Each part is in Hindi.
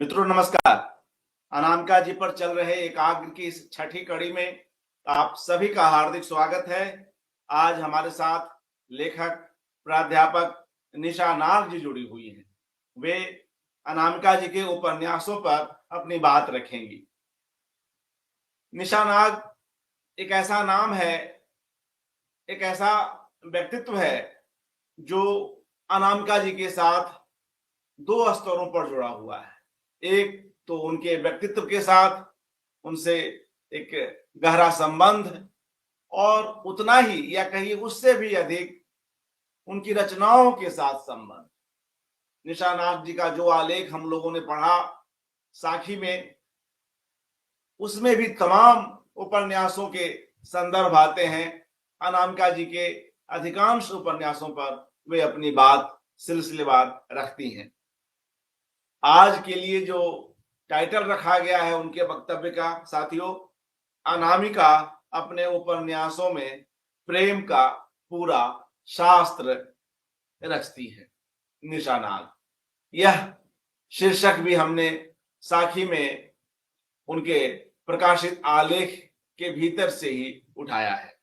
मित्रों नमस्कार। अनामिका जी पर चल रहे एकाग्र की इस छठी कड़ी में आप सभी का हार्दिक स्वागत है। आज हमारे साथ लेखक प्राध्यापक निशा नाग जी जुड़ी हुई हैं। वे अनामिका जी के उपन्यासों पर अपनी बात रखेंगी। निशा नाग एक ऐसा नाम है, एक ऐसा व्यक्तित्व है जो अनामिका जी के साथ दो स्तरों पर जुड़ा हुआ है। एक तो उनके व्यक्तित्व के साथ उनसे एक गहरा संबंध, और उतना ही या कहिए उससे भी अधिक उनकी रचनाओं के साथ संबंध। निशा नाग जी का जो आलेख हम लोगों ने पढ़ा साखी में, उसमें भी तमाम उपन्यासों के संदर्भ आते हैं। अनामिका जी के अधिकांश उपन्यासों पर वे अपनी बात सिलसिलेवार रखती हैं। आज के लिए जो टाइटल रखा गया है उनके वक्तव्य का, साथियों, अनामिका अपने उपन्यासों में प्रेम का पूरा शास्त्र रचती है। निशा नाग, यह शीर्षक भी हमने साखी में उनके प्रकाशित आलेख के भीतर से ही उठाया है।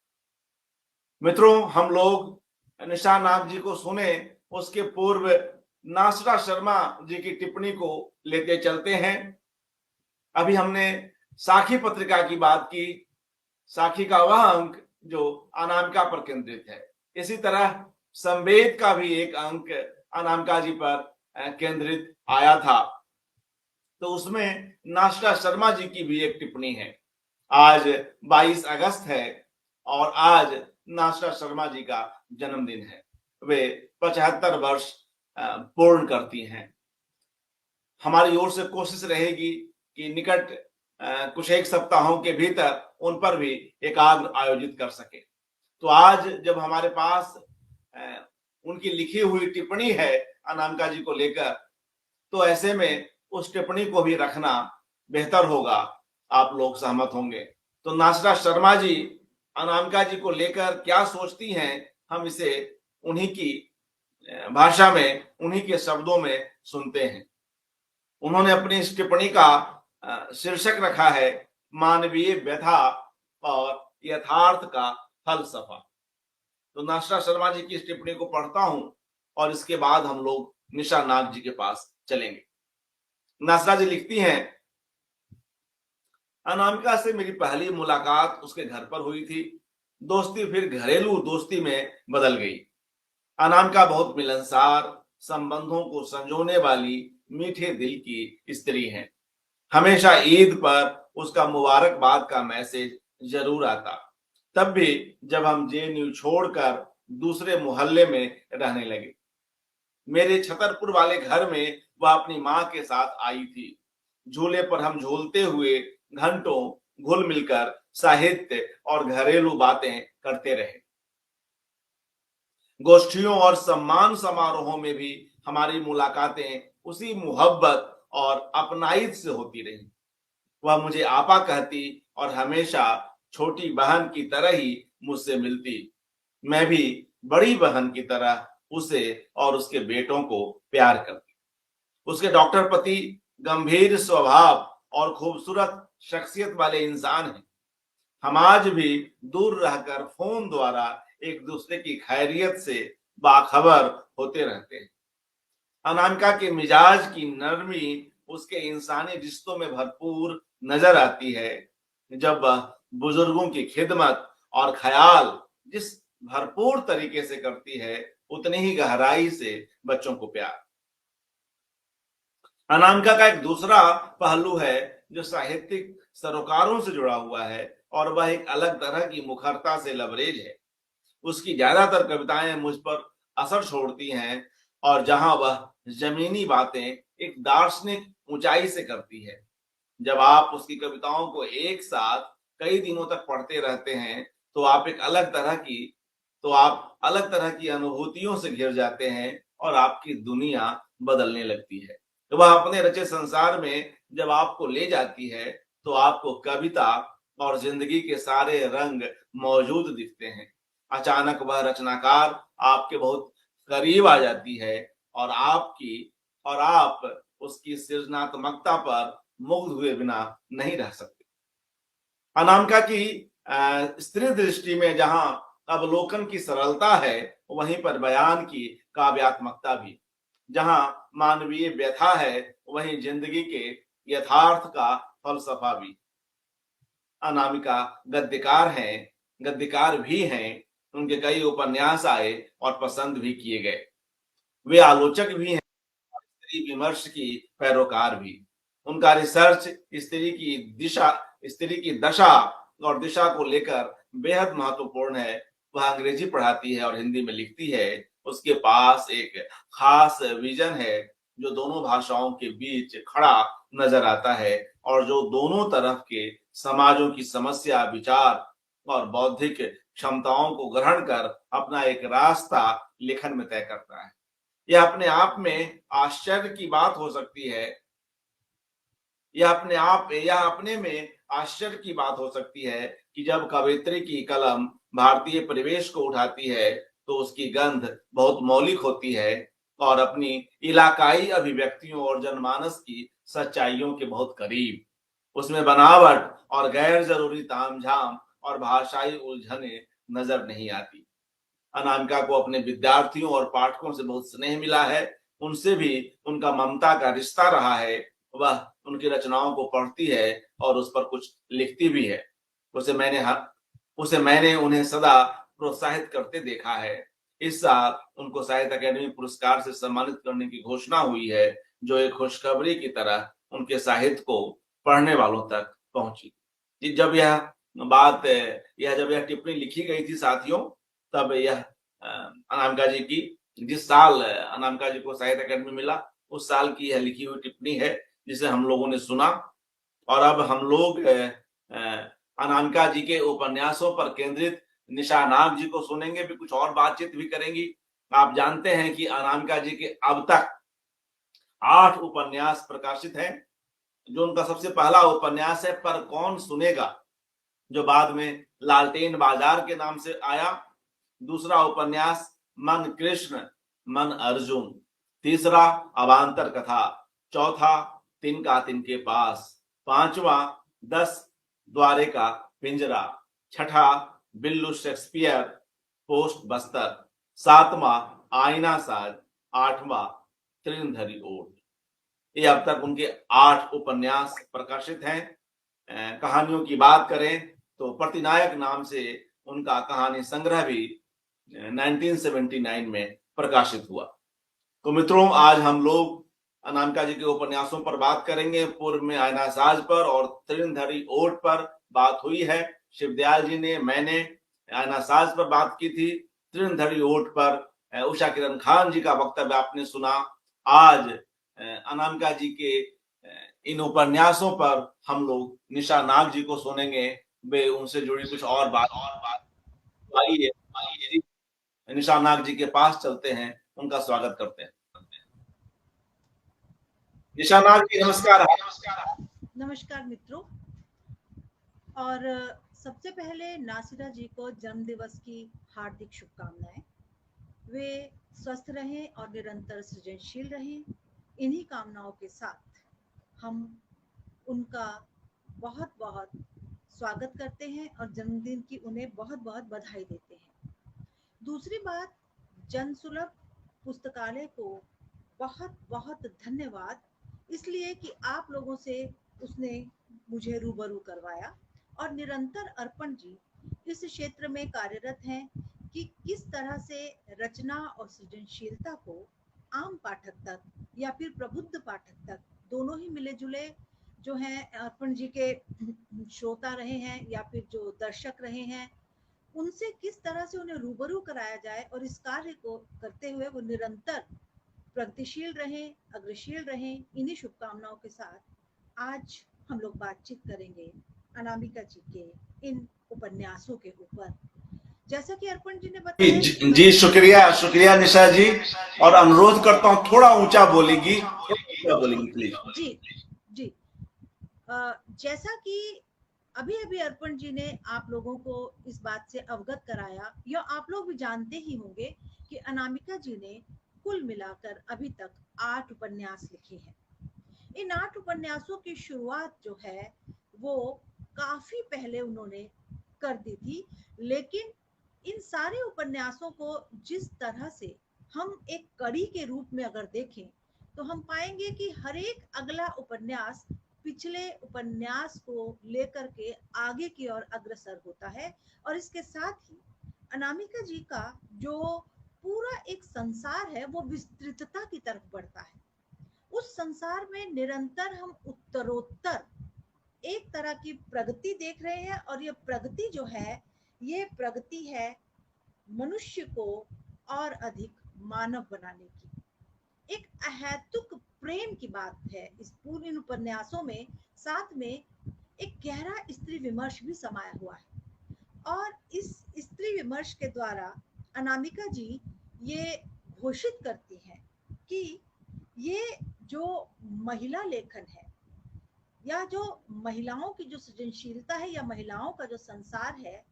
मित्रों, हम लोग निशा नाग जी को सुने उसके पूर्व नासरा शर्मा जी की टिप्पणी को लेते चलते हैं। अभी हमने साखी पत्रिका की बात की। साखी का वह अंक जो अनामिका पर केंद्रित है, इसी तरह संवेद का भी एक अंक अनामिका जी पर केंद्रित आया था, तो उसमें नासरा शर्मा जी की भी एक टिप्पणी है। आज 22 अगस्त है और आज नासरा शर्मा जी का जन्मदिन है। वे 75 वर्ष पूर्ण करती हैं। हमारी ओर से कोशिश रहेगी कि निकट कुछ एक सप्ताहों के भीतर उन पर भी एकाग्र आयोजित कर सके। तो आज जब हमारे पास उनकी लिखी हुई टिप्पणी है अनामिका जी को लेकर, तो ऐसे में उस टिप्पणी को भी रखना बेहतर होगा। आप लोग सहमत होंगे। तो नासरा शर्मा जी अनामिका जी को लेकर क्या सोचती हैं, हम इसे उन्हीं की भाषा में, उन्हीं के शब्दों में सुनते हैं। उन्होंने अपनी इस टिप्पणी का शीर्षक रखा है मानवीय व्यथा और यथार्थ का फलसफा। तो नासरा शर्मा जी की इस टिप्पणी को पढ़ता हूं और इसके बाद हम लोग निशा नाग जी के पास चलेंगे। नासरा जी लिखती हैं, अनामिका से मेरी पहली मुलाकात उसके घर पर हुई थी। दोस्ती फिर घरेलू दोस्ती में बदल गई। अनामिका बहुत मिलनसार, संबंधों को संजोने वाली मीठे दिल की स्त्री है। हमेशा ईद पर उसका मुबारकबाद का मैसेज जरूर आता, तब भी जब हम जेएनयू छोड़कर दूसरे मोहल्ले में रहने लगे। मेरे छतरपुर वाले घर में वह अपनी मां के साथ आई थी। झूले पर हम झूलते हुए घंटों घुल मिलकर साहित्य और घरेलू बातें करते रहे। गोष्ठियों और सम्मान समारोहों में भी हमारी मुलाकातें उसी मोहब्बत और अपनाइत से होती रही। वह मुझे आपा कहती और हमेशा छोटी बहन की तरह ही मुझसे मिलती। मैं भी बड़ी बहन की तरह उसे और उसके बेटों को प्यार करती। उसके डॉक्टर पति गंभीर स्वभाव और खूबसूरत शख्सियत वाले इंसान हैं। हम आज भी दूर रहकर फोन द्वारा एक दूसरे की खैरियत से बाखबर होते रहते हैं। अनामिका के मिजाज की नरमी उसके इंसानी रिश्तों में भरपूर नजर आती है। जब वह बुजुर्गों की खिदमत और ख्याल जिस भरपूर तरीके से करती है, उतनी ही गहराई से बच्चों को प्यार। अनामिका का एक दूसरा पहलू है जो साहित्यिक सरोकारों से जुड़ा हुआ है, और वह एक अलग तरह की मुखरता से लबरेज है। उसकी ज्यादातर कविताएं मुझ पर असर छोड़ती हैं, और जहां वह जमीनी बातें एक दार्शनिक ऊंचाई से करती है। जब आप उसकी कविताओं को एक साथ कई दिनों तक पढ़ते रहते हैं, तो आप अलग तरह की अनुभूतियों से घिर जाते हैं और आपकी दुनिया बदलने लगती है। तो वह अपने रचे संसार में जब आपको ले जाती है, तो आपको कविता और जिंदगी के सारे रंग मौजूद दिखते हैं। अचानक वह रचनाकार आपके बहुत करीब आ जाती है, और आप उसकी सृजनात्मकता पर मुग्ध हुए बिना नहीं रह सकते। अनामिका की स्त्री दृष्टि में जहां अवलोकन की सरलता है, वहीं पर बयान की काव्यात्मकता भी। जहां मानवीय व्यथा है, वहीं जिंदगी के यथार्थ का फलसफा भी। अनामिका गद्यकार भी हैं। उनके कई उपन्यास आए और पसंद भी किए गए। वे आलोचक भी हैं, स्त्री विमर्श की पैरोकार भी। उनका रिसर्च स्त्री की दशा और दिशा को लेकर बेहद महत्वपूर्ण है। वह अंग्रेजी पढ़ाती है और हिंदी में लिखती है। उसके पास एक खास विजन है जो दोनों भाषाओं के बीच खड़ा नजर आता है और जो दोनों तरफ के समाजों की समस्या, विचार और बौद्धिक क्षमताओं को ग्रहण कर अपना एक रास्ता लेखन में तय करता है। यह अपने आप में आश्चर्य की बात हो सकती है। यह अपने में आश्चर्य की बात हो सकती है कि जब कवयित्री की कलम भारतीय परिवेश को उठाती है तो उसकी गंध बहुत मौलिक होती है और अपनी इलाकाई अभिव्यक्तियों और जनमानस की सच्चाइयों के बहुत करीब। उसमें बनावट और गैर जरूरी तामझाम और भाषाई उलझने नजर नहीं आती। अनामिका को अपने विद्यार्थियों और पाठकों से बहुत स्नेह मिला है। उनसे भी उनका ममता का रिश्ता रहा है। वह उनकी रचनाओं को पढ़ती है और उस पर कुछ लिखती भी है। उसे मैंने उसे मैंने उन्हें सदा प्रोत्साहित करते देखा है। इस साल उनको साहित्य अकादमी पुरस्कार से सम्मानित करने की घोषणा हुई है, जो एक खुशखबरी की तरह उनके साहित्य को पढ़ने वालों तक पहुंची। जब यह टिप्पणी लिखी गई थी साथियों, तब यह अनामिका जी की जिस साल अनामिका जी को साहित्य अकादमी मिला, उस साल की यह लिखी हुई टिप्पणी है जिसे हम लोगों ने सुना। और अब हम लोग अनामिका जी के उपन्यासों पर केंद्रित निशा नाग जी को सुनेंगे, भी कुछ और बातचीत भी करेंगी। आप जानते हैं कि अनामिका जी के अब तक 8 उपन्यास प्रकाशित हैं। जो उनका सबसे पहला उपन्यास है पर कौन सुनेगा, जो बाद में लालटेन बाजार के नाम से आया। दूसरा उपन्यास मन कृष्ण मन अर्जुन। तीसरा अवांतर कथा। चौथा तिनका तिनके पास। पांचवा 10 द्वारे का पिंजरा। छठा बिल्लू शेक्सपियर पोस्ट बस्तर। सातवां आईना साज। आठवां त्रिनधरी ओट। ये अब तक उनके 8 उपन्यास प्रकाशित हैं। कहानियों की बात करें तो प्रतिनायक नाम से उनका कहानी संग्रह भी 1979 में प्रकाशित हुआ। तो मित्रों, आज हम लोग अनामिका जी के उपन्यासों पर बात करेंगे। पूर्व में आईना साज पर और त्रिनधरी ओट पर बात हुई है। शिवदयाल जी ने, मैंने आईना साज पर बात की थी। त्रिनधरी ओट पर उषा किरण खान जी का वक्तव्य आपने सुना। आज अनामिका जी के इन उपन्यासों पर हम लोग निशा नाग जी को सुनेंगे। वे उनसे जुड़ी कुछ और बात आइए निशा नाग जी के पास चलते हैं, उनका स्वागत करते हैं। निशा नाग जी नमस्कार। नमस्कार मित्रों। और सबसे पहले नासिरा जी को जन्म दिवस की हार्दिक शुभकामनाएं। वे स्वस्थ रहें और निरंतर सृजनशील रहें। इन्हीं कामनाओं के साथ हम उनका बहुत बहुत स्वागत करते हैं और जन्मदिन की उन्हें बहुत बहुत बधाई देते हैं। दूसरी बात, जन सुलभ पुस्तकालय को बहुत बहुत धन्यवाद, इसलिए कि आप लोगों से उसने मुझे रूबरू करवाया। और निरंतर अर्पण जी इस क्षेत्र में कार्यरत हैं कि किस तरह से रचना और सृजनशीलता को आम पाठक तक या फिर प्रबुद्ध पाठक तक, दोनों ही मिले जुले जो हैं अर्पण जी के श्रोता रहे हैं या फिर जो दर्शक रहे हैं, उनसे किस तरह से उन्हें रूबरू कराया जाए और इस कार्य को करते हुए वो निरंतर प्रगतिशील रहें, अग्रशील रहें। इन्हीं शुभकामनाओं के साथ आज हम लोग बातचीत करेंगे अनामिका जी के इन उपन्यासों के ऊपर। जैसा कि अर्पण जी ने बताया जी शुक्रिया शुक्रिया निशा जी। और अनुरोध करता हूँ थोड़ा ऊंचा बोलेंगी प्लीज। जी जी। जैसा कि अभी अभी अर्पण जी ने आप लोगों को इस बात से अवगत कराया, या आप लोग भी जानते ही होंगे कि अनामिका जी ने कुल मिलाकर अभी तक 8 उपन्यास लिखे हैं। इन 8 उपन्यासों की शुरुआत जो है वो काफी पहले उन्होंने कर दी थी, लेकिन इन सारे उपन्यासों को जिस तरह से हम एक कड़ी के रूप में अगर देखें तो हम पाएंगे कि हर एक अगला उपन्यास पिछले उपन्यास को लेकर के आगे की ओर अग्रसर होता है। और इसके साथ ही अनामिका जी का जो पूरा एक संसार है वो विस्तृतता की तरफ बढ़ता है। उस संसार में निरंतर हम उत्तरोत्तर एक तरह की प्रगति देख रहे हैं, और ये प्रगति जो है, ये प्रगति है मनुष्य को और अधिक मानव बनाने की। एक अहेतुक प्रेम की बात है इस पूर्ण उपन्यासों में। साथ में एक गहरा स्त्री विमर्श भी समाया हुआ है, और इस स्त्री विमर्श के द्वारा अनामिका जी ये घोषित करती हैं कि ये जो महिला लेखन है, या जो महिलाओं की जो सृजनशीलता है, या महिलाओं का जो संसार है,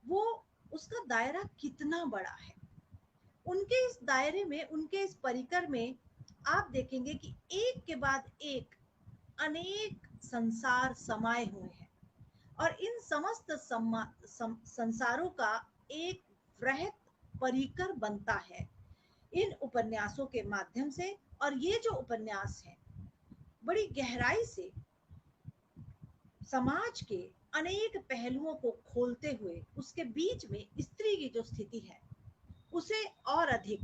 वो उसका दायरा कितना बड़ा है। उनके इस दायरे में, उनके इस परिकर में आप देखेंगे कि एक के बाद एक अनेक संसार समाये हुए हैं, और इन समस्त संसारों का एक वृहत परिकर बनता है इन उपन्यासों के माध्यम से। और ये जो उपन्यास है बड़ी गहराई से समाज के अनेक पहलुओं को खोलते हुए उसके बीच में स्त्री की जो स्थिति है उसे और अधिक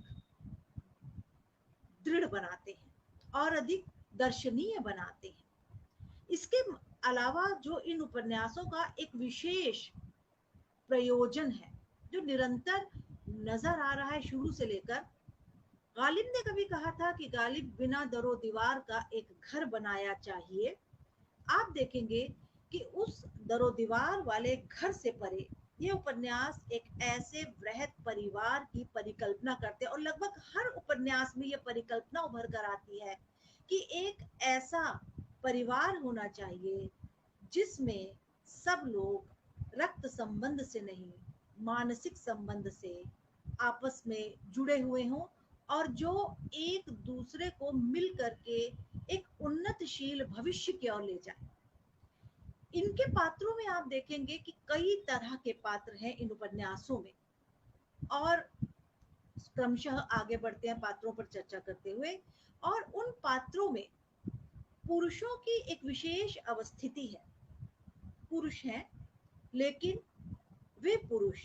दृढ़ बनाते हैं और अधिक दर्शनीय बनाते हैं। इसके अलावा जो इन उपन्यासों का एक विशेष प्रयोजन है जो निरंतर नजर आ रहा है शुरू से लेकर, गालिब ने कभी कहा था कि गालिब बिना दरो दीवार का एक घर बनाया चाहिए। आप देखेंगे कि उस दरो दीवार वाले घर से परे ये उपन्यास एक ऐसे वृहत परिवार की परिकल्पना करते हैं, और लगभग हर उपन्यास में ये परिकल्पना उभर कर आती है कि एक ऐसा परिवार होना चाहिए जिसमें सब लोग रक्त संबंध से नहीं, मानसिक संबंध से आपस में जुड़े हुए हों, और जो एक दूसरे को मिल करके एक उन्नतशील भविष्य की ओर ले जाए। इनके पात्रों में आप देखेंगे कि कई तरह के पात्र हैं इन उपन्यासों में, और क्रमशः आगे बढ़ते हैं पात्रों पर चर्चा करते हुए। और उन पात्रों में पुरुषों की एक विशेष अवस्थिति है। पुरुष हैं, लेकिन वे पुरुष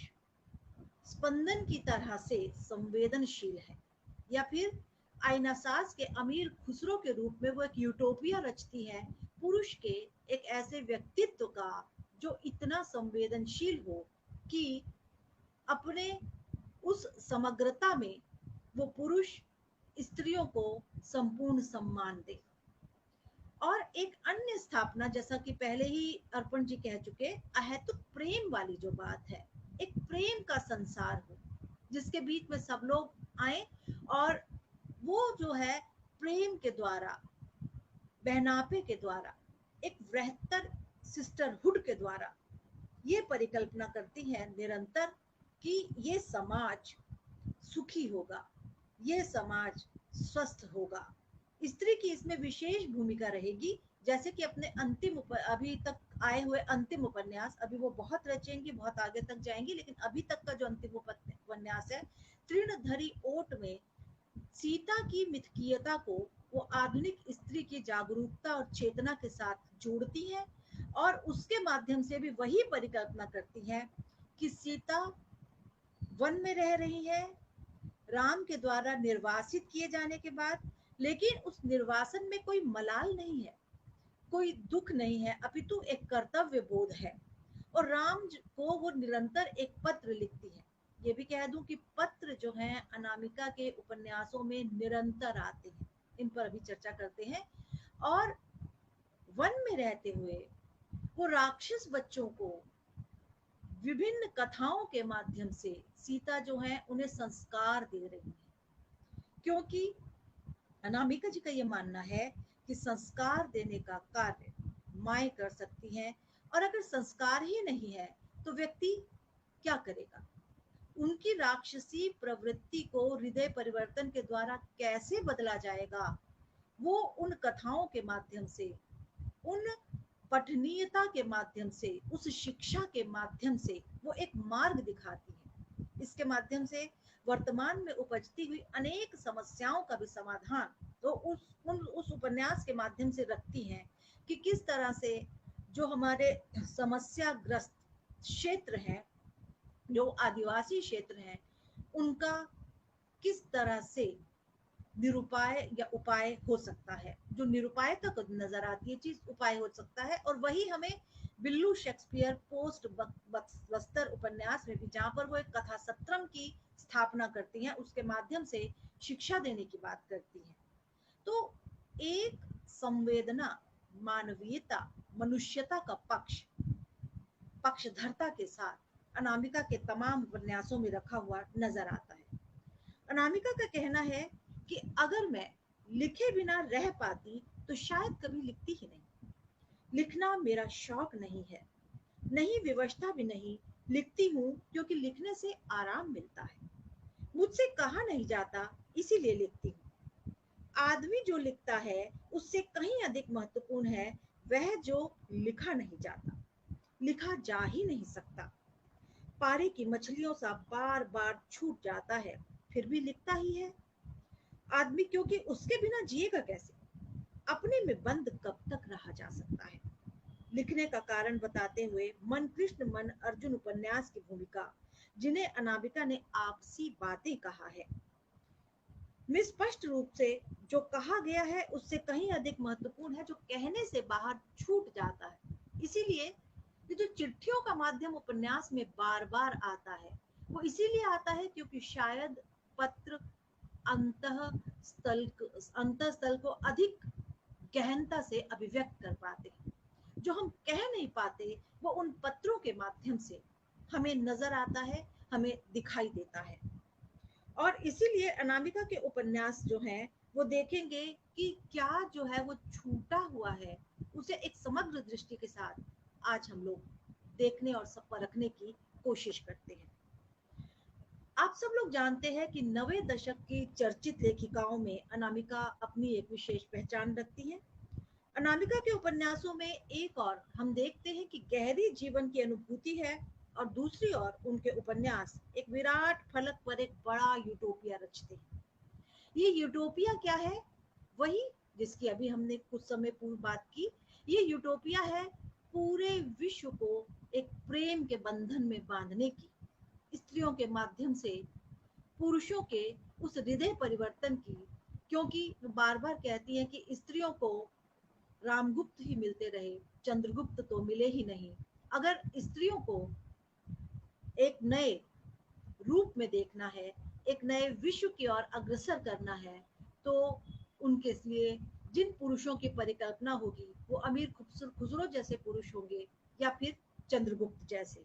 स्पंदन की तरह से संवेदनशील है, या फिर आईनासाज के अमीर खुसरो के रूप में वो एक यूटोपिया रचती है पुरुष के एक ऐसे व्यक्तित्व का जो इतना संवेदनशील हो कि अपने उस समग्रता में वो पुरुष स्त्रियों को संपूर्ण सम्मान दे। और एक अन्य स्थापना, जैसा कि पहले ही अर्पण जी कह चुके, अहेतुक प्रेम वाली जो बात है, एक प्रेम का संसार हो जिसके बीच में सब लोग आए, और वो जो है प्रेम के द्वारा, बहनापे के द्वारा, एक वृहत्तर सिस्टरहुड के द्वारा ये परिकल्पना करती है निरंतर कि ये समाज सुखी होगा, ये समाज स्वस्थ होगा। स्त्री की इसमें विशेष भूमिका रहेगी। जैसे कि अपने अभी तक आए हुए अंतिम उपन्यास, अभी वो बहुत रचेंगी, बहुत आगे तक जाएंगी, लेकिन अभी तक का जो अंतिम उपन्यास है, तृणधरी ओट में सीता की मिथकीयता को वो आधुनिक स्त्री की जागरूकता और चेतना के साथ जोड़ती है, और उसके माध्यम से भी वही परिकल्पना करती है कि सीता वन में रह रही है राम के द्वारा निर्वासित किए जाने के बाद, लेकिन उस निर्वासन में कोई मलाल नहीं है, कोई दुख नहीं है, अपितु एक कर्तव्य बोध है। और राम को वो निरंतर एक पत्र लिखती है। ये भी कह दूं कि पत्र जो हैं अनामिका के उपन्यासों में निरंतर आते हैं, इन पर अभी चर्चा करते हैं। और वन में रहते हुए वो राक्षस बच्चों को विभिन्न कथाओं के माध्यम से सीता जो है उन्हें संस्कार दे रही है, क्योंकि अनामिका जी का ये मानना है कि संस्कार देने का कार्य माएं कर सकती हैं, और अगर संस्कार ही नहीं है तो व्यक्ति क्या करेगा। उनकी राक्षसी प्रवृत्ति को हृदय परिवर्तन के द्वारा कैसे बदला जाएगा, वो उन कथाओं के माध्यम से, उन पठनीयता के माध्यम से, उस शिक्षा के माध्यम से वो एक मार्ग दिखाती है। इसके माध्यम से वर्तमान में उपजती हुई अनेक समस्याओं का भी समाधान तो उस उपन्यास के माध्यम से रखती हैं कि किस तरह से जो हमारे समस्याग्रस्त क्षेत्र हैं, जो आदिवासी क्षेत्र हैं, उनका किस तरह से निरुपाय या उपाय हो सकता है। जो निरुपाय तक नजर आती है चीज, उपाय हो सकता है। और वही हमें बिल्लू शेक्सपियर पोस्ट बस्तर उपन्यास में भी, जहां पर वो एक कथा सत्रम की स्थापना करती हैं, उसके माध्यम से शिक्षा देने की बात करती हैं। तो एक संवेदना, मानवीयता, मनुष्यता का पक्षधरता के साथ अनामिका के तमाम उपन्यासों में रखा हुआ नजर आता है। अनामिका का कहना है कि अगर मैं लिखे बिना रह पाती तो शायद कभी लिखती ही नहीं। लिखना मेरा शौक नहीं है, नहीं विवशता भी नहीं। लिखती हूँ क्योंकि लिखने से आराम मिलता है। मुझसे कहा नहीं जाता, इसीलिए लिखती हूँ। आदमी जो लिखता है उससे कहीं अधिक महत्वपूर्ण है वह जो लिखा नहीं जाता, लिखा जा ही नहीं सकता। पारे की मछलियों सा बार बार छूट जाता है, फिर भी लिखता ही है आदमी, क्योंकि उसके बिना जिएगा कैसे? अपने में बंद कब तक रहा जा सकता है? लिखने का कारण बताते हुए मन कृष्ण मन अर्जुन उपन्यास की भूमिका, जिन्हें अनामिका ने आपसी बातें कहा है, में स्पष्ट रूप से जो कहा गया है उससे कहीं अधिक महत्वपूर्ण है जो कहने से बाहर छूट जाता है। इसीलिए ये जो चिट्ठियों का माध्यम उपन्यास में बार बार आता है, वो इसीलिए आता है क्योंकि शायद पत्र अंतःस्थल को अधिक गहनता से अभिव्यक्त कर पाते हैं। जो हम कह नहीं पाते वो उन पत्रों के माध्यम से हमें नजर आता है, हमें दिखाई देता है। और इसीलिए अनामिका के उपन्यास जो हैं वो देखेंगे कि क्या जो है वो छूटा हुआ है, उसे एक समग्र दृष्टि के साथ आज हम लोग देखने और सब परखने की कोशिश करते हैं। आप सब लोग जानते हैं कि 90 दशक की चर्चित लेखिकाओं में अनामिका अपनी एक विशेष पहचान रखती है। अनामिका के उपन्यासों में एक और हम देखते हैं कि गहरी जीवन की अनुभूति है, और दूसरी ओर उनके उपन्यास एक विराट फलक पर एक बड़ा यूटोपिया रचते हैं। ये यूटोपिया क्या है? वही जिसकी अभी हमने कुछ समय पूर्व बात की। ये यूटोपिया है पूरे विश्व को एक प्रेम के बंधन में बांधने की, स्त्रियों के माध्यम से पुरुषों के उस हृदय परिवर्तन की। क्योंकि बार बार कहती हैं कि स्त्रियों को रामगुप्त ही मिलते रहे, चंद्रगुप्त तो मिले ही नहीं। अगर स्त्रियों को एक नए रूप में देखना है, एक नए विश्व की ओर अग्रसर करना है, तो उनके लिए जिन पुरुषों की परिकल्पना होगी वो अमीर खुसरो जैसे पुरुष होंगे या फिर चंद्रगुप्त जैसे।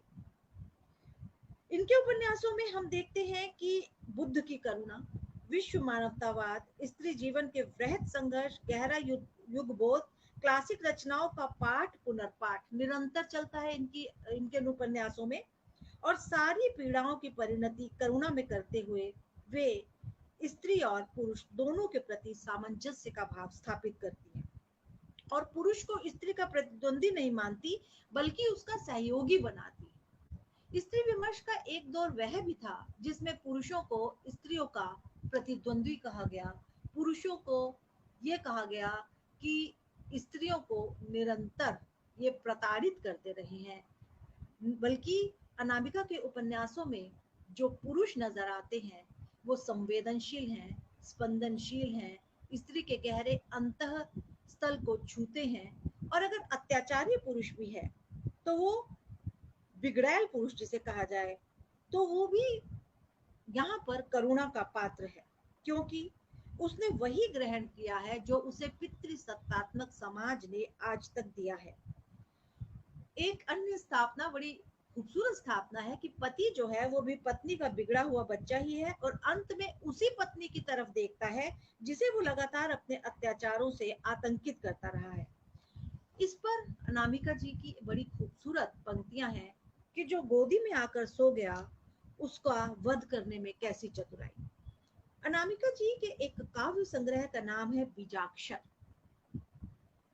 इनके उपन्यासों में हम देखते हैं कि बुद्ध की करुणा, विश्व मानवतावाद, स्त्री जीवन के वृहद संघर्ष, गहरा युग बोध, क्लासिक रचनाओं का पाठ पुनर्पाठ निरंतर चलता है इनके उपन्यासों में। और सारी पीड़ाओं की परिणति करुणा में करते हुए वे स्त्री और पुरुष दोनों के प्रति सामंजस्य का भाव स्थापित करती हैं, और पुरुष को स्त्री का प्रतिद्वंदी नहीं मानती बल्कि उसका सहयोगी बनाती है। स्त्री विमर्श का एक दौर वह भी था जिसमें पुरुषों को स्त्रियों का प्रतिद्वंदी कहा गया, पुरुषों को ये कहा गया कि स्त्रियों को निरंतर ये प्रताड़ित करते रहे हैं। बल्कि अनामिका के उपन्यासों में जो पुरुष नजर आते हैं वो संवेदनशील हैं, स्पंदनशील हैं, स्त्री के गहरे अंतः स्थल को छूते हैं। और अगर अत्याचारी पुरुष भी है तो वो बिगड़ैल पुरुष जिसे कहा जाए, तो वो भी यहाँ पर करुणा का पात्र है, क्योंकि उसने वही ग्रहण किया है जो उसे पितृसत्तात्मक समाज ने आज तक दिया है। एक अन्य स्थापना, बड़ी खूबसूरत स्थापना है कि पति जो है वो भी पत्नी का बिगड़ा हुआ बच्चा ही है, और अंत में उसी पत्नी की तरफ देखता है जिसे वो लगातार अपने अत्याचारों से आतंकित करता रहा है। इस पर अनामिका जी की बड़ी खूबसूरत पंक्तियां हैं कि जो गोदी में आकर सो गया उसका वध करने में कैसी चतुराई। अनामिका जी के एक काव्य संग्रह का नाम है बीजाक्षर।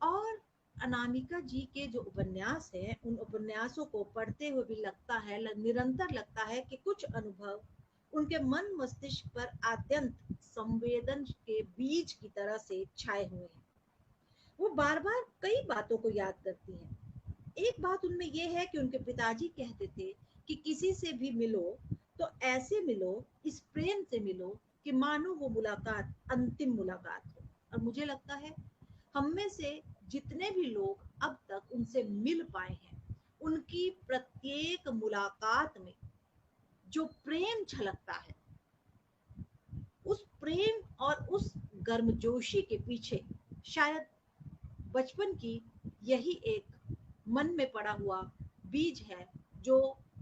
और अनामिका जी के जो उपन्यास हैं, उन उपन्यासों को पढ़ते हुए भी लगता है, निरंतर लगता है कि कुछ अनुभव उनके मन मस्तिष्क पर आद्यंत संवेदन के बीज की तरह से छाए हुए हैं। वो बार बार कई बातों को याद करती हैं। एक बात उनमें यह है कि उनके पिताजी कहते थे कि किसी से भी मिलो तो ऐसे मिलो, इस प्रेम से मिलो कि मानो वो मुलाकात अंतिम मुलाकात हो। और मुझे लगता है हम में से जितने भी लोग अब तक उनसे मिल पाए हैं, उनकी प्रत्येक मुलाकात में जो प्रेम छलकता है, उस प्रेम और उस गर्मजोशी के पीछे शायद बचपन की यही एक मन में पड़ा हुआ बीज है जो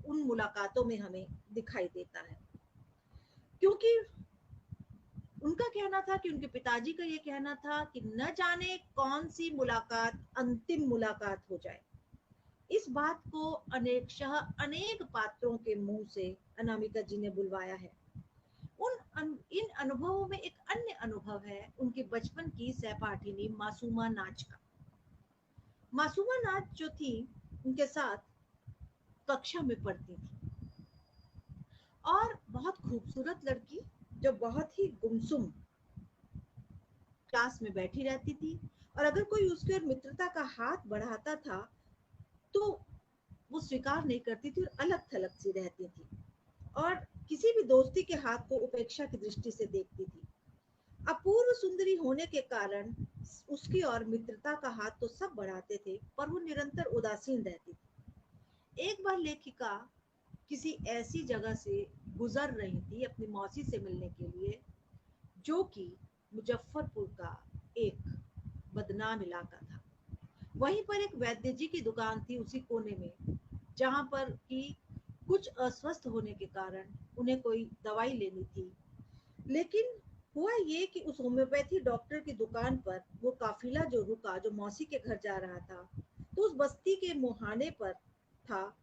उन मुलाकातों में हमें दिखाई देता है। क्योंकि उनका कहना था कि उनके पिताजी का ये कहना था कि न जाने कौन सी मुलाकात अंतिम मुलाकात हो जाए। इस बात को अनेक पात्रों के मुंह से अनामिका जी ने बुलवाया है। इन अनुभवों में एक अन्य अनुभव है उनके बचपन की सहपाठिनी मासूमा नाच का। मासूमा नाच जो थी, उनके साथ कक्षा में पढ़ती थी और बहुत खूबसूरत लड़की, जो बहुत ही गुमसुम क्लास में बैठी रहती थी। और अगर कोई उसके और मित्रता का हाथ बढ़ाता था तो वो स्वीकार नहीं करती थी और अलग थलग सी रहती थी और किसी भी दोस्ती के हाथ को उपेक्षा की दृष्टि से देखती थी। अपूर्व सुंदरी होने के कारण उसकी और मित्रता का हाथ तो सब बढ़ाते थे, पर वो निरंतर उदासीन रहती थी। एक बार लेखिका किसी ऐसी जगह से गुजर रही थी अपनी मौसी से मिलने के लिए, जो कि मुजफ्फरपुर का एक बदनाम इलाका था। वहीं पर एक वैद्य जी की दुकान थी उसी कोने में, जहां पर कि कुछ अस्वस्थ होने के कारण उन्हें कोई दवाई लेनी थी। लेकिन हुआ ये कि उस होम्योपैथी डॉक्टर की दुकान पर वो काफिला जो रुका, जो मौसी के घर जा रहा था, तो उस बस्ती के मुहाने पर था,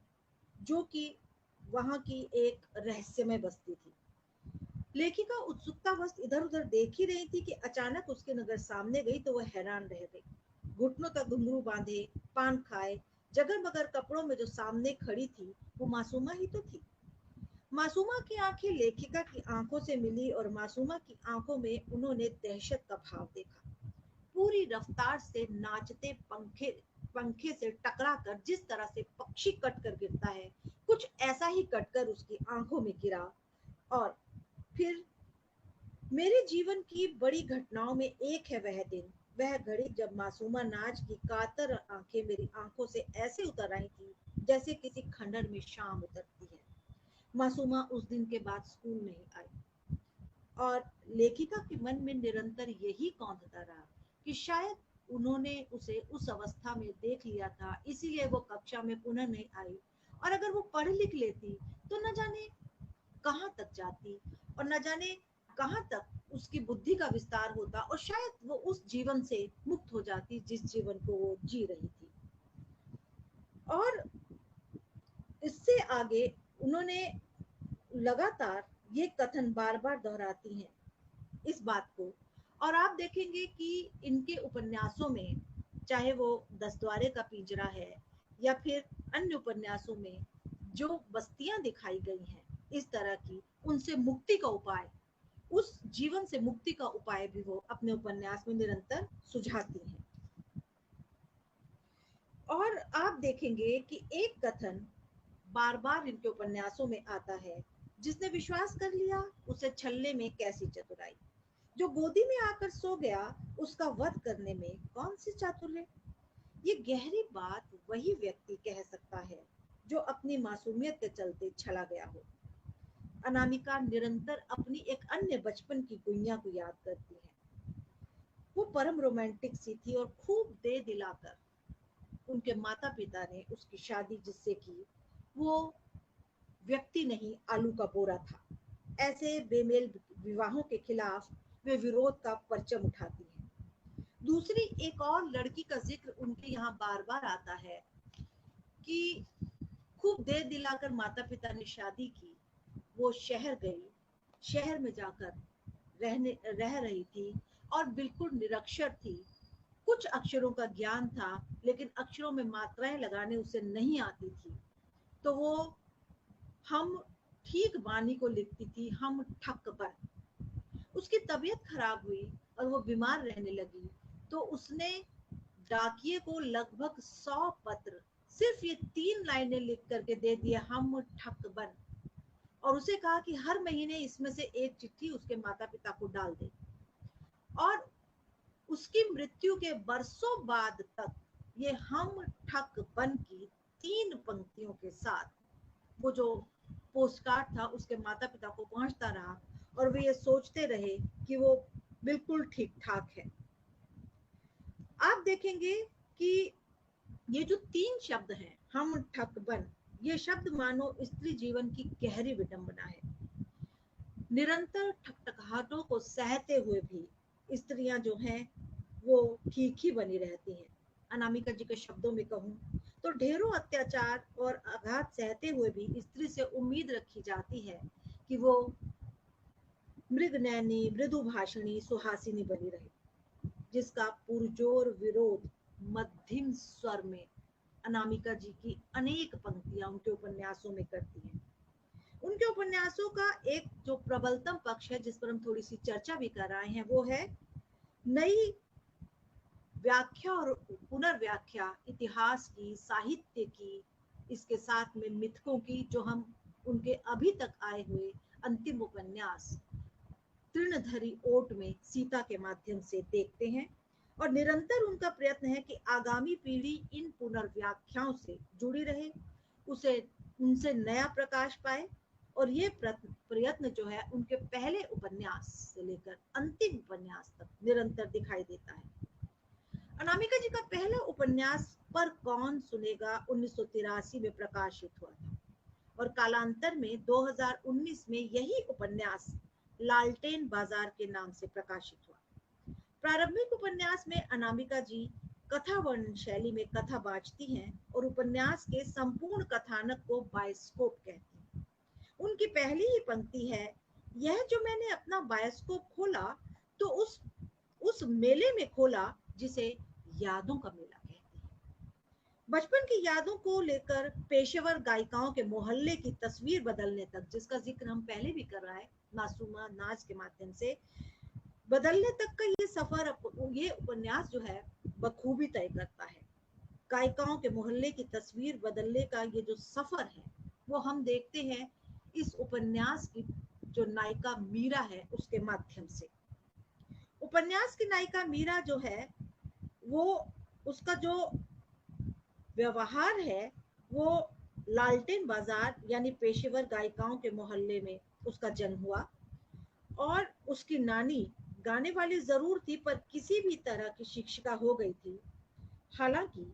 जो कि वहां की एक रहस्यमय बस्ती थी। लेखिका उत्सुकतावश इधर उधर देख ही रही थी कि अचानक उसकी नजर सामने गई तो वह हैरान रह गई। घुटनों तक घुंघरू बांधे, पान खाए, जगर मगर कपड़ों में जो सामने खड़ी थी, वो मासूमा ही तो थी। मासूमा की आंखें लेखिका की आंखों से मिली और मासूमा की आंखों में उन्होंने दहशत का भाव देखा। पूरी रफ्तार से नाचते पंखे पंखे से टकरा कर जिस तरह से पक्षी कट कर गिरता है, कुछ ऐसा ही कटकर उसकी आंखों में गिरा। और फिर मेरे जीवन की बड़ी घटनाओं में एक है वह दिन, वह घड़ी जब मासूमा नाच की कातर आंखें मेरी आंखों से ऐसे उतर आई थी जैसे किसी खंडर में शाम उतरती है। मासूमा उस दिन के बाद स्कूल नहीं आई और लेखिका के मन में निरंतर यही कौंधता रहा कि शायद उन्होंने उसे उस अवस्था में देख लिया था, इसीलिए वो कक्षा में पुनः नहीं आई। और अगर वो पढ़ लिख लेती तो न जाने कहाँ तक जाती और न जाने कहाँ तक उसकी बुद्धि का विस्तार होता और शायद वो उस जीवन से मुक्त हो जाती जिस जीवन को वो जी रही थी। और इससे आगे उन्होंने लगातार ये कथन बार बार दोहराती हैं इस बात को। और आप देखेंगे कि इनके उपन्यासों में, चाहे वो 10 द्वारे का पिंजरा है या फिर अन्य उपन्यासों में जो बस्तियां दिखाई गई हैं इस तरह की, उनसे मुक्ति का उपाय, उस जीवन से मुक्ति का उपाय भी वो अपने उपन्यास में निरंतर सुझाती हैं। और आप देखेंगे कि एक कथन बार बार इनके उपन्यासों में आता है, जिसने विश्वास कर लिया उसे छलने में कैसी चतुराई, जो गोदी में आकर सो गया उसका वध करने में कौन सी चातुर्य। ये गहरी बात वही व्यक्ति कह सकता है जो अपनी मासूमियत के चलते छला गया हो। अनामिका निरंतर अपनी एक अन्य बचपन की गुइया को याद करती है। वो परम रोमांटिक सी थी और खूब दे दिलाकर उनके माता पिता ने उसकी शादी जिससे की, वो व्यक्ति नहीं आलू का बोरा था। ऐसे बेमेल विवाहों के खिलाफ वे विरोध का परचम उठाती हैं। दूसरी एक और लड़की का जिक्र उनके यहाँ बार बार आता है कि खूब देर दिलाकर माता पिता ने शादी की, वो शहर गई, शहर में जाकर रह रही थी और बिल्कुल निरक्षर थी। कुछ अक्षरों का ज्ञान था, लेकिन अक्षरों में मात्राएं लगाने उसे नहीं आती थी। तो वो हम ठीक बानी को लिखती थी, हम ठक पर। उसकी तबीयत खराब हुई और वो बीमार रहने लगी, तो उसने डाकिये को लगभग 100 पत्र सिर्फ ये 3 लाइनें लिख करके दे दिए, हम ठक बन। और उसे कहा कि हर महीने इसमें से एक चिट्ठी उसके माता पिता को डाल दे। और उसकी मृत्यु के बरसों बाद तक ये हम ठक बन की 3 पंक्तियों के साथ वो जो पोस्टकार्ड था उसके माता पिता को पहुंचता रहा, और वे ये सोचते रहे कि वो बिल्कुल ठीक ठाक है। आप देखेंगे कि ये जो 3 शब्द हैं, हम ठक बन, ये शब्द मानो स्त्री जीवन की गहरी विडंबना है। निरंतर ठकठकाहटों को सहते हुए भी स्त्रियां जो हैं वो ठीक ही बनी रहती हैं। अनामिका जी के शब्दों में कहूं तो ढेरों अत्याचार और आघात सहते हुए भी स्त्री से उम्मीद रखी जाती है कि वो मृगनयनी, मृदु भाषणी, सुहासिनी बनी रहे, जिसका पुरजोर विरोध मध्यम स्वर में अनामिका जी की अनेक पंक्तियां उनके उपन्यासों में करती हैं। उनके उपन्यासों का एक जो प्रबलतम पक्ष है, जिस पर हम थोड़ी सी चर्चा भी कर रहे हैं, वो है नई व्याख्या और पुनर्व्याख्या इतिहास की, साहित्य की, इसके साथ में मिथकों की, जो हम उनके अभी तक आए हुए अंतिम उपन्यास तृणधरी ओट में सीता के माध्यम से देखते हैं। और निरंतर उनका प्रयत्न है कि आगामी पीढ़ी इन पुनर्व्याख्याओं से जुड़ी रहे, उसे उनसे नया प्रकाश पाए। और ये प्रयत्न जो है उनके पहले उपन्यास से लेकर अंतिम उपन्यास तक निरंतर दिखाई देता है। अनामिका जी का पहला उपन्यास पर कौन सुनेगा 1983 में प्रकाशित हुआ था, और कालांतर में 2019 में यही उपन्यास लालटेन बाजार के नाम से प्रकाशित हुआ। प्रारंभिक उपन्यास में अनामिका जी कथा वर्णन शैली में कथा बांचती हैं और उपन्यास के संपूर्ण कथानक को बायोस्कोप कहती हैं। उनकी पहली ही पंक्ति है, यह जो मैंने अपना बायोस्कोप खोला तो उस मेले में खोला जिसे यादों का मेला कहते हैं। बचपन की यादों को लेकर पेशेवर गायिकाओं के मोहल्ले की तस्वीर बदलने तक, जिसका जिक्र हम पहले भी कर रहा है मासूमा नाज के माध्यम से, बदलने तक का ये सफर, ये उपन्यास जो है बखूबी तय करता है। गायिकाओं के मोहल्ले की तस्वीर बदलने का ये जो सफर है वो हम देखते हैं इस उपन्यास की जो नायिका मीरा है उसके माध्यम से। उपन्यास की नायिका मीरा जो है वो, उसका जो व्यवहार है वो लालटेन बाजार यानी पेशेवर गायिकाओं के मोहल्ले में उसका जन्म हुआ। और उसकी नानी गाने वाली जरूर थी, पर किसी भी तरह की शिक्षिका हो गई थी। हालांकि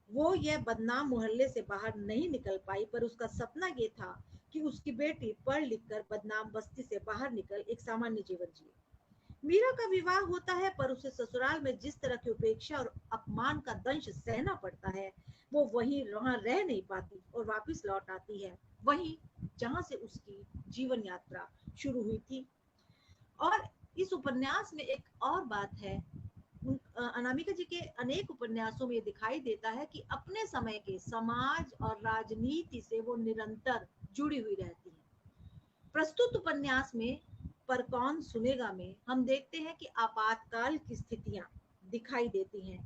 वो यह बदनाम मोहल्ले से बाहर नहीं निकल पाई, पर उसका सपना ये था कि उसकी बेटी पढ़ लिख कर बदनाम बस्ती से बाहर निकल एक सामान्य जीवन जिए। मीरा का विवाह होता है, पर उसे ससुराल में जिस तरह की उपेक्षा और अपमान का दंश सहना पड़ता है, वो वहीं वहां रह नहीं पाती और वापस लौट आती है वहीं जहां से उसकी जीवन यात्रा शुरू हुई थी। और इस उपन्यास में एक और बात है, अनामिका जी के अनेक उपन्यासों में दिखाई देता है कि अपने समय के समाज और राजनीति से वो निरंतर जुड़ी हुई रहती है। प्रस्तुत उपन्यास में पर कौन सुनेगा में हम देखते हैं कि आपातकाल की स्थितियां दिखाई देती हैं।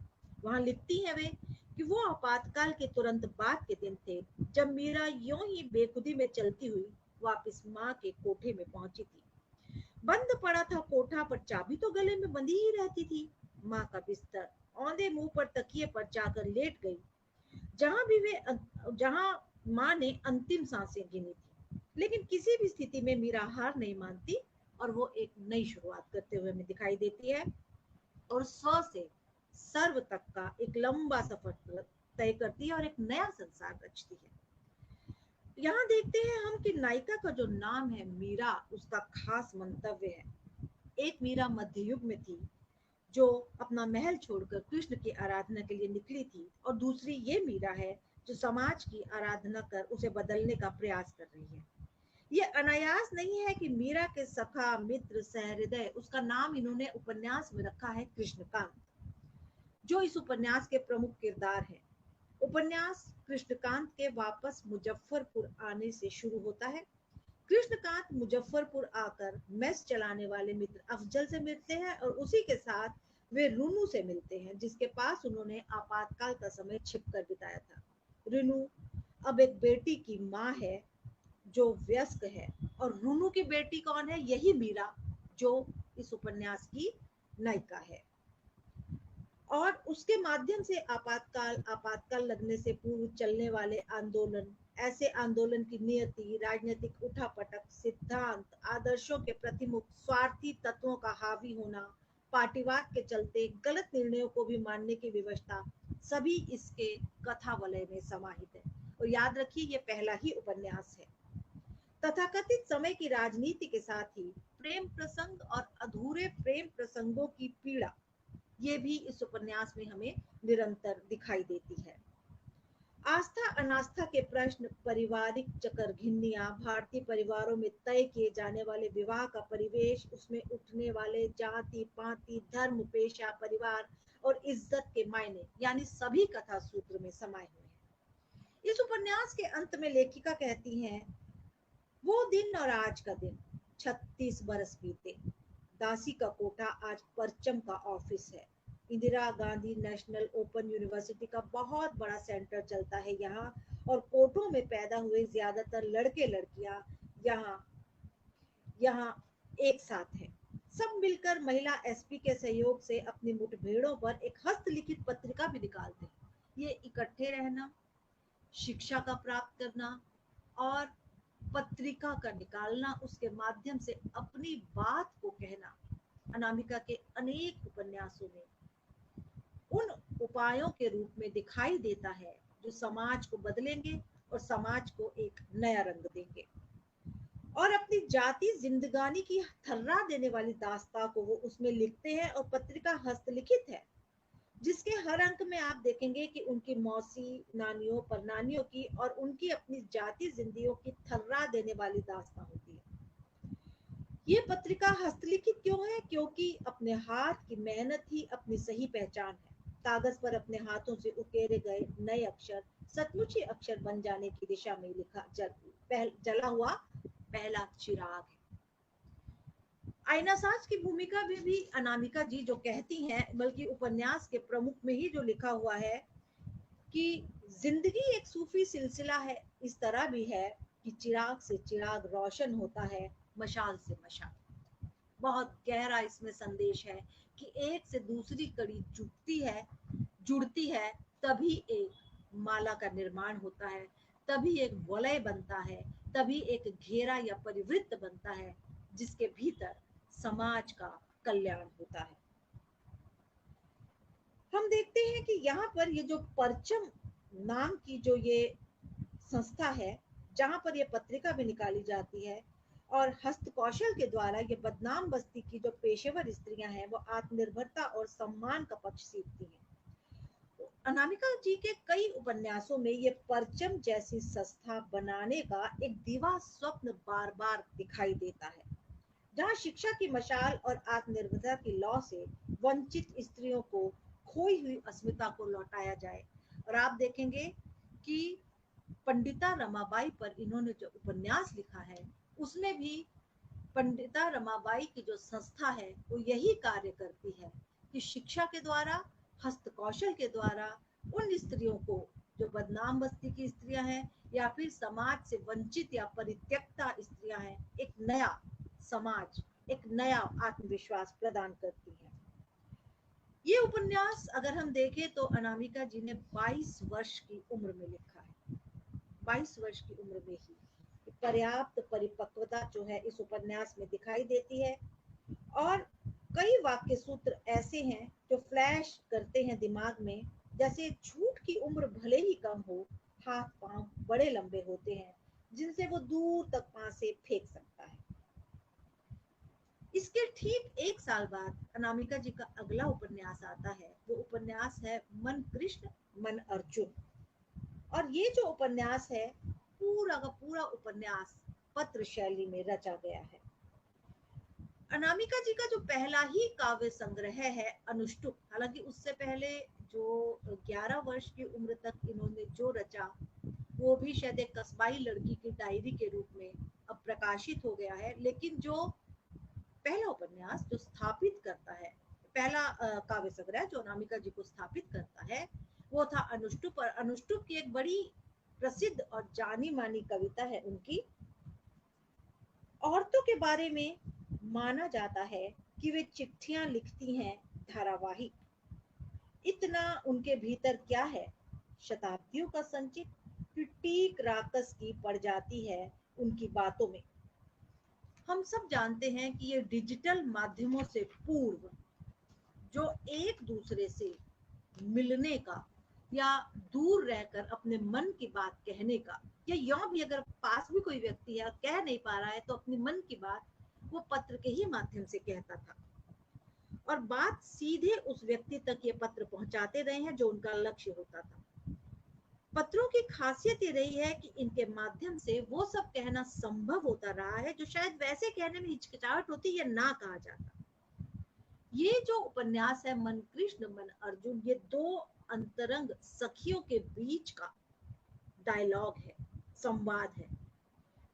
वहां लिखती हैं वे कि वो आपातकाल के तुरंत बाद के दिन थे जब मीरा यूं ही बेखुदी में चलती हुई वापस माँ के कोठे में पहुंची थी। बंद पड़ा था कोठा, पर चाबी तो गले में बंधी ही रहती थी। माँ का बिस्तर, औंधे मुंह पर तकिए पर जाकर लेट गई, जहां माँ ने अंतिम सांसें गिनी थी। लेकिन किसी भी स्थिति में मीरा हार नहीं मानती और वो एक नई शुरुआत करते हुए हमें दिखाई देती है और स्व से सर्व तक का एक लंबा सफर तय करती है और एक नया संसार रचती है। यहाँ देखते हैं हम कि नायिका का जो नाम है मीरा, उसका खास मंतव्य है। एक मीरा मध्य युग में थी जो अपना महल छोड़कर कृष्ण की आराधना के लिए निकली थी, और दूसरी ये मीरा है जो समाज की आराधना कर उसे बदलने का प्रयास कर रही है। ये अनायास नहीं है कि मीरा के सखा मित्र सहृदय, उसका नाम इन्होंने उपन्यास में रखा है कृष्णकांत, जो इस उपन्यास के प्रमुख किरदार हैं। उपन्यास कृष्णकांत के वापस मुजफ्फरपुर आने से शुरू होता है। कृष्णकांत मुजफ्फरपुर आकर मेस चलाने वाले मित्र अफजल से मिलते हैं और उसी के साथ वे रूनू से मिलते हैं, जिसके पास उन्होंने आपातकाल का समय छिपकर बिताया था। रूनू अब एक बेटी की माँ है जो वयस्क है, और रूनू की बेटी कौन है? यही मीरा, जो इस उपन्यास की नायिका है। और उसके माध्यम से आपातकाल लगने से पूर्व चलने वाले आंदोलन, ऐसे आंदोलन की नियति, राजनीतिक उठापटक, सिद्धांत, आदर्शों के प्रतिमुख स्वार्थी तत्वों का हावी होना, पार्टीवाद के चलते गलत निर्णयों को भी मानने की व्यवस्था, सभी इसके कथा वलय में समाहित है। और याद रखिए, ये पहला ही उपन्यास है। तथाकथित समय की राजनीति के साथ ही प्रेम प्रसंग और अधूरे प्रेम प्रसंगों की पीड़ा, ये भी इस उपन्यास में हमें निरंतर दिखाई देती है। आस्था अनास्था के प्रश्न, पारिवारिक चकरघिन्नियां, भारतीय परिवारों में तय किए जाने वाले विवाह का परिवेश, उसमें उठने वाले जाति पाति धर्म पेशा परिवार और इज्जत के मायने, यानी सभी कथा सूत्र में समाये हुए हैं। इस उपन्यास के अंत में लेखिका कहती हैं, वो दिन और आज का दिन, 36 बरस बीते, दासी का कोटा आज परचम का ऑफिस है। Indira Gandhi national open university का बहुत बड़ा सेंटर चलता है यहाँ, और कोटों में पैदा हुए ज्यादातर लड़के लड़कियां यहाँ यहाँ एक साथ हैं। सब मिलकर महिला एसपी के सहयोग से अपनी मुठभेड़ों पर एक हस्तलिखित पत्रिका भी निकालते हैं। ये इकट्ठे रहना, शिक्षा का प्राप्त करना और पत्रिका का निकालना, उसके माध्यम से अपनी बात को कहना, अनामिका के अनेक उपन्यासों में उन उपायों के रूप में दिखाई देता है जो समाज को बदलेंगे और समाज को एक नया रंग देंगे। और अपनी जाति जिंदगानी की थर्रा देने वाली दास्ता को वो उसमें लिखते हैं, और पत्रिका हस्तलिखित है, जिसके हर अंक में आप देखेंगे कि उनकी मौसी नानियों परनानियों की और उनकी अपनी जाति जिंदगियों की थर्रा देने वाली दास्तां होती है। ये पत्रिका हस्तलिखित क्यों है? क्योंकि अपने हाथ की मेहनत ही अपनी सही पहचान है। कागज पर अपने हाथों से उकेरे गए नए अक्षर सचमुच ही अक्षर बन जाने की दिशा में लिखा जला हुआ पहला चिराग है। आईनासाज की भूमिका में भी अनामिका जी जो कहती हैं, बल्कि उपन्यास के प्रमुख में ही जो लिखा हुआ है कि जिंदगी एक सूफी सिलसिला है, इस तरह भी है कि चिराग से चिराग रोशन होता है, मशाल से मशाल। बहुत गहरा इसमें संदेश है कि एक से दूसरी कड़ी जुड़ती है, तभी एक माला का निर्माण होता है, तभी एक वलय बनता है, तभी एक घेरा या परिवृत्त बनता है, जिसके भीतर समाज का कल्याण होता है। हम देखते हैं कि यहाँ पर ये जो परचम नाम की जो ये संस्था है, जहाँ पर ये पत्रिका भी निकाली जाती है, और हस्त कौशल के द्वारा ये बदनाम बस्ती की जो पेशेवर स्त्रियां हैं वो आत्मनिर्भरता और सम्मान का पक्ष सीखती हैं। अनामिका जी के कई उपन्यासों में ये परचम जैसी संस्था बनाने का एक दिवा स्वप्न बार बार दिखाई देता है, जहाँ शिक्षा की मशाल और आत्मनिर्भरता की लौ से वंचित स्त्रियों को खोई हुई अस्मिता को लौटाया जाए। और आप देखेंगे कि पंडिता रमाबाई पर इन्होंने जो उपन्यास लिखा है, उसमें भी पंडिता रमाबाई की जो संस्था है वो यही कार्य करती है कि शिक्षा के द्वारा, हस्त कौशल के द्वारा उन स्त्रियों को जो बदनाम बस्ती की स्त्रियां हैं या फिर समाज से वंचित या परित्यक्ता स्त्रियां हैं, एक नया समाज, एक नया आत्मविश्वास प्रदान करती है। ये उपन्यास अगर हम देखें तो अनामिका जी ने 22 वर्ष की उम्र में लिखा है। 22 वर्ष की उम्र में ही पर्याप्त परिपक्वता जो है इस उपन्यास में दिखाई देती है। और कई वाक्य सूत्र ऐसे हैं जो फ्लैश करते हैं दिमाग में, जैसे झूठ की उम्र भले ही कम हो, हाथ पांव बड़े लंबे होते हैं जिनसे वो दूर तक फांसे फेंक सकता है। इसके ठीक एक साल बाद अनामिका जी का अगला उपन्यास आता है। वो उपन्यास है मन कृष्ण मन अर्जुन। और ये जो उपन्यास है, पूरा का पूरा उपन्यास पत्र शैली में रचा गया है। अनामिका जी का जो पहला ही काव्य संग्रह है अनुष्टुप, हालांकि उससे पहले जो 11 वर्ष की उम्र तक इन्होंने जो रचा वो भी शायद एक कस्बाई लड़की की डायरी के रूप में अब प्रकाशित हो गया है, लेकिन जो पहला उपन्यास जो स्थापित करता है, पहला काव्य संग्रह जो अनामिका जी को स्थापित करता है वो था अनुष्टुप। और अनुष्टुप की एक बड़ी प्रसिद्ध और जानी मानी कविता है उनकी। औरतों के बारे में माना जाता है कि वे चिट्ठियां लिखती हैं धारावाहिक। इतना उनके भीतर क्या है शताब्दियों का संचित, कि टीक राकस की पड़ जाती है उनकी बातों में। हम सब जानते हैं कि ये डिजिटल माध्यमों से पूर्व जो एक दूसरे से मिलने का या दूर रहकर अपने मन की बात कहने का, या यूं भी अगर पास भी कोई व्यक्ति है कह नहीं पा रहा है तो अपने मन की बात वो पत्र के ही माध्यम से कहता था, और बात सीधे उस व्यक्ति तक ये पत्र पहुंचाते रहे हैं जो उनका लक्ष्य होता था। पत्रों की खासियत ये रही है कि इनके माध्यम से वो सब कहना संभव होता रहा है जो शायद वैसे कहने में हिचकिचाहट होती या ना कहा जाता। ये जो उपन्यास है मन कृष्ण मन अर्जुन, ये दो अंतरंग सखियों के बीच का डायलॉग है, संवाद है।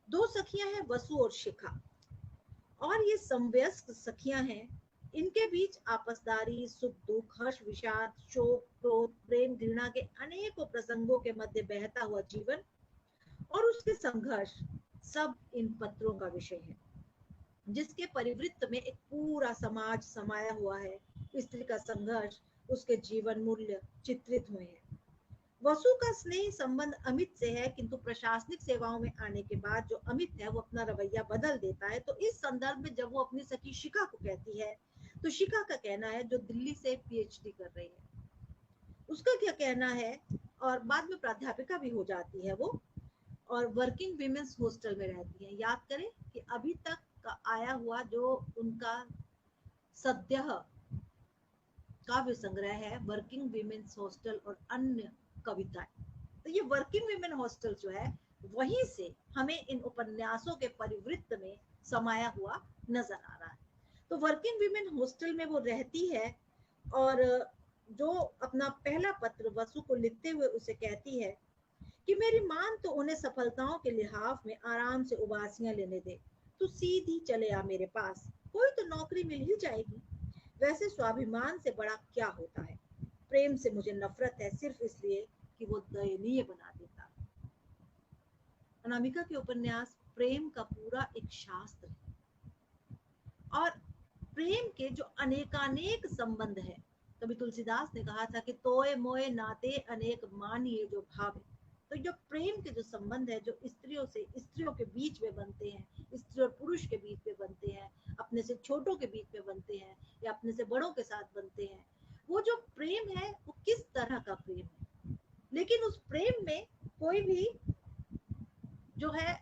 दो सखियां हैं वसु और शिखा, और ये समवयस्क सखियां हैं। इनके बीच आपसदारी, सुख दुख, हर्ष विषाद, शोक क्रोध, प्रेम घृणा के अनेकों प्रसंगों के मध्य बहता हुआ जीवन और उसके संघर्ष सब इन पत्रों का विषय है, जिसके परिवृत्त में एक पूरा समाज समाया हुआ है। स्त्री का संघर्ष, उसके जीवन मूल्य चित्रित हुए हैं। वसु का स्नेह संबंध अमित से है, किंतु प्रशासनिक सेवाओं में आने के बाद जो अमित है वो अपना रवैया बदल देता है। तो इस संदर्भ में जब वो अपनी सखी शिखा को कहती है तो शिखा का कहना है, जो दिल्ली से पीएचडी कर रही है, उसका क्या कहना है, और बाद में प्राध्यापिका भी हो जाती है वो, और वर्किंग विमेंस हॉस्टल में रहती है। याद करें कि अभी तक का आया हुआ जो उनका सद्यः काव्य संग्रह है वर्किंग विमेंस हॉस्टल और अन्य कविताएं, तो ये वर्किंग विमेन हॉस्टल जो है वहीं से हमें इन उपन्यासों के परिवृत्त में समाया हुआ नजर आ रहा है। तो वर्किंग विमेन हॉस्टल में वो रहती है और जो अपना पहला पत्र वसु को लिखते हुए उसे कहती है कि मेरी मान तो उन्हें सफलताओं के लिहाफ में आराम से उबासियां लेने दे, तू सीधी चले आ मेरे पास, कोई तो नौकरी मिल ही जाएगी। वैसे स्वाभिमान से बड़ा क्या होता है, प्रेम से मुझे नफरत है सिर्फ इसलिए कि वो दयनीय बना देता। अनामिका के उपन्यास प्रेम का पूरा एक शास्त्र है, और प्रेम के जो अनेकानेक संबंध है, कभी तुलसीदास ने कहा था कि तोए मोए नाते अनेक मानिए जो भावे। तो जो प्रेम के जो संबंध है जो स्त्रियों से स्त्रियों के बीच में बनते हैं, स्त्री और पुरुष के बीच में बनते हैं, अपने से छोटों के बीच में बनते हैं या अपने से बड़ों के साथ बनते हैं, वो जो प्रेम है वो किस तरह का प्रेम है। लेकिन उस प्रेम में कोई भी जो है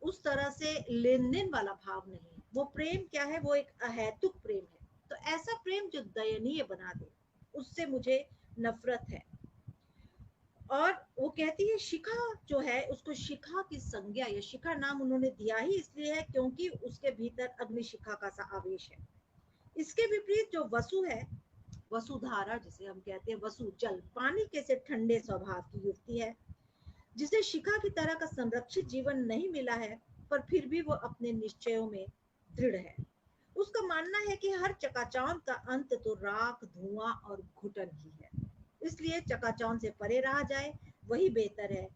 उस तरह से लेन देन वाला भाव नहीं है। वो प्रेम क्या है, वो एक अहैतुक प्रेम है। तो ऐसा प्रेम जो दयनीय बना दे, उससे मुझे नफरत है। और वो कहती है शिखा जो है, उसको शिखा की संज्ञा या शिखा नाम उन्होंने दिया ही इसलिए है क्योंकि उसके भीतर अग्निशिखा का सा आवेश है। इसके विपरीत जो वसु है, वसुधारा जिसे हम कहते हैं, वसु जल पानी के से ठंडे स्वभाव की युवती है, जिसे शिखा की तरह का संरक्षित जीवन नहीं मिला है, पर फिर भी वो अपने निश्चयों में दृढ़ है। उसका मानना है कि हर चकाचौंध का अंत तो राख, धुआं और घुटन ही है, इसलिए चकाचौंध से परे रहा जाए वही बेहतर है।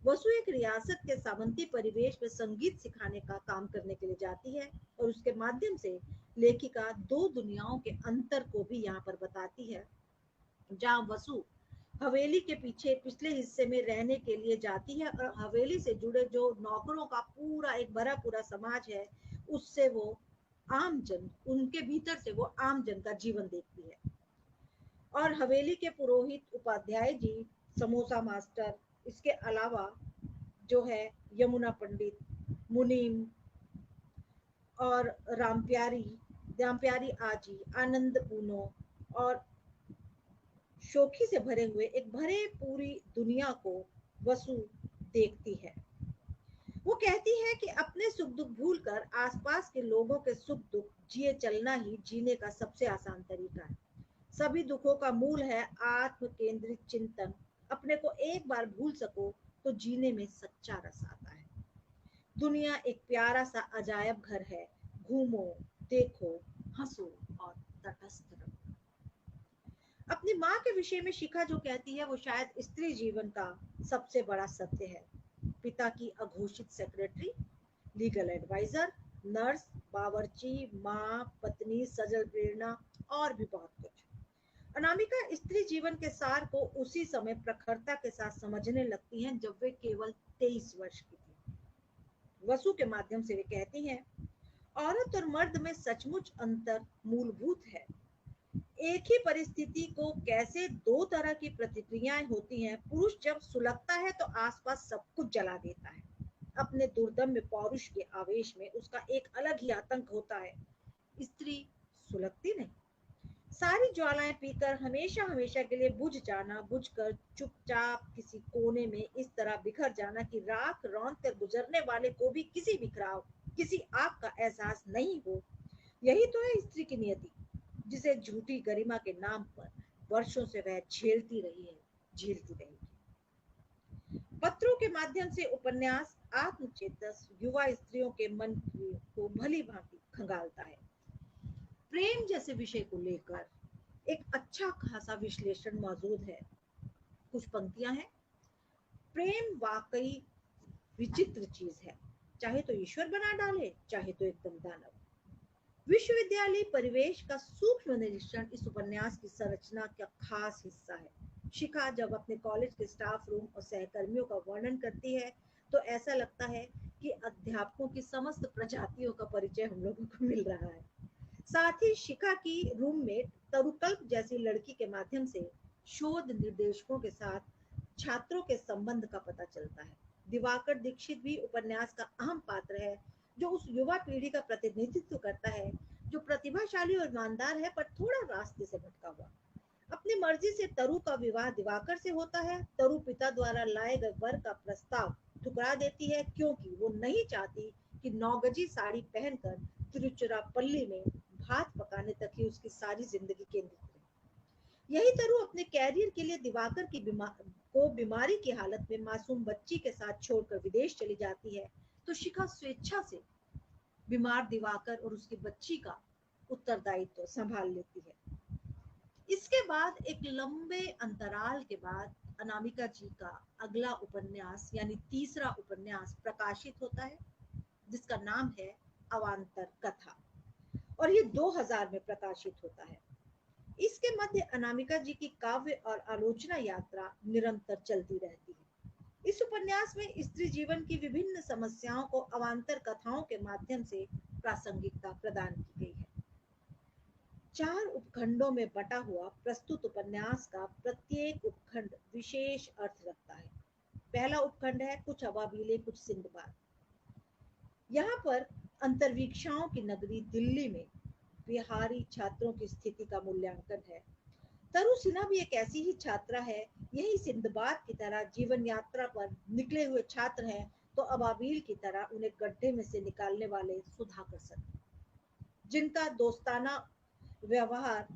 वसु एक रियासत के सामंती परिवेश में संगीत सिखाने का काम करने के लिए जाती है, और उसके माध्यम से लेखिका दो दुनियाओं के अंतर को भी यहाँ पर बताती है। जहाँ वसु हवेली के पीछे पिछले हिस्से में रहने के लिए जाती है और हवेली से जुड़े जो नौकरों का पूरा एक भरा पूरा समाज है, उससे वो आम जन, उनके भीतर से वो आम जन का जीवन देखती है। और हवेली के पुरोहित, उपाध्याय जी, समोसा मास्टर, इसके अलावा जो है यमुना पंडित, मुनीम और रामप्यारी आजी, आनंद पूनो और शोखी से भरे हुए एक भरे पूरी दुनिया को वसु देखती है। वो कहती है कि अपने सुख दुख भूलकर आसपास के लोगों के सुख दुख जिए चलना ही जीने का सबसे आसान तरीका है। सभी दुखों का मूल है आत्म केंद्रित चिंतन। अपने को एक बार भूल सको तो जीने में सच्चा रस आता है। दुनिया एक प्यारा सा अजायब घर है। घूमो, देखो, हंसो और तटस्थ रहो। अपनी माँ के विषय में शिखा जो कहती है वो शायद स्त्री जीवन का सबसे बड़ा सत्य है। पिता की अघोषित सेक्रेटरी, लीगल एडवाइजर, नर्स, बावर्ची, माँ, पत्नी, सजल प्रेरणा और भी बहुत कुछ। अनामिका स्त्री जीवन के सार को उसी समय प्रखरता के साथ समझने लगती हैं जब वे केवल 23 वर्ष की थी। वसु के माध्यम से वे कहती हैं, औरत और मर्द में सचमुच अंतर मूलभूत है। एक ही परिस्थिति को कैसे दो तरह की प्रतिक्रियाएं होती हैं। पुरुष जब सुलगता है तो आसपास सब कुछ जला देता है। अपने दुर्दम्य पौरुष के आवेश में उसका एक अलग ही आतंक होता है। स्त्री सुलगती नहीं। सारी ज्वालाएं पीकर हमेशा हमेशा के लिए बुझ जाना, बुझकर चुपचाप किसी कोने में इस तरह बिखर जाना कि राख रौंद कर गुजरने वाले को भी किसी बिखराव, किसी आग का एहसास नहीं हो। यही तो है स्त्री की नियति, जिसे झूठी गरिमा के नाम पर वर्षों से वह झेलती रही है, झेलती रहेगी। पत्रों के माध्यम से उपन्यास आत्मचेतस युवा स्त्रियों के मन को भली भांति खंगालता है। प्रेम जैसे विषय को लेकर एक अच्छा खासा विश्लेषण मौजूद है। कुछ पंक्तियां हैं। प्रेम वाकई विचित्र चीज है, चाहे तो ईश्वर बना डाले, चाहे तो एकदम दानव। विश्वविद्यालय परिवेश का सूक्ष्म निरीक्षण इस उपन्यास की संरचना का खास हिस्सा है। शिखा जब अपने कॉलेज के स्टाफ रूम और सहकर्मियों का वर्णन करती है तो ऐसा लगता है कि अध्यापकों की समस्त प्रजातियों का परिचय हम लोगों को मिल रहा है। साथ ही शिखा की रूममेट तरुकल्प जैसी लड़की के माध्यम से शोध निर्देशकों के साथ छात्रों के संबंध का पता चलता है। दिवाकर दीक्षित भी उपन्यास का अहम पात्र है, जो उस युवा पीढ़ी का प्रतिनिधित्व करता है जो प्रतिभाशाली और ईमानदार है पर थोड़ा रास्ते से भटका हुआ। अपनी मर्जी से तरु का विवाह दिवाकर से होता है। तरु पिता द्वारा लाए गए वर का प्रस्ताव ठुकरा देती है क्योंकि वो नहीं चाहती कि 9 गजी साड़ी पहनकर तिरुचिरापल्ली में भात पकाने तक ही उसकी सारी जिंदगी केंद्रित रहे। यही तरु अपने कैरियर के लिए दिवाकर की बीमारी की हालत में मासूम बच्ची के साथ छोड़कर विदेश चली जाती है तो शिखा स्वेच्छा से बीमार दिवाकर और उसकी बच्ची का उत्तरदायित्व संभाल लेती है। इसके बाद एक लंबे अंतराल के बाद अनामिका जी का अगला उपन्यास यानी तीसरा उपन्यास प्रकाशित होता है, जिसका नाम है अवांतर कथा, और ये 2000 में प्रकाशित होता है। इसके मध्य अनामिका जी की काव्य और आलोचना यात्रा निरंतर चलती रहती है। इस उपन्यास में स्त्री जीवन की विभिन्न समस्याओं को अवांतर कथाओं के माध्यम से प्रासंगिकता प्रदान की गई है। 4 उपखंडों में बटा हुआ प्रस्तुत उपन्यास का प्रत्येक उपखंड विशेष अर्थ रखता है। पहला उपखंड है कुछ अबाबीले कुछ सिंदबाद। यहाँ पर अंतर्वीक्षाओं की नगरी दिल्ली में बिहारी छात्रों की स्थिति का मूल्यांकन है। तरु सिन्हा भी एक ऐसी ही छात्रा है। यही सिंदबाद की तरह जीवन यात्रा पर निकले हुए छात्र हैं तो अबाबील की तरह उन्हें गड्ढे में से निकालने वाले सुधाकर सर, जिनका दोस्ताना व्यवहार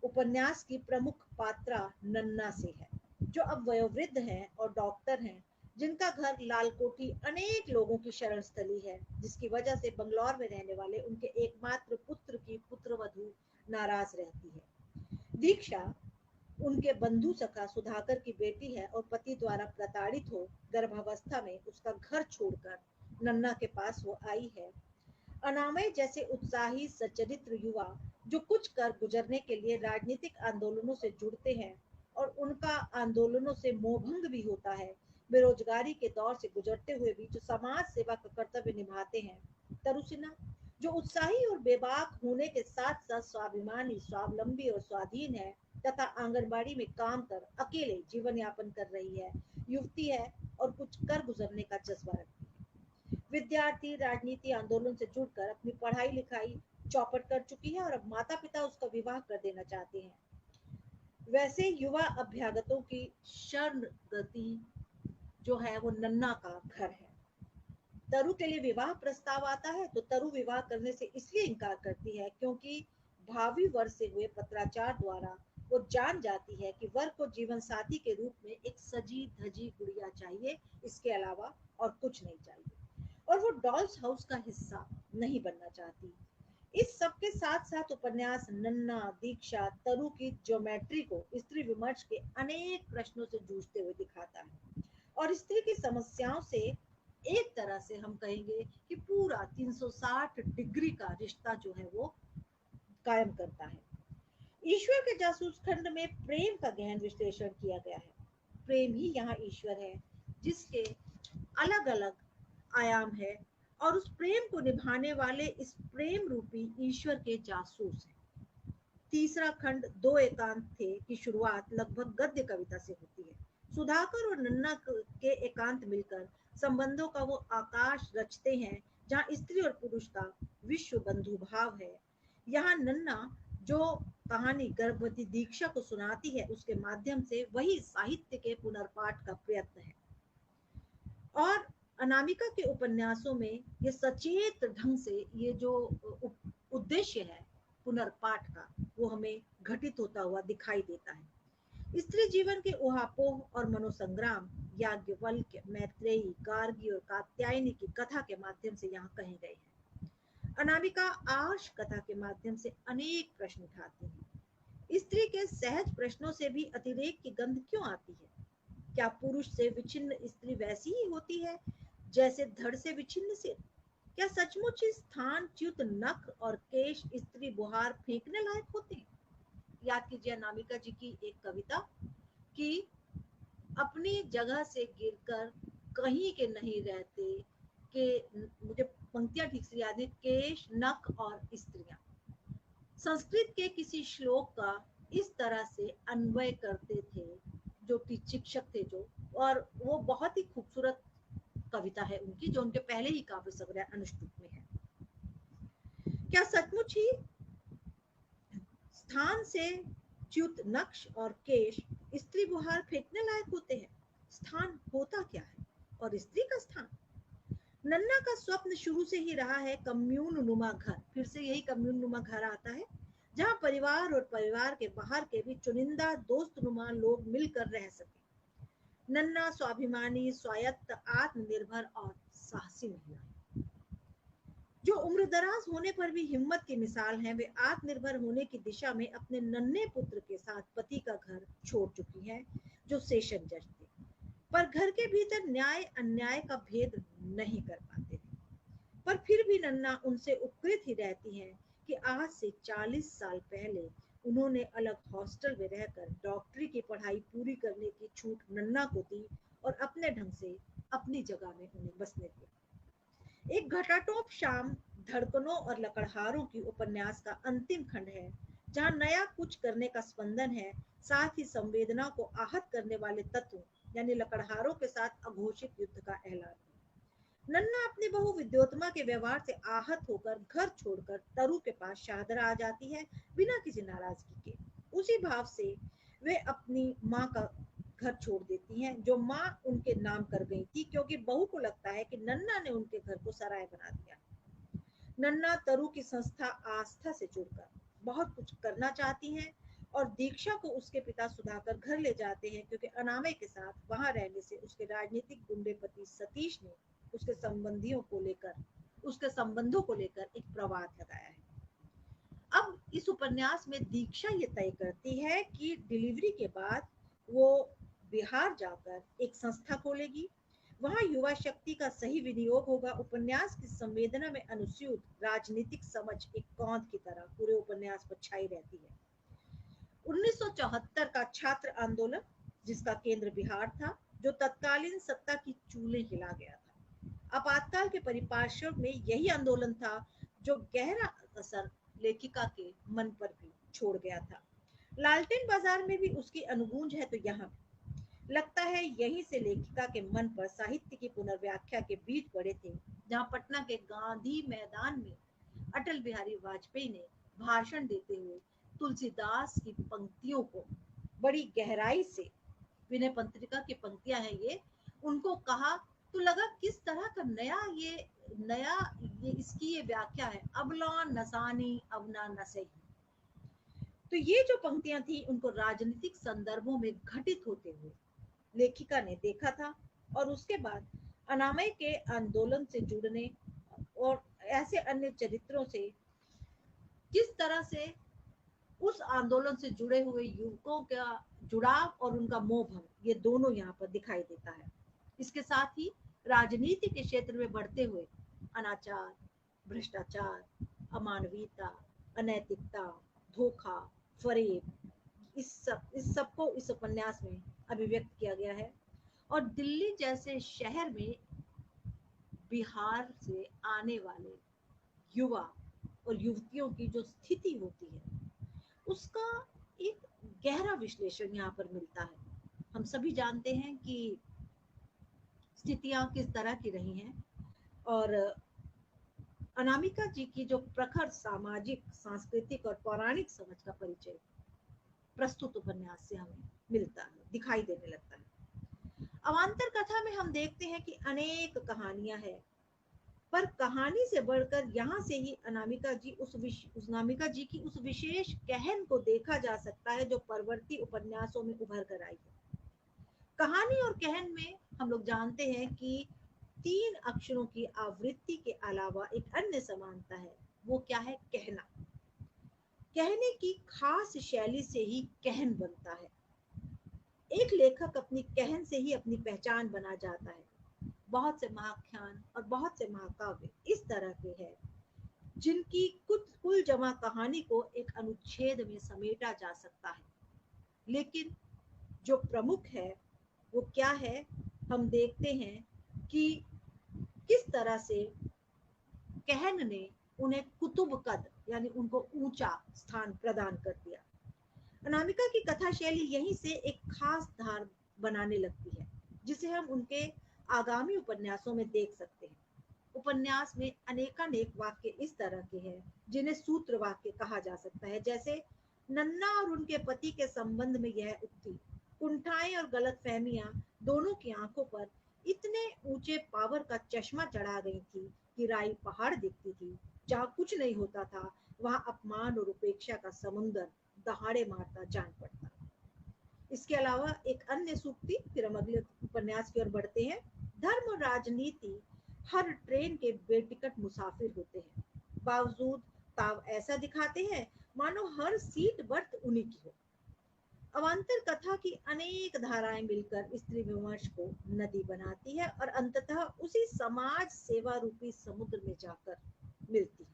उपन्यास की प्रमुख पात्रा नन्ना से है, जो अब वयोवृद्ध हैं और डॉक्टर हैं, जिनका घर लालकोठी अनेक लोगों की शरण स्थली है, जिसकी वजह से बंगलौर में रहने वाले उनके एकमात्र पुत्र की पुत्रवधू नाराज रहती है। दीक्षा उनके बंधु सखा सुधाकर की बेटी है और पति द्वारा प्रताड़ित हो गर्भावस्था में उसका घर छोड़कर नन्ना के पास वो आई है। अनामय जैसे उत्साही सचरित्र युवा जो कुछ कर गुजरने के लिए राजनीतिक आंदोलनों से जुड़ते हैं और उनका आंदोलनों से मोहभंग भी होता है, बेरोजगारी के दौर से गुजरते हुए भी जो समाज सेवा का कर्तव्य निभाते हैं। तरु सिन्हा जो उत्साही और बेबाक होने के साथ साथ स्वाभिमानी, स्वावलंबी और स्वाधीन है तथा आंगनबाड़ी में काम कर अकेले जीवन यापन कर रही है, युवती है और कुछ कर गुजरने का जज्बा रखती है। विद्यार्थी राजनीति आंदोलन से जुड़कर अपनी पढ़ाई लिखाई चौपट कर चुकी है और अब माता पिता उसका विवाह कर देना चाहते हैं। वैसे युवा अभ्यागतों की शरण गति जो है वो नन्ना का घर है। तरु के लिए विवाह प्रस्ताव आता है तो तरु विवाह करने से इसलिए इनकार करती है क्योंकि भावी वर से हुए पत्राचार द्वारा वो जान जाती है कि वर को जीवन साथी के रूप में एक सजी धजी गुड़िया चाहिए, इसके अलावा और कुछ नहीं चाहिए, और वो डॉल्स हाउस का हिस्सा नहीं बनना चाहती। इस सब के साथ साथ उपन्यास नन्ना, दीक्षा, तरु की ज्योमेट्री को स्त्री विमर्श के अनेक प्रश्नों से जूझते हुए दिखाता है और स्त्री की समस्याओं से एक तरह से हम कहेंगे कि पूरा 360 डिग्री का रिश्ता जो है वो कायम करता है। ईश्वर के जासूस खंड में प्रेम का गहन विश्लेषण किया गया है। प्रेम ही यहाँ ईश्वर है, जिसके अलग अलग आयाम है और उस प्रेम को निभाने वाले इस प्रेम रूपी ईश्वर के जासूस हैं। तीसरा खंड दो एकांत थे की शुरुआत लगभग गद्य कविता से होती है। सुधाकर और नन्ना के एकांत मिलकर संबंधों का वो आकाश रचते हैं जहाँ स्त्री और पुरुष का विश्व बंधु भाव है। यहाँ नन्ना जो कहानी गर्भवती दीक्षा को सुनाती है उसके माध्यम से वही साहित्य के पुनर्पाठ का प्रयत्न है। और अनामिका के उपन्यासों में ये सचेत ढंग से ये जो उद्देश्य है पुनर्पाठ का वो हमें घटित होता हुआ दिखाई देता है। स्त्री जीवन के उहापोह और मनोसंग्राम याज्ञवल्क्य, मैत्रेयी, गार्गी और कात्यायनी की कथा के माध्यम से यहाँ कहे गए हैं। अनामिका आश कथा के माध्यम से अनेक प्रश्न उठाती है। स्त्री के सहज प्रश्नों से भी अतिरेक की गंध क्यों आती है? क्या पुरुष से विच्छिन्न स्त्री वैसी ही होती है जैसे धड़ से विच्छिन्न सिर? क्या सचमुच ही स्थान च्युत नख और केश स्त्री बुहार फेंकने लायक होते हैं? याद कीजिए अनामिका जी की एक कविता कि अपनी जगह से गिरकर कहीं के नहीं रहते, के मुझे पंक्तियां ठीक से याद है, केश नख और स्त्रियां। संस्कृत के किसी श्लोक का इस तरह से अन्वय करते थे जो कि शिक्षक थे जो, और वो बहुत ही खूबसूरत कविता है उनकी जो उनके पहले ही काव्य संग्रह अनुष्टुप में है। क्या सचमुच ही स्थान से च्युत नक्श और केश स्त्री बुहार फेंकने लायक होते हैं? स्थान होता क्या है और स्त्री का स्थान? नन्ना का स्वप्न शुरू से ही रहा है कम्यून नुमा घर। फिर से यही कम्यून नुमा घर आता है जहाँ परिवार और परिवार के बाहर के भी चुनिंदा दोस्त नुमा लोग मिलकर रह सके। नन्ना स्वाभिमानी, स्वायत्त, आत्मनिर्भर और साहसी महिला जो उम्रदराज होने पर भी हिम्मत की मिसाल हैं। वे आत्मनिर्भर होने की दिशा में अपने नन्हे पुत्र के साथ पति का घर छोड़ चुकी हैं जो सेशन जज थे, पर घर के भीतर न्याय अन्याय का भेद नहीं कर पाते थे। पर फिर भी नन्ना उनसे उपकृत ही रहती हैं कि आज से 40 साल पहले उन्होंने अलग हॉस्टल में रहकर डॉक्टरी की पढ़ाई पूरी करने की छूट नन्ना को दी और अपने ढंग से अपनी जगह में उन्हें बसने दिया। एक घटाटोप शाम धड़कनों और लकड़हारों की उपन्यास का अंतिम खंड है जहाँ नया कुछ करने का स्पंदन है, साथ ही संवेदना को आहत करने वाले तत्व यानी लकड़हारों के साथ अघोषित युद्ध का ऐलान। नन्ना अपनी बहू विद्योत्मा के व्यवहार से आहत होकर घर छोड़कर तरु के पास शाहदरा आ जाती है बिना किसी नाराजगी के। उसी भाव से वे अपनी माँ का घर छोड़ देती हैं जो माँ उनके नाम कर गई थी, क्योंकि बहू को लगता है कि नन्ना ने उनके घर को सराय बना दिया। नन्ना तरु की संस्था आस्था से जुड़कर बहुत कुछ करना चाहती हैं और दीक्षा को उसके पिता सुधाकर घर ले जाते हैं क्योंकि अनामे के साथ वहां रहने से उसके राजनीतिक गुंडे पति सतीश ने उसके संबंधों को लेकर एक प्रवाद लगाया है। अब इस उपन्यास में दीक्षा ये तय करती है कि डिलीवरी के बाद वो बिहार जाकर एक संस्था खोलेगी, वहां युवा शक्ति का सही विनियोग होगा। उपन्यास की संवेदना में अनुस्यूत राजनीतिक समझ एक कौंध की तरह पूरे उपन्यास पर छाई रहती है। 1974 का छात्र आंदोलन जिसका केंद्र बिहार था, जो तत्कालीन सत्ता की चूल्हे हिला गया था। आपातकाल के परिपार्श्व में यही आंदोलन था जो गहरा असर लेखिका के मन पर भी छोड़ गया था। लालटेन बाजार में भी उसकी अनुगूंज है तो यहाँ लगता है यहीं से लेखिका के मन पर साहित्य की पुनर्व्याख्या के बीज पड़े थे, जहाँ पटना के गांधी मैदान में अटल बिहारी वाजपेयी ने भाषण देते हुए तुलसीदास की पंक्तियों को बड़ी गहराई से, विनय पत्रिका की पंक्तियां हैं ये, उनको कहा तो लगा किस तरह का नया ये इसकी ये व्याख्या है, अबला नसानी अबना नसई। तो ये जो पंक्तियां थी उनको राजनीतिक संदर्भों में घटित होते हुए लेखिका ने देखा था, और उसके बाद अनामय के आंदोलन से जुड़ने और ऐसे अन्य चरित्रों से किस तरह से उस आंदोलन से जुड़े हुए युवकों का जुड़ाव और उनका मोह भंग, ये दोनों यहाँ पर दिखाई देता है। इसके साथ ही राजनीति के क्षेत्र में बढ़ते हुए अनाचार, भ्रष्टाचार, अमानवीयता, अनैतिकता, धोखा, फरेब, इस सब को इस उपन्यास में अभिव्यक्त किया गया है। और दिल्ली जैसे शहर में बिहार से आने वाले युवा और युवतियों की जो स्थिति होती है उसका एक गहरा विश्लेषण यहाँ पर मिलता है। हम सभी जानते हैं कि स्थितियां किस तरह की रही हैं, और अनामिका जी की जो प्रखर सामाजिक, सांस्कृतिक और पौराणिक समझ का परिचय प्रस्तुत उपन्यास से हमें मिलता है, दिखाई देने लगता है। अवान्तर कथा में हम देखते हैं कि अनेक कहानियां हैं, पर कहानी से बढ़कर यहाँ से ही अनामिका जी की उस विशेष कहन को देखा जा सकता है जो परवर्ती उपन्यासों में उभर कर आई है। कहानी और कहन में हम लोग जानते हैं कि 3 अक्षरों की आवृत्ति के अलावा एक अन्य समानता है, वो क्या है? कहना। कहने की खास शैली से ही कहन बनता है। एक लेखक अपनी कहन से ही अपनी पहचान बना जाता है। बहुत से महाख्यान और बहुत से महाकाव्य इस तरह के हैं जिनकी कुल जमा कहानी को एक अनुच्छेद में समेटा जा सकता है, लेकिन जो प्रमुख है वो क्या है? हम देखते हैं कि किस तरह से कहन ने उन्हें कुतुब कद यानी उनको ऊंचा स्थान प्रदान कर दिया। अनामिका की कथा शैली यहीं से एक खास धार बनाने लगती है जिसे हम उनके आगामी उपन्यासों में देख सकते हैं। उपन्यास में अनेकानेक वाक्य इस तरह के हैं जिन्हें सूत्र वाक्य कहा जा सकता है, जैसे नन्ना और उनके पति के संबंध में यह उक्ति, कुंठाएं और गलतफहमियां दोनों की आंखों पर इतने ऊंचे पावर का चश्मा चढ़ा गई थी कि राई पहाड़ दिखती थी। जहाँ कुछ नहीं होता था वहां अपमान और उपेक्षा का समुंदर दहाड़े मारता जान पड़ता। इसके अलावा एक अन्य सूक्ति, फिर हम अगले उपन्यास की ओर बढ़ते हैं। धर्म और राजनीति हर ट्रेन के बेटिकट मुसाफिर होते हैं, बावजूद ताव ऐसा दिखाते हैं मानो हर सीट बर्थ उन्हीं की हो। अवान्तर कथा की अनेक धाराएं मिलकर स्त्री विमर्श को नदी बनाती है और अंततः उसी समाज सेवा रूपी समुद्र में जाकर मिलती है।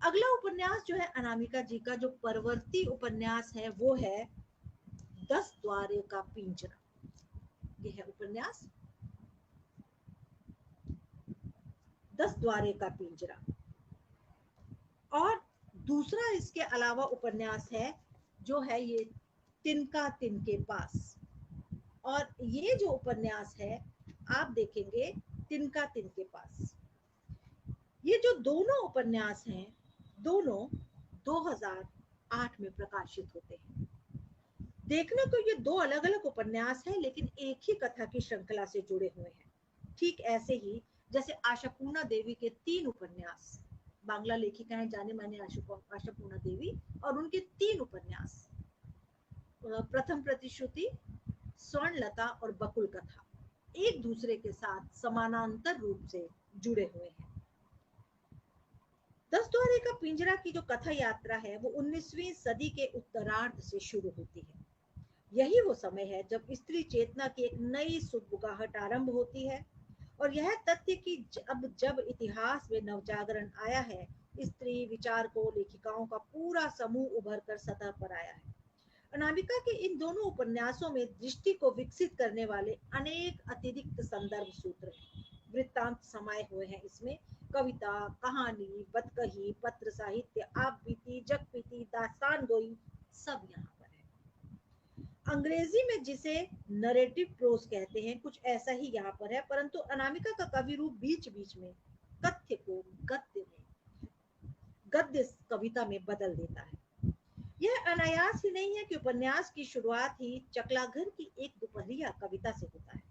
अगला उपन्यास जो है अनामिका जी का, जो परवर्ती उपन्यास है, वो है 10 द्वारे का पिंजरा। यह है उपन्यास 10 द्वारे का पिंजरा। और दूसरा इसके अलावा उपन्यास है जो है ये तिनका तिनके पास। और ये जो उपन्यास है आप देखेंगे तिनका तिनके पास, ये जो दोनों उपन्यास हैं दोनों 2008 में प्रकाशित होते हैं। देखने को ये दो अलग अलग उपन्यास हैं लेकिन एक ही कथा की श्रृंखला से जुड़े हुए हैं। ठीक ऐसे ही जैसे आशापूर्णा देवी के 3 उपन्यास, बांग्ला लेखिका हैं जाने माने आशापूर्णा देवी, और उनके 3 उपन्यास प्रथम प्रतिश्रुति, स्वर्णलता और बकुल कथा एक दूसरे के साथ समानांतर रूप से जुड़े हुए हैं। 10 द्वारे का पिंजरा की जो कथा यात्रा है वो 19वीं सदी के उत्तरार्ध से शुरू होती है। यही वो समय है जब स्त्री चेतना की एक नई सुगबुगाहट आरंभ होती है, और यह तथ्य कि जब इतिहास में नवजागरण आया है, स्त्री विचारकों, लेखिकाओं का पूरा समूह उभर कर सतह पर आया है। अनामिका के इन दोनों उपन्यासों में दृष्टि को विकसित करने वाले अनेक अतिरिक्त संदर्भ सूत्र हैं, वृत्तांत समाये हुए हैं इसमें। कविता, कहानी, बतकही, पत्र साहित्य, आप बीती, जग बीती, दास्तान गोई, सब यहाँ पर है। अंग्रेजी में जिसे नरेटिव प्रोज कहते हैं, कुछ ऐसा ही यहाँ पर है, परंतु अनामिका का कवि रूप बीच बीच में कथ्य को गद्य कविता में बदल देता है। यह अनायास ही नहीं है कि उपन्यास की शुरुआत ही चकलाघर की एक दोपहरिया कविता से होता है।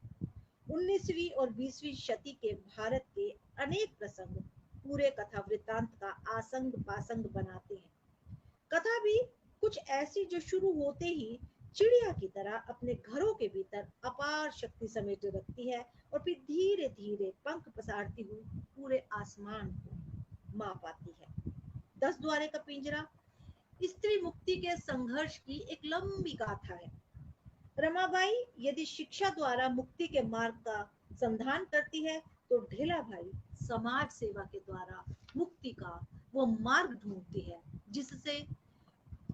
19वीं और 20वीं शती के भारत के अनेक प्रसंग पूरे कथा वृत्तांत का आसंग पासंग बनाते हैं। कथा भी कुछ ऐसी जो शुरू होते ही चिड़िया की तरह अपने घरों के भीतर अपार शक्ति समेटे रखती है और फिर धीरे धीरे पंख पसारती हुई पूरे आसमान को माप आती है। 10 द्वारे का पिंजरा स्त्री मुक्ति के संघर्ष की एक लंबी गाथा है। रमाबाई यदि शिक्षा द्वारा मुक्ति के मार्ग का संधान करती है, तो ढेला भाई समाज सेवा के द्वारा मुक्ति का वो मार्ग ढूंढती है जिससे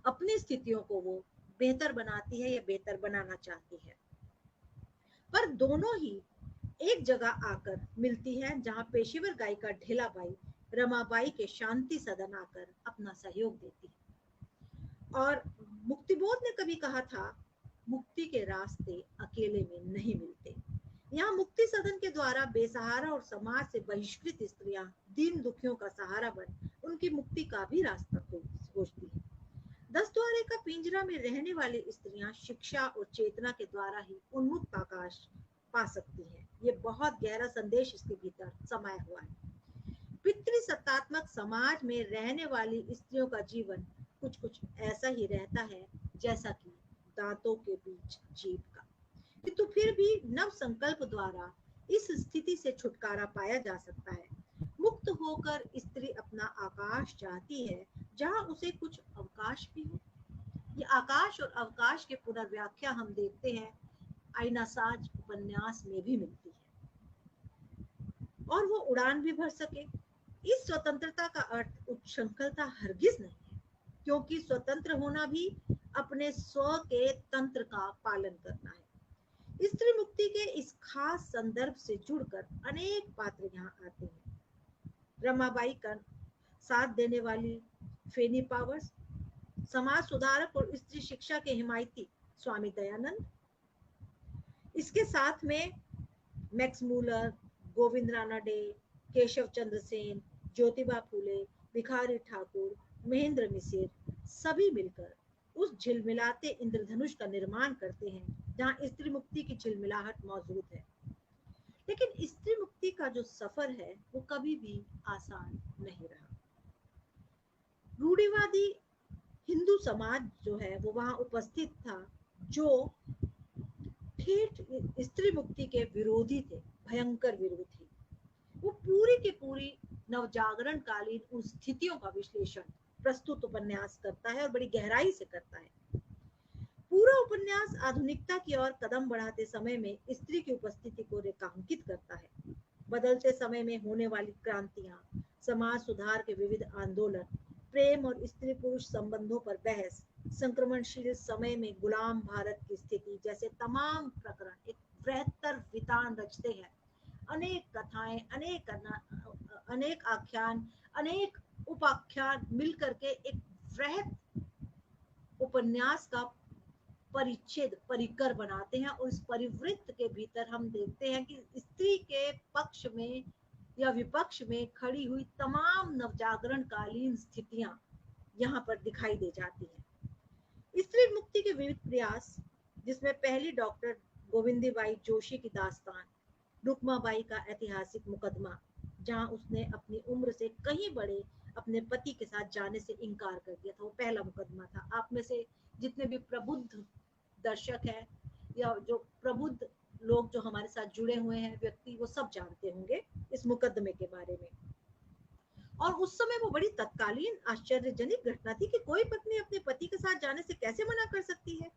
अपनी स्थितियों को वो बेहतर बनाती है या बेहतर बनाना चाहती है। पर दोनों ही एक जगह आकर मिलती है जहां पेशेवर गायिका ढेलाबाई रमाबाई के शांति सदन आकर अपना सहयोग देती है। और मुक्तिबोध ने कभी कहा था, मुक्ति के रास्ते अकेले में नहीं मिलते। यहाँ मुक्ति सदन के द्वारा बेसहारा और समाज से बहिष्कृत स्त्रियां दीन दुखियों का सहारा बन उनकी मुक्ति का भी रास्ता खोजती है। 10 द्वारे का पिंजरा में रहने वाली स्त्रियां शिक्षा और चेतना के द्वारा ही उन्मुक्त आकाश पा सकती हैं। ये बहुत गहरा संदेश इसके भीतर समाया हुआ है। पितृसत्तात्मक समाज में रहने वाली स्त्रियों का जीवन कुछ कुछ ऐसा ही रहता है जैसा कि दांतों के बीच जीभ का, किंतु फिर भी नव संकल्प द्वारा इस स्थिति से छुटकारा पाया जा सकता है। मुक्त होकर स्त्री अपना आकाश चाहती है जहां उसे कुछ अवकाश भी हो। ये आकाश और अवकाश के पुनर्व्याख्या हम देखते हैं आईनासाज उपन्यास में भी मिलती है। और वो उड़ान भी भर सके। इस स्वतंत्रता का अर्थ उच्छृंखलता हरगिज नहीं है, क्योंकि स्वतंत्र होना भी अपने स्व के तंत्र का पालन करना है। स्त्री मुक्ति के इस खास संदर्भ से जुड़कर अनेक पात्र यहाँ आते हैं। रमाबाई का साथ देने वाली फेनी पावर्स, समाज सुधारक और स्त्री शिक्षा के हिमायती स्वामी दयानंद, इसके साथ में मैक्स मूलर, गोविंद रानाडे, केशव चंद्र सेन, ज्योतिबा फूले, भिखारी ठाकुर, महेंद्र मिसिर, सभी मिलकर उस झिलमिलाते इंद्रधनुष का निर्माण करते हैं जहां स्त्री मुक्ति की झिलमिलाहट मौजूद है। लेकिन स्त्री मुक्ति का जो सफर है वो कभी भी आसान नहीं रहा। रूढ़िवादी हिंदू समाज जो है वो वहां उपस्थित था, जो ठेठ स्त्री मुक्ति के विरोधी थे, भयंकर विरोधी। वो पूरी की पूरी नवजागरण कालीन उन स्थितियों का विश्लेषण प्रस्तुत उपन्यास करता है और बड़ी गहराई से करता है। पूरा उपन्यास आधुनिकता की ओर कदम बढ़ाते समय में स्त्री की उपस्थिति को रेखांकित करता है। बदलते समय में होने वाली क्रांतियां, समाज सुधार के विविध आंदोलन, प्रेम और स्त्री पुरुष संबंधों पर बहस, संक्रमणशील समय में गुलाम भारत की स्थिति जैसे तमाम प्रकरण एक बृहत्तर वितान रचते हैं। अनेक कथाएं, अनेक आख्यान, अनेक उपाख्यान मिलकर के एक वृहत उपन्यास का परिच्छेद परिकर बनाते हैं। और इस परिवृत्त के भीतर हम देखते हैं कि स्त्री के पक्ष में या विपक्ष में खड़ी हुई तमाम नवजागरण कालीन स्थितियां यहाँ पर दिखाई दे जाती हैं। स्त्री मुक्ति के विविध प्रयास, जिसमें पहली डॉक्टर गोविंदीबाई जोशी की दास्तान, रुक्माबाई का ऐतिहासिक मुकदमा, जहां उसने अपनी उम्र से कहीं बड़े अपने पति के साथ जाने से इनकार कर दिया था, वो पहला मुकदमा था। आप में से जितने भी प्रबुद्ध दर्शक हैं या जो प्रबुद्ध लोग जो हमारे साथ जुड़े हुए हैं व्यक्ति, वो सब जानते होंगे इस मुकदमे के बारे में। और उस समय वो बड़ी तत्कालीन आश्चर्यजनक घटना थी कि कोई पत्नी अपने पति के साथ जाने से कैसे मना कर सकती है,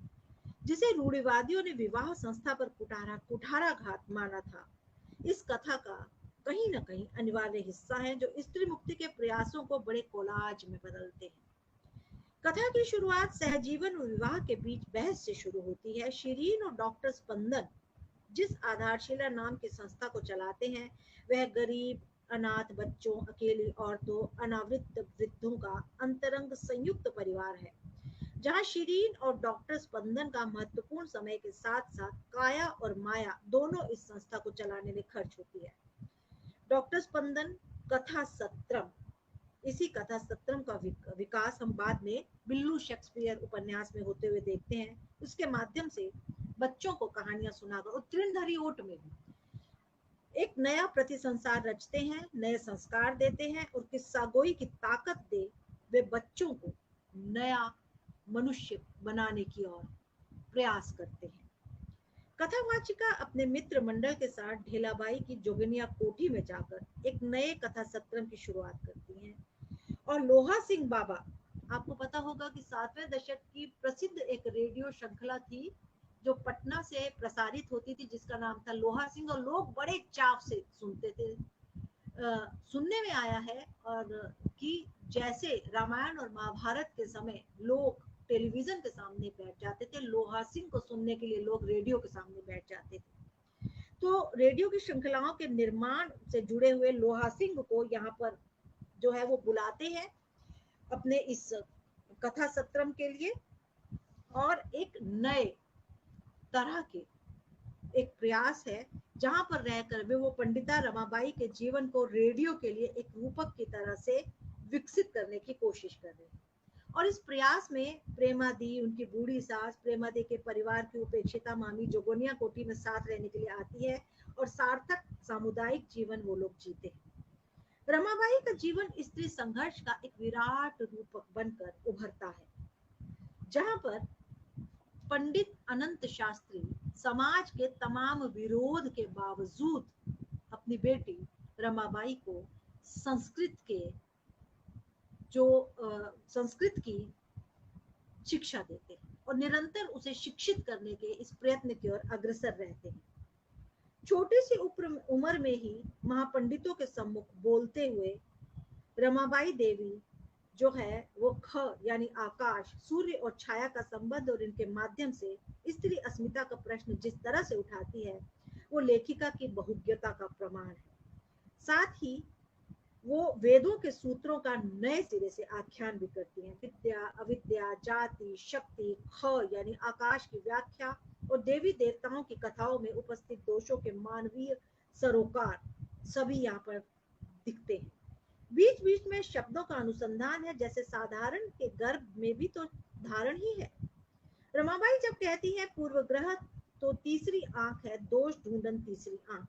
जिसे रूढ़िवादियों ने विवाह संस्था पर कुठाराघात माना था। इस कथा का कहीं न कहीं अनिवार्य हिस्सा है जो स्त्री मुक्ति के प्रयासों को बड़े कोलाज में बदलते हैं। कथा की शुरुआत सहजीवन और विवाह के बीच बहस से शुरू होती है। शिरीन और डॉक्टर स्पंदन जिस आधारशिला नाम की संस्था को चलाते हैं, वह गरीब, अनाथ बच्चों, अकेली औरतों, अनावृत वृद्धों का अंतरंग संयुक्त परिवार है, जहां शिरीन और डॉक्टर स्पंदन का महत्वपूर्ण समय के साथ साथ काया और माया दोनों इस संस्था को चलाने में खर्च होती है। डॉक्टर स्पंदन कथा सत्रम, इसी कथा सत्रम का विकास हम बाद में बिल्लू शेक्सपियर उपन्यास में होते हुए देखते हैं। उसके माध्यम से बच्चों को कहानियां सुनाकर, और तृणधारी ओट में भी एक नया प्रति संसार रचते हैं, नए संस्कार देते हैं और किस्सा गोई की ताकत दे वे बच्चों को नया मनुष्य बनाने की ओर प्रयास करते हैं। कथावाचिका अपने मित्र मंडल के साथ ढेलाबाई की जोगिनिया कोठी में जाकर एक नए कथा सत्रम की शुरुआत करती हैं और लोहा सिंह बाबा, आपको पता होगा कि 7वें दशक की प्रसिद्ध एक रेडियो श्रृंखला थी जो पटना से प्रसारित होती थी जिसका नाम था लोहा सिंह, और लोग बड़े चाव से सुनते थे। सुनने में आया है और कि जैसे रामायण और महाभारत के समय लोग टेलीविजन के सामने बैठ जाते थे, लोहा सिंह को सुनने के लिए लोग रेडियो के सामने बैठ जाते थे। तो रेडियो की श्रृंखलाओं के निर्माण से जुड़े हुए लोहा सिंह को यहाँ पर जो है वो बुलाते हैं अपने इस कथा सत्रम के लिए, और एक नए तरह के एक प्रयास है जहां पर रहकर वे वो पंडिता रमाबाई के जीवन को रेडियो के लिए एक रूपक की तरह से विकसित करने की कोशिश कर रहे हैं। और इस प्रयास में प्रेमा दी, उनकी बूढ़ी सास, प्रेमा दी के परिवार की उपेक्षिता मामी जोगोनिया कोठी में साथ रहने के लिए आती है और सार्थक सामुदायिक जीवन वो लोग जीते हैं। रमाबाई का जीवन स्त्री संघर्ष का एक विराट रूपक बनकर उभरता है, जहां पर पंडित अनंत शास्त्री समाज के तमाम विरोध के बावजूद अपनी बेटी रमाबाई को संस्कृत की शिक्षा देते हैं और निरंतर उसे शिक्षित करने के इस प्रयत्न की ओर अग्रसर रहते हैं। छोटी सी उम्र में ही महापंडितों के सम्मुख बोलते हुए रमाबाई देवी जो है वो ख यानी आकाश, सूर्य और छाया का संबंध और इनके माध्यम से स्त्री अस्मिता का प्रश्न जिस तरह से उठाती है वो लेखिका की बहुज्ञता का प्रमाण है। साथ ही वो वेदों के सूत्रों का नए सिरे से आख्यान भी करती हैं। विद्या, अविद्या, जाति, शक्ति, ख यानी आकाश की व्याख्या और देवी देवताओं की कथाओं में उपस्थित दोषों के मानवीय सरोकार सभी यहाँ पर दिखते हैं। बीच बीच में शब्दों का अनुसंधान है, जैसे साधारण के गर्भ में भी तो धारण ही है। रमाबाई जब कहती है पूर्व ग्रह तो तीसरी आंख है, दोष ढूंढन तीसरी आंख।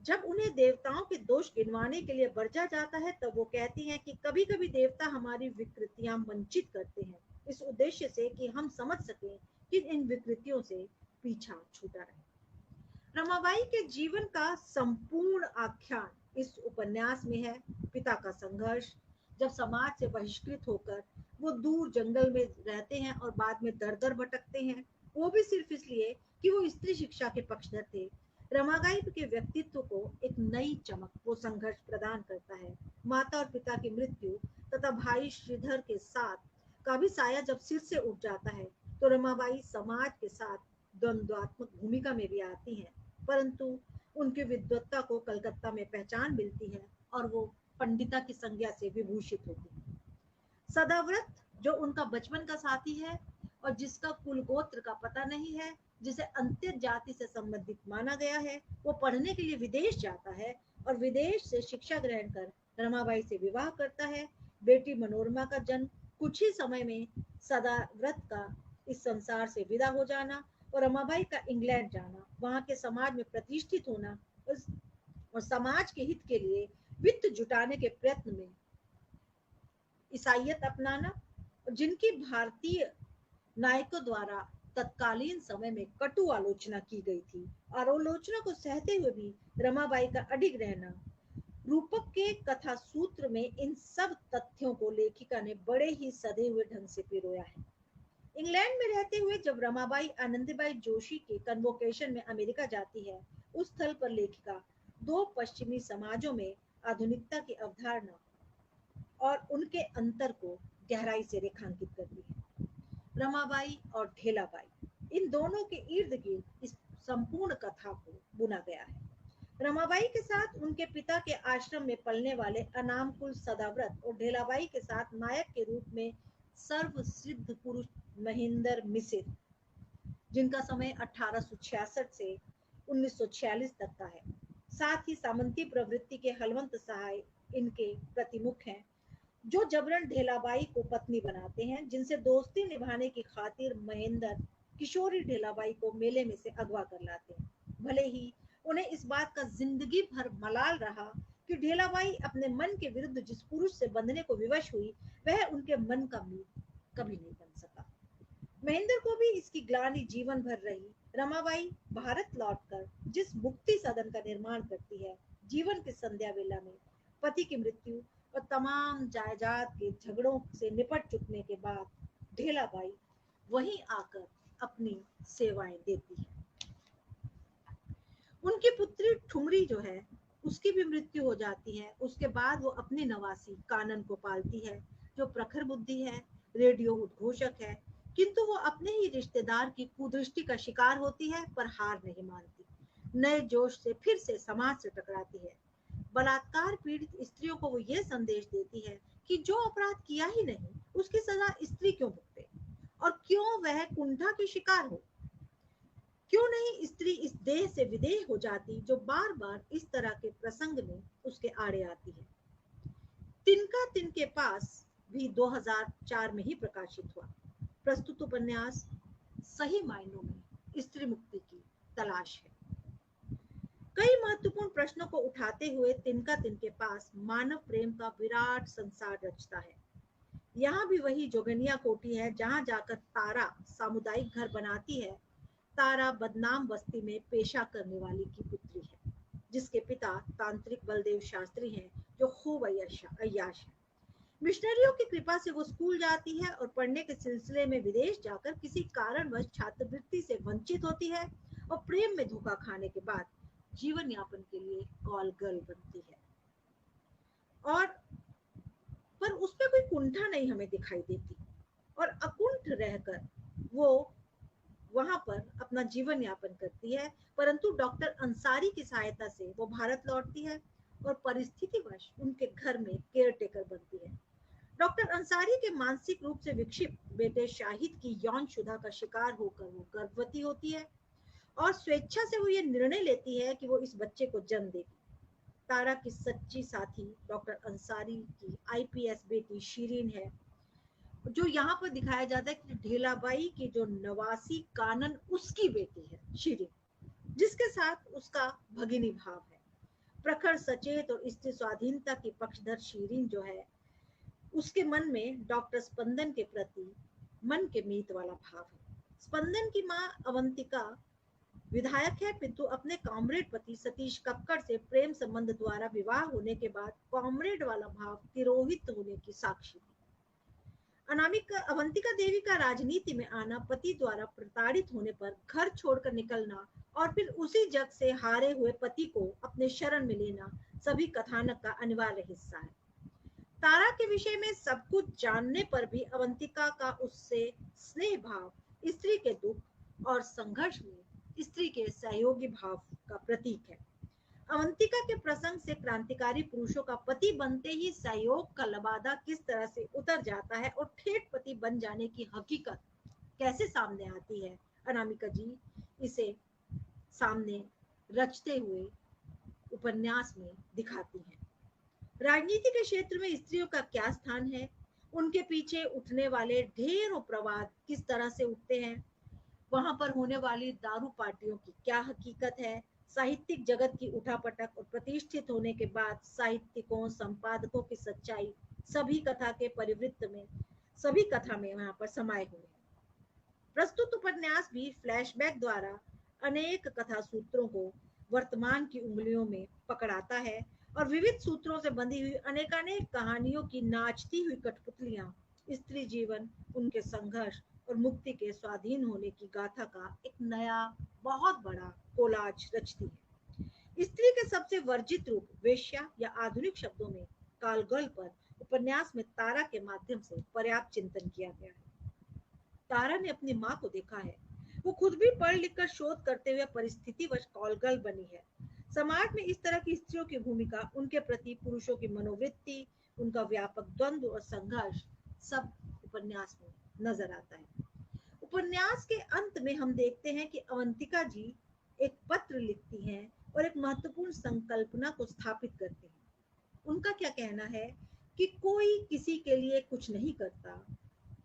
जब उन्हें देवताओं के दोष गिनवाने के लिए बरजा जाता है तब वो कहती हैं कि कभी कभी देवता हमारी विकृतियां मंचित करते हैं इस उद्देश्य से कि हम समझ सकें कि इन विकृतियों से पीछा छूटा रहे। रमाबाई के जीवन का संपूर्ण आख्यान इस उपन्यास में है। पिता का संघर्ष, जब समाज से बहिष्कृत होकर वो दूर जंगल में रहते हैं और बाद में दर दर भटकते हैं, वो भी सिर्फ इसलिए कि वो स्त्री शिक्षा के पक्षधर थे। रमाबाई के व्यक्तित्व को एक नई चमक वो संघर्ष प्रदान करता है। माता और पिता की मृत्यु तथा भाई श्रीधर के साथ का भी साया जब सिर से उठ जाता है तो रमाबाई समाज के साथ द्वंद्वात्मक भूमिका में भी आती हैं, परंतु उनकी विद्वत्ता को कलकत्ता में पहचान मिलती है और वो पंडिता की संज्ञा से विभूषित होती है। सदाव्रत जो उनका बचपन का साथी है और जिसका कुल गोत्र का पता नहीं है, जिसे अंत्य जाति से संबंधित माना गया है, वो पढ़ने के लिए विदेश जाता है और विदेश से शिक्षा ग्रहण कर रमाबाई से विवाह करता है। बेटी मनोरमा का जन्म, कुछ ही समय में सदाव्रत का इस संसार से विदा हो जाना और रमाबाई का इंग्लैंड जाना, वहां के समाज में प्रतिष्ठित होना और समाज के हित के लिए वित्त जुटाने के प्रयत्न में ईसाईयत अपनाना, जिनकी भारतीय नायकों द्वारा तत्कालीन समय में कटु आलोचना की गई थी और आलोचना को सहते हुए भी रमाबाई का अडिग रहना, रूपक के कथा सूत्र में इन सब तथ्यों को लेखिका ने बड़े ही सधे हुए ढंग से पिरोया है। इंग्लैंड में रहते हुए जब रमाबाई आनंदीबाई जोशी के कन्वोकेशन में अमेरिका जाती है, उस स्थल पर लेखिका दो पश्चिमी समाजों में आधुनिकता की अवधारणा और उनके अंतर को गहराई से रेखांकित करती है। रमाबाई और ढेलाबाई, इन दोनों के इर्द गिर्द इस संपूर्ण कथा को बुना गया है। रमाबाई के साथ उनके पिता के आश्रम में पलने वाले अनामकुल सदाव्रत और ढेलाबाई के साथ नायक के रूप में सर्वसिद्ध पुरुष महेंद्र मिसिर, जिनका समय 1866 से 1946 तक का है। साथ ही सामंती प्रवृत्ति के हलवंत सहाय इनके प्रतिमुख हैं, जो जबरन ढेलाबाई को पत्नी बनाते हैं, जिनसे दोस्ती निभाने की खातिर महेंद्र किशोरी ढेलाबाई को मेले में से अगवा कर लाते हैं। भले ही उन्हें इस बात का जिंदगी भर मलाल रहा कि ढेलाबाई अपने मन के विरुद्ध जिस पुरुष से बंधने को विवश हुई वह उनके मन का मीत कभी नहीं बन सका। महेंद्र को भी इसकी ग्लानि जीवन भर रही। रमाबाई भारत लौटकर जिस मुक्ति सदन का निर्माण करती है, जीवन की संध्या वेला में पति की मृत्यु और तमाम जायदाद के झगड़ों से निपट चुकने के बाद ढेलाबाई वहीं आकर अपनी सेवाएं देती है। उनकी पुत्री ठुमरी जो है उसकी भी मृत्यु हो जाती है। उसके बाद वो अपनी नवासी कानन को पालती है, जो प्रखर बुद्धि है, रेडियो उद्घोषक है, किंतु वो अपने ही रिश्तेदार की कुदृष्टि का शिकार होती है, पर हार नहीं मानती। नए जोश से फिर से समाज से टकराती है। बलात्कार पीड़ित स्त्रियों को वो ये संदेश देती है कि जो अपराध किया ही नहीं उसकी सजा स्त्री क्यों भुगते, और क्यों वह कुंठा की शिकार हो। क्यों नहीं स्त्री इस देह से विदेह हो जाती जो बार बार इस तरह के प्रसंग में उसके आड़े आती है। तिनका तिनके पास भी 2004 में ही प्रकाशित हुआ। प्रस्तुत उपन्यास सही मायनों में स्त्री मुक्ति की तलाश है। कई महत्वपूर्ण प्रश्नों को उठाते हुए तिनका तिनके पास मानव प्रेम का विराट संसार रचता है। यहाँ भी वही जोगनिया कोठी है जहाँ जाकर तारा सामुदायिक घर बनाती है। तारा बदनाम बस्ती में पेशा करने वाली की पुत्री है, जिसके पिता तांत्रिक बलदेव शास्त्री हैं, जो खूब अय्याश है। मिशनरियों की कृपा से वो स्कूल जाती है और पढ़ने के सिलसिले में विदेश जाकर किसी कारणवश छात्रवृत्ति से वंचित होती है और प्रेम में धोखा खाने के बाद जीवन यापन के लिए कॉल गर्ल बनती है। और पर उसमें कोई कुंठा नहीं हमें दिखाई देती और अकुंठ रहकर वो वहां पर अपना जीवन यापन करती है। परंतु डॉक्टर अंसारी की सहायता से वो भारत लौटती है और परिस्थितिवश उनके घर में केयर टेकर बनती है। डॉक्टर अंसारी के मानसिक रूप से विक्षिप्त बेटे शाहिद की यौन शुदा का शिकार होकर वो गर्भवती होती है और स्वेच्छा से वो ये निर्णय लेती है कि वो इस बच्चे को जन्म देगी। तारा की सच्ची साथी डॉक्टर अंसारी की आईपीएस बेटी शीरीन है, जो यहाँ पर दिखाया जाता है कि ढेलाबाई की जो नवासी कानन उसकी बेटी है शीरीन, जिसके साथ उसका भगिनी भाव है। प्रखर सचेत और स्त्री स्वाधीनता की पक्षधर शीरीन जो है उसके मन में डॉक्टर स्पंदन के प्रति मन के मीत वाला भाव है। स्पंदन की माँ अवंतिका विधायक है, किंतु अपने कॉमरेड पति सतीश कक्कड़ से प्रेम संबंध द्वारा विवाह होने के बाद कॉमरेड वाला भाव तिरोहित होने की साक्षी थी। अनामिका अवंतिका देवी का राजनीति में आना, पति द्वारा प्रताड़ित होने पर घर छोड़कर निकलना और फिर उसी जग से हारे हुए पति को अपने शरण में लेना सभी कथानक का अनिवार्य हिस्सा है। तारा के विषय में सब कुछ जानने पर भी अवंतिका का उससे स्नेह भाव स्त्री के दुख और संघर्ष में स्त्री के सहयोगी भाव का प्रतीक है। अवंतिका के प्रसंग से क्रांतिकारी पुरुषों का पति बनते ही सहयोग का लबादा किस तरह से उतर जाता है और ठेठ पति बन जाने की हकीकत कैसे सामने आती है, अनामिका जी इसे सामने रचते हुए उपन्यास में दिखाती हैं। राजनीति के क्षेत्र में स्त्रियों का क्या स्थान है, उनके पीछे उठने वाले ढेरों प्रवाद किस तरह से उठते हैं, वहां पर होने वाली दारू पार्टियों की क्या हकीकत है, साहित्यिक जगत की उठापटक और प्रतिष्ठित होने के बाद साहित्यिकों संपादकों की सच्चाई सभी कथा के परिवृत्त में सभी कथा में वहां पर समाये हुए हैं। प्रस्तुत उपन्यास भी फ्लैशबैक द्वारा अनेक कथा सूत्रों को वर्तमान की उंगलियों में पकड़ाता है और विविध सूत्रों से बंधी हुई अनेकानेक कहानियों की नाचती हुई कठपुतलियां स्त्री जीवन, उनके संघर्ष और मुक्ति के स्वाधीन होने की गाथा का एक नया बहुत बड़ा कोलाज रचती है। स्त्री के सबसे वर्जित रूप वेश्या या आधुनिक शब्दों में कालगर्ल पर उपन्यास में तारा के माध्यम से पर्याप्त चिंतन किया गया है। तारा ने अपनी माँ को देखा है, वो खुद भी पढ़ लिख कर शोध करते हुए परिस्थितिवश कॉलगर्ल बनी है। समाज में इस तरह की स्त्रियों की भूमिका, उनके प्रति पुरुषों की मनोवृत्ति, उनका व्यापक द्वंद्व और संघर्ष सब उपन्यास में नजर आता है। उपन्यास के अंत में हम देखते हैं कि अवंतिका जी एक पत्र लिखती हैं और एक महत्वपूर्ण संकल्पना को स्थापित करती हैं। उनका क्या कहना है कि कोई किसी के लिए कुछ नहीं करता,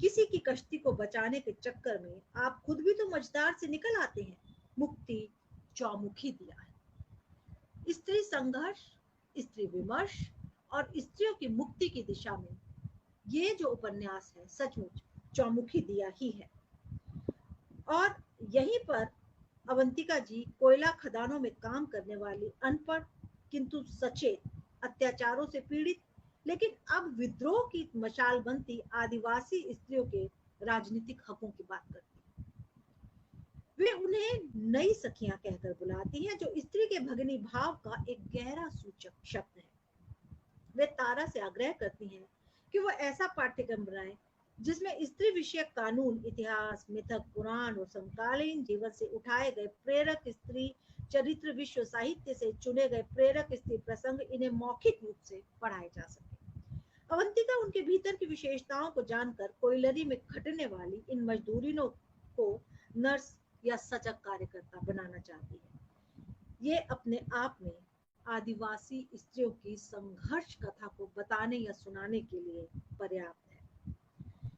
किसी की कश्ती को बचाने के चक्कर में आप खुद भी तो मझधार से निकल आते हैं। मुक्ति चौमुखी दिया है। स्त्री संघर्ष, स्त्री विमर्श और स्त्रियों की मुक्ति की दिशा में ये जो उपन्यास है सचमुच चौमुखी दिया ही है। और यहीं पर अवंतिका जी कोयला खदानों में काम करने वाली अनपढ़ किंतु सचेत, अत्याचारों से पीड़ित लेकिन अब विद्रोह की मशाल बनती आदिवासी स्त्रियों के राजनीतिक हकों की बात करती है। वे उन्हें नई सखियां कहकर बुलाती हैं, जो स्त्री के भगिनी भाव का एक गहरा सूचक शब्द है। वे तारा से आग्रह करती हैं कि वो ऐसा पाठ्यक्रम बनाए जिसमें स्त्री विषयक कानून, इतिहास, मिथक, पुराण और समकालीन जीवन से उठाए गए प्रेरक स्त्री चरित्र, विश्व साहित्य से चुने गए प्रेरक स्त्री प्रसंग इन्हें मौखिक रूप से पढ़ाए जा सके। अवंतिका उनके भीतर की विशेषताओं को जानकर कोयलरी में खटने वाली इन मजदूरिनों को नर्स या सजग कार्यकर्ता बनाना चाहती है। ये अपने आप में आदिवासी स्त्रियों की संघर्ष कथा को बताने या सुनाने के लिए पर्याप्त है।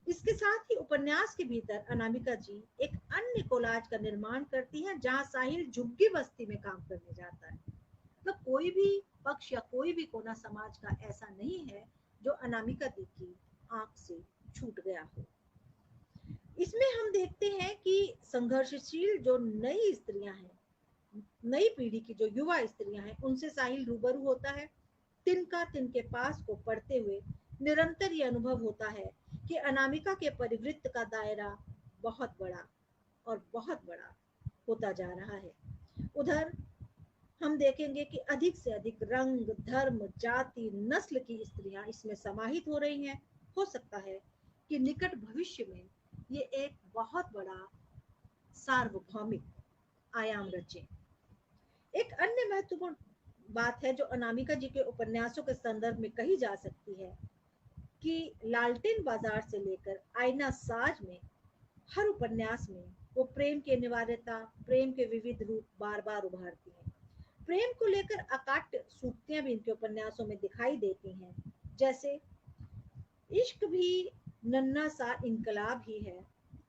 इसके साथ ही उपन्यास के भीतर अनामिका जी एक अन्य कोलाज का निर्माण करती हैं, जहां साहिल झुग्गी बस्ती में काम करने जाता है। मतलब कोई भी पक्ष या कोई भी कोना समाज का ऐसा नहीं है जो अनामिका दी की आंख से छूट गया हो। इसमें हम देखते हैं कि संघर्षशील जो नई स्त्रियां हैं, नई पीढ़ी की जो युवा स्त्रियां हैं, उनसे साहिल रूबरू होता है। तिनका तिनके पास को पढ़ते हुए निरंतर ये अनुभव होता है कि अनामिका के परिवृत्त का दायरा बहुत बड़ा और बहुत बड़ा होता जा रहा है। उधर हम देखेंगे कि अधिक से अधिक रंग, धर्म, जाति, नस्ल की स्त्रियां इसमें समाहित हो रही हैं। हो सकता है कि निकट भविष्य में ये एक बहुत बड़ा सार्वभौमिक आयाम रचे। एक अन्य महत्वपूर्ण बात है जो अनामिका जी के उपन्यासों के संदर्भ में कही जा सकती है कि लालटेन बाजार से लेकर आईना साज में हर उपन्यास में वो प्रेम की अनिवार्यता, प्रेम के विविध रूप बार बार उभारती है। प्रेम को लेकर अकाट्य सूक्तियां भी इनके उपन्यासों में दिखाई देती हैं, जैसे इश्क भी नन्हा सा इनकलाब ही है,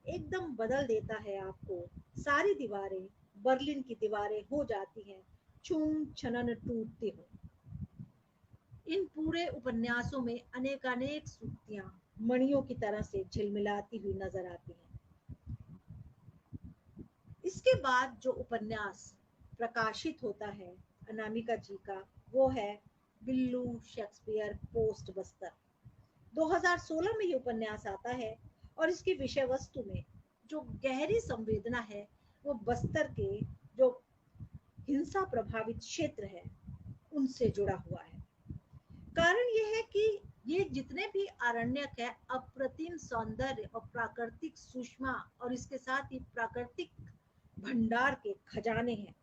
एकदम बदल देता है आपको, सारी दीवारें बर्लिन की दीवारें हो जाती हैं, छूम छनन टूटती हो। इन पूरे उपन्यासों में अनेकानेक सूक्तियां मणियों की तरह से झिलमिलाती हुई नजर आती हैं। इसके बाद जो उपन्यास प्रकाशित होता है अनामिका जी का, वो है बिल्लू शेक्सपियर पोस्ट बस्तर। 2016 में ये उपन्यास आता है और इसकी विषय वस्तु में जो गहरी संवेदना है वो बस्तर के जो हिंसा प्रभावित क्षेत्र है उनसे जुड़ा हुआ है। कारण यह है कि ये जितने भी अरण्यक है, अप्रतिम सौंदर्य और प्राकृतिक सुषमा और इसके साथ ही प्राकृतिक भंडार के खजाने हैं।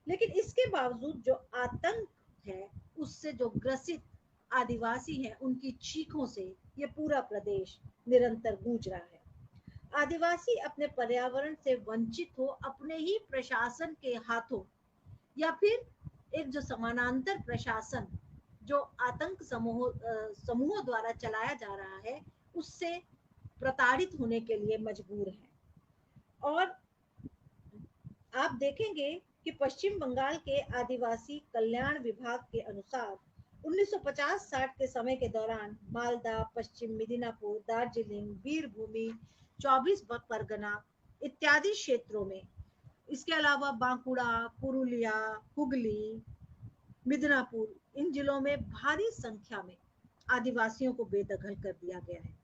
लेकिन इसके बावजूद जो आतंक है उससे जो ग्रसित आदिवासी हैं, उनकी चीखों से ये पूरा प्रदेश निरंतर गूंज रहा है। आदिवासी अपने पर्यावरण से वंचित हो अपने ही प्रशासन के हाथों या फिर एक जो समानांतर प्रशासन जो आतंक समूहों द्वारा चलाया जा रहा है उससे प्रताड़ित होने के लिए मजबूर है। और आप देखेंगे कि पश्चिम बंगाल के आदिवासी कल्याण विभाग के अनुसार 1950-60 के समय के दौरान मालदा, पश्चिम मिदिनापुर, दार्जिलिंग, वीरभूमि, 24 परगना इत्यादि क्षेत्रों में, इसके अलावा बांकुड़ा, पुरुलिया, हुगली, मिदनापुर, इन जिलों में भारी संख्या में आदिवासियों को बेदखल कर दिया गया है।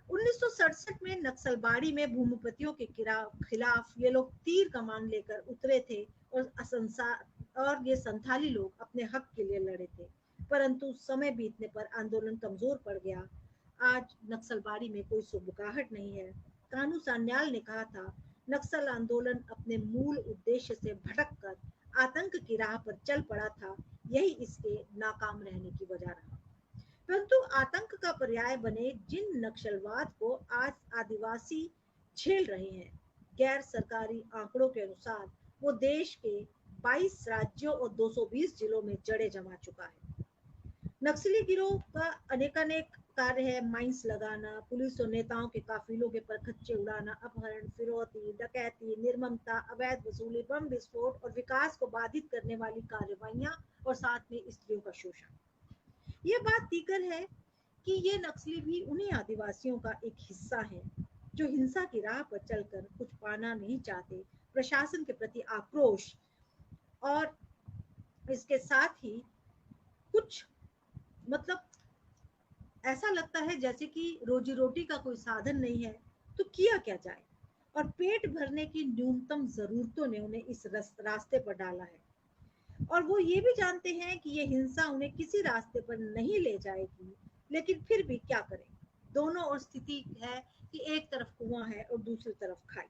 1967 में नक्सलबाड़ी में भूमिपतियों के खिलाफ ये लोग तीर कमान लेकर उतरे थे और ये संथाली लोग अपने हक के लिए लड़े थे, परंतु समय बीतने पर आंदोलन कमजोर पड़ गया। आज नक्सलबाड़ी में कोई सुबुकाहट नहीं है। कानू सान्याल ने कहा था, नक्सल आंदोलन अपने मूल उद्देश्य से भटककर आतंक की राह पर चल पड़ा था, यही इसके नाकाम रहने की वजह रहा। परंतु आतंक का पर्याय बने जिन नक्सलवाद को आज आदिवासी झेल रहे हैं, गैर सरकारी आंकड़ों के अनुसार वो देश के 22 राज्यों और 220 जिलों में जड़े जमा चुका है। नक्सली गिरोह का अनेकानेक कार्य है माइंस लगाना, पुलिस और नेताओं के काफिलों के परखच्चे उड़ाना, अपहरण, फिरौती, डकैती, निर्ममता, अवैध वसूली, बम विस्फोट और विकास को बाधित करने वाली कार्रवाइयां और साथ में स्त्रियों का शोषण। ये बात दीगर है कि ये नक्सली भी उन्हीं आदिवासियों का एक हिस्सा है जो हिंसा की राह पर चलकर कुछ पाना नहीं चाहते, प्रशासन के प्रति आक्रोश और इसके साथ ही कुछ मतलब ऐसा लगता है जैसे कि रोजी रोटी का कोई साधन नहीं है तो किया क्या जाए, और पेट भरने की न्यूनतम जरूरतों ने उन्हें इस रास्ते पर डाला है, और वो ये भी जानते हैं कि ये हिंसा उन्हें किसी रास्ते पर नहीं ले जाएगी, लेकिन फिर भी क्या करें, दोनों और स्थिति है कि एक तरफ कुआं है और दूसरी तरफ खाई।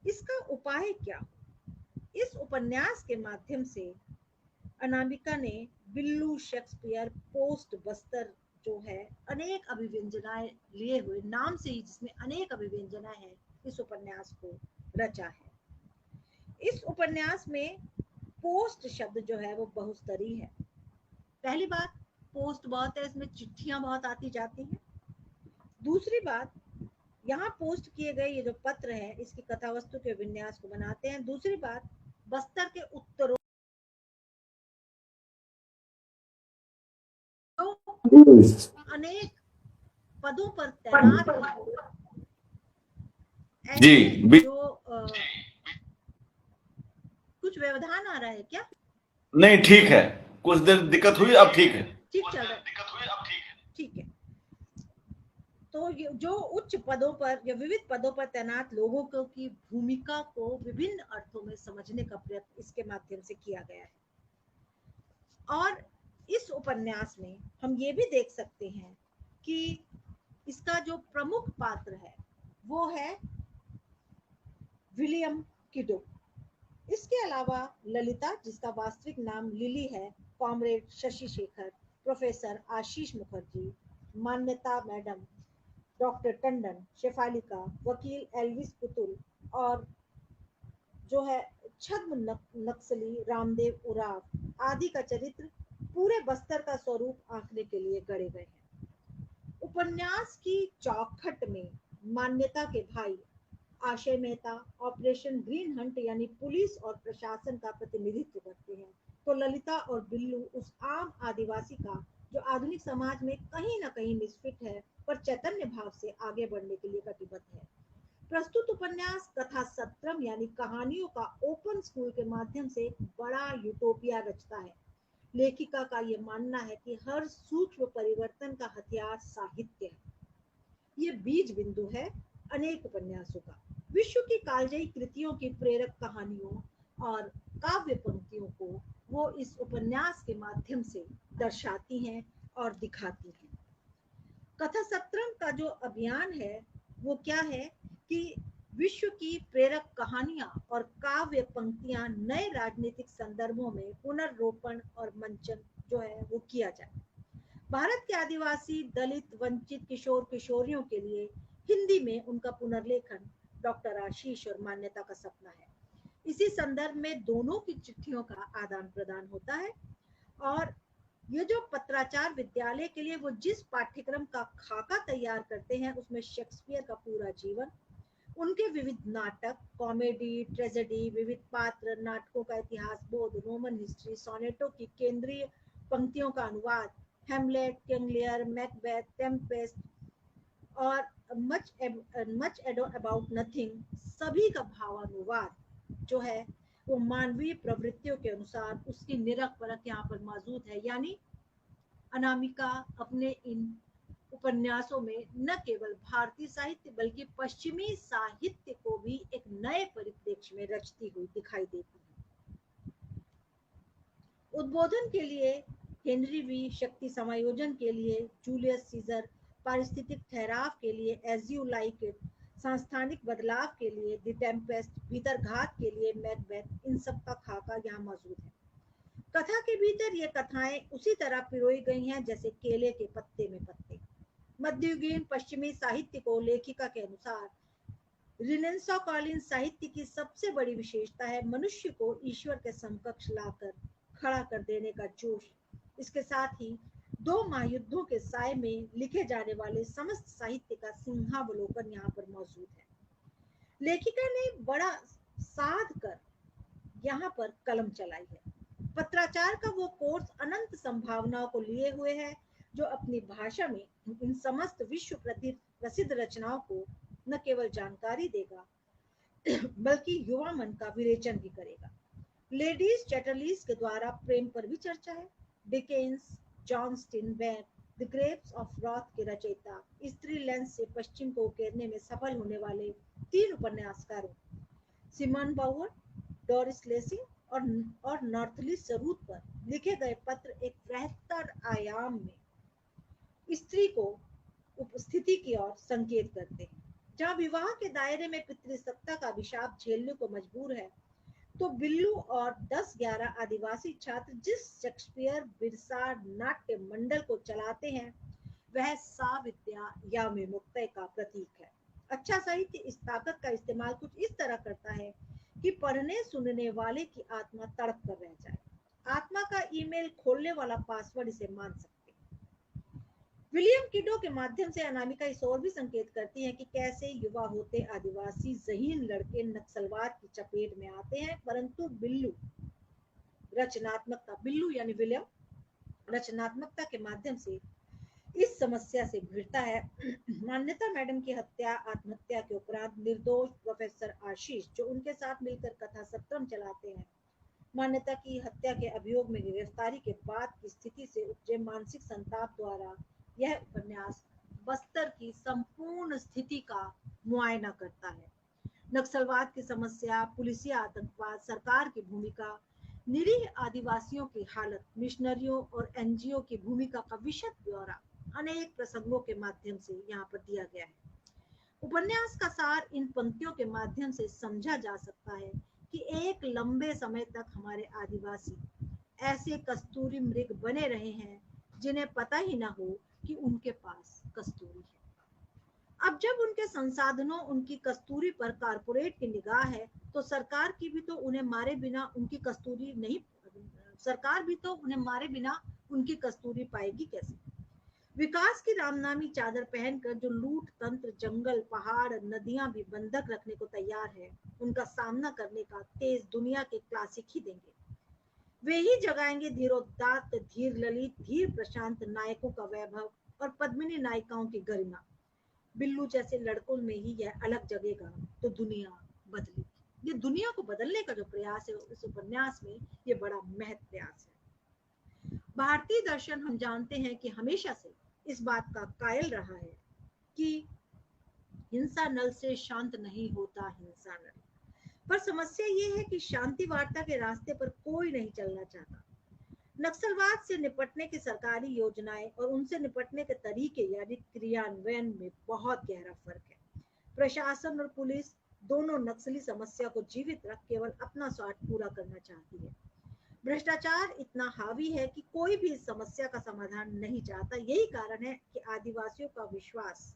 इसका उपाय क्या? इस उपन्यास के माध्यम से अनामिका ने बिल्लू, शेक्सपियर, पोस्ट बस्तर जो है अनेक अभिव्यंजनाएं लिए हुए नाम से ही जिसमें अनेक अभिव्यंजनाएं हैं, इस उपन्यास को रचा है। इस उपन्यास में पोस्ट शब्द जो है वो बहुस्तरीय है। पहली बात, पोस्ट बहुत है, इसमें चिट्ठियां बहुत आती जाती हैं। दूसरी बात, यहाँ पोस्ट किए गए ये जो पत्र है इसकी कथावस्तु के विन्यास को बनाते हैं। दूसरी बात, बस्तर के उत्तरों अनेक पदों पर तैनात जी जो कुछ व्यवधान आ रहा है क्या? नहीं, ठीक है, कुछ देर दिक्कत हुई, अब ठीक है, ठीक चल रहा है, ठीक है। तो जो उच्च पदों पर या विविध पदों पर तैनात लोगों को की भूमिका को विभिन्न अर्थों में समझने का प्रयत्न इसके माध्यम से किया गया है। और इस उपन्यास में हम ये भी देख सकते हैं कि इसका जो प्रमुख पात्र है वो है विलियम किडो। इसके अलावा ललिता, जिसका वास्तविक नाम लिली है, कॉमरेड शशि शेखर, प्रोफेसर आशीष मुखर्जी, मान्यता मैडम, डॉक्टर टंडन, शेफालिका, वकील एल्विस पुतुल और जो है छद्म नक्सली रामदेव उराव आदि का चरित्र पूरे बस्तर का स्वरूप आंकने के लिए गढ़े गए हैं। उपन्यास की चौखट में मान्यता के भाई आशय मेहता ऑपरेशन ग्रीन हंट यानी पुलिस और प्रशासन का प्रतिनिधित्व करते हैं, तो ललिता और बिल्लू उस आम आदिवासी का जो आधुनिक समाज में कहीं ना कहीं मिसफिट है पर चैतन्य भाव से आगे बढ़ने के लिए कटिबद्ध है। प्रस्तुत उपन्यास कथा सत्रम यानी कहानियों का ओपन स्कूल के माध्यम से बड़ा यूटोपिया रचता है। लेखिका का यह मानना है कि हर सूक्ष्म परिवर्तन का हथियार साहित्य है। ये बीज बिंदु है अनेक उपन्यासों का। विश्व की कालजयी कृतियों की प्रेरक कहानियों और काव्य पंक्तियों को वो इस उपन्यास के माध्यम से दर्शाती हैं और दिखाती हैं। कथा सत्रम का जो अभियान है वो क्या है कि विश्व की प्रेरक कहानियां और काव्य पंक्तियां नए राजनीतिक संदर्भों में पुनर्रोपण और मंचन जो है वो किया जाए। भारत के आदिवासी, दलित, वंचित किशोर किशोरियों के लिए हिंदी में उनका पुनर्लेखन डॉक्टर आशीष और मान्यता का सपना है। इसी संदर्भ में दोनों की चिट्ठियों का आदान प्रदान होता है, और ये जो पत्राचार विद्यालय के लिए वो जिस पाठ्यक्रम का खाका तैयार करते हैं उसमें शेक्सपियर का पूरा जीवन, उनके विविध नाटक, कॉमेडी, ट्रेजेडी, विविध पात्र, नाटकों का इतिहास बोध, रोमन हिस्ट्री, सोनेटों की केंद्रीय पंक्तियों का अनुवाद, हेमलेट, किंग लियर, मैकबेथ, टेम्पेस्ट और मच एडो अबाउट नथिंग, सभी का भावानुवाद जो है वो मानवीय प्रवृत्तियों के अनुसार उसकी निरख परख यहाँ पर मौजूद है। यानी अनामिका अपने इन उपन्यासों में न केवल भारतीय साहित्य बल्कि पश्चिमी साहित्य को भी एक नए परिप्रेक्ष्य में रचती हुई दिखाई देती है। उद्बोधन के लिए हेनरी वी, शक्ति समायोजन के लिए जूलियस सीजर, पारिस्थितिक ठहराव के लिए एज यू लाइक इट, सांस्थानिक बदलाव के लिए द टेम्पेस्ट, भीतरघात के लिए मैकबेथ, इन सब का खाका यहाँ मौजूद है। कथा के भीतर ये कथाएं उसी तरह पिरोई गई हैं जैसे केले के पत्ते में पत्ते। मध्ययुगीन पश्चिमी साहित्य को लेखिका के अनुसार रिनेसांसकालीन साहित्य की सबसे बड़ी विशेषता है मनुष्य को ईश्वर के समकक्ष लाकर खड़ा कर देने का जोश। इसके साथ ही दो महायुद्धों के साय में लिखे जाने वाले समस्त साहित्य का सिंहावलोकन यहाँ पर मौजूद है। लेखिका ने बड़ा साध कर यहाँ पर कलम चलाई है। पत्राचार का वो कोर्स अनंत संभावनाओं को लिए हुए है, जो अपनी भाषा में इन समस्त विश्व प्रसिद्ध रचनाओं को न केवल जानकारी देगा बल्कि युवा मन का विरेचन भी करेगा। लेडीज चैटरलीज के द्वारा प्रेम पर भी चर्चा है। Dickens, John Steinbeck, the Grapes of Wrath के रचयिता, स्त्री लेंस से पश्चिम को उकेरने में सफल होने वाले 3 उपन्यासकारों सिमन बाउअर, डोरिस लेसिंग और नॉर्थली सरूत पर लिखे गए पत्र एक बृहत्तर आयाम में स्त्री को उपस्थिति की ओर संकेत करते हैं। जहाँ विवाह के दायरे में पितृसत्ता का अभिशाप झेलने को मजबूर है, तो बिल्लू और 10-11 आदिवासी छात्र जिस शेक्सपियर बिरसा नाट्य मंडल को चलाते हैं, वह साविद्या या विमुक्ति का प्रतीक है। अच्छा साहित्य इस ताकत का इस्तेमाल कुछ इस तरह करता है कि पढ़ने सुनने वाले की आत्मा तड़प कर रह जाए। आत्मा का ईमेल खोलने वाला पासवर्ड इसे मान सकते। विलियम किडो के माध्यम से अनामिका इस ओर भी संकेत करती है कि कैसे युवा होते आदिवासी जहीन लड़के नक्सलवाद की चपेट में आते हैं, परंतु बिल्लू यानी विलियम रचनात्मकता के माध्यम से इस समस्या से भिड़ता है। मान्यता मैडम की हत्या आत्महत्या के उपरांत निर्दोष प्रोफेसर आशीष, जो उनके साथ मिलकर कथा सत्रम चलाते हैं, मान्यता की हत्या के अभियोग में गिरफ्तारी के बाद की स्थिति से उपजे मानसिक संताप द्वारा यह उपन्यास बस्तर की संपूर्ण स्थिति का मुआयना करता है। नक्सलवाद की समस्या, पुलिसिया आतंकवाद, सरकार की भूमिका, निरीह आदिवासियों की हालत, मिशनरियों और एनजीओ की भूमिका का विशद ब्यौरा अनेक प्रसंगों के माध्यम से यहाँ पर दिया गया है। उपन्यास का सार इन पंक्तियों के माध्यम से समझा जा सकता है कि एक लंबे समय तक हमारे आदिवासी ऐसे कस्तूरी मृग बने रहे हैं जिन्हें पता ही ना हो कि उनके पास कस्तूरी है। अब जब उनके संसाधनों उनकी कस्तूरी पर कारपोरेट की निगाह है, तो सरकार भी तो उन्हें मारे बिना उनकी कस्तूरी पाएगी कैसे। विकास की रामनामी चादर पहनकर जो लूट तंत्र जंगल, पहाड़, नदियां भी बंधक रखने को तैयार है, उनका सामना करने का तेज दुनिया के क्लासिक ही देंगे। वे ही जगाएंगे धीरोदात्त, धीर ललित, धीर प्रशांत नायकों का वैभव और पद्मिनी नायिकाओं की गरिमा। बिल्लू जैसे लड़कों में ही यह अलग जगेगा तो दुनिया बदलेगी। ये दुनिया को बदलने का जो प्रयास है इस उपन्यास में, ये बड़ा महत्वपूर्ण प्रयास है। भारतीय दर्शन हम जानते हैं कि हमेशा से इस बात का कायल रहा है कि हिंसा नल से शांत नहीं होता हिंसा नल। पर समस्या ये है कि शांति वार्ता के रास्ते पर कोई नहीं चलना चाहता। नक्सलवाद से निपटने की सरकारी योजनाएं और उनसे निपटने के तरीके यानी क्रियान्वयन में बहुत गहरा फर्क है। प्रशासन और पुलिस दोनों नक्सली समस्या को जीवित रख केवल अपना स्वार्थ पूरा करना चाहती है। भ्रष्टाचार इतना हावी है कि कोई भी इस समस्या का समाधान नहीं चाहता। यही कारण है कि आदिवासियों का विश्वास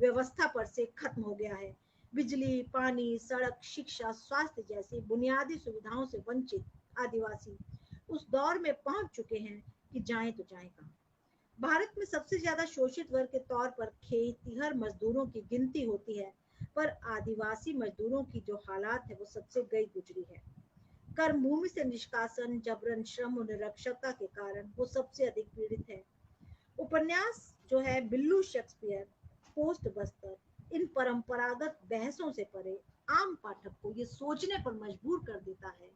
व्यवस्था पर से खत्म हो गया है। बिजली, पानी, सड़क, शिक्षा, स्वास्थ्य जैसी बुनियादी सुविधाओं से वंचित आदिवासी उस दौर में पहुंच चुके हैं कि जाएं तो जाएं कहां। भारत में सबसे ज्यादा शोषित वर्ग के तौर पर खेतिहर मजदूरों की गिनती होती है, पर आदिवासी मजदूरों की जो हालात है वो सबसे गई गुजरी है। कर्म भूमि से निष्कासन, जबरन श्रम और निरक्षरता के कारण वो सबसे अधिक पीड़ित है। उपन्यास जो है बिल्लू शेक्सपियर, पोस्ट बस्तर, इन परंपरागत बहसों से परे आम पाठक को ये सोचने पर मजबूर कर देता है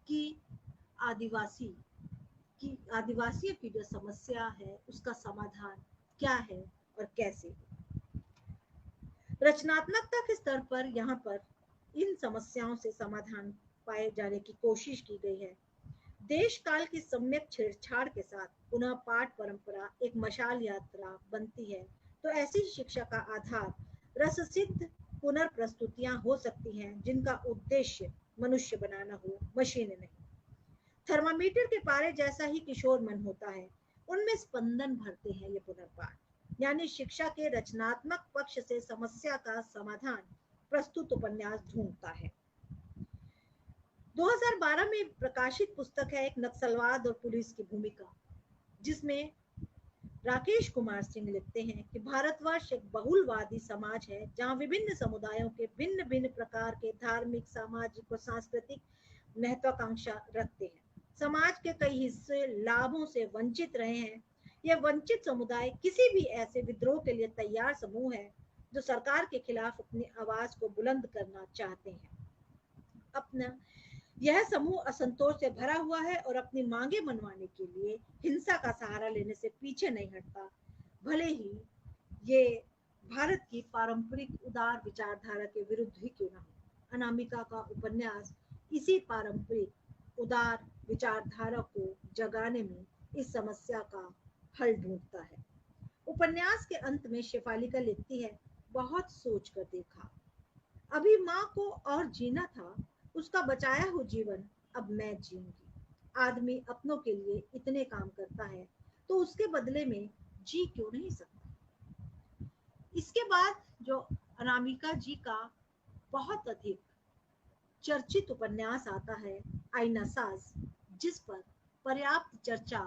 कि आदिवासियों की जो समस्या है उसका समाधान क्या है और कैसे। रचनात्मकता के स्तर पर यहाँ पर इन समस्याओं से समाधान पाए जाने की कोशिश की गई है। देश काल की सम्यक छेड़छाड़ के साथ पुनः पाठ परंपरा एक मशाल यात्रा बनती है, तो ऐसी शिक्षा का आधार रससिद्ध पुनर्प्रस्तुतियां हो सकती हैं जिनका उद्देश्य मनुष्य बनाना हो, मशीन नहीं। थर्मामीटर के पारे जैसा ही किशोर मन होता है, उनमें स्पंदन भरते हैं ये पुनर्पाठ, यानी शिक्षा के रचनात्मक पक्ष से समस्या का समाधान प्रस्तुत उपन्यास ढूंढता है। 2012 में प्रकाशित पुस्तक है एक नक्सलवाद और पुलिस की भूमिका, जिसमें राकेश कुमार सिंह लिखते हैं कि भारतवर्ष एक बहुलवादी समाज है जहां विभिन्न समुदायों के भिन्न भिन्न प्रकार के धार्मिक, सामाजिक और सांस्कृतिक महत्वाकांक्षा रखते हैं। समाज के कई हिस्से लाभों से वंचित रहे हैं। यह वंचित समुदाय किसी भी ऐसे विद्रोह के लिए तैयार समूह है जो सरकार के खिलाफ अपनी आवाज को बुलंद करना चाहते हैं। अपना यह समूह असंतोष से भरा हुआ है और अपनी मांगे मनवाने के लिए हिंसा का सहारा लेने से पीछे नहीं हटता, भले ही ये भारत की पारंपरिक उदार विचारधारा के विरुद्ध ही क्यों न हो। अनामिका का उपन्यास इसी पारंपरिक उदार विचारधारा को जगाने में इस समस्या का हल ढूंढता है। उपन्यास के अंत में शेफालिका लिखती है, बहुत सोच कर देखा, अभी माँ को और जीना था, उसका बचाया हुआ जीवन अब मैं जीऊंगी। आदमी अपनों के लिए इतने काम करता है तो उसके बदले में जी क्यों नहीं सकता। इसके बाद जो अनामिका जी का बहुत अधिक चर्चित उपन्यास आता है आईना साज, जिस पर पर्याप्त चर्चा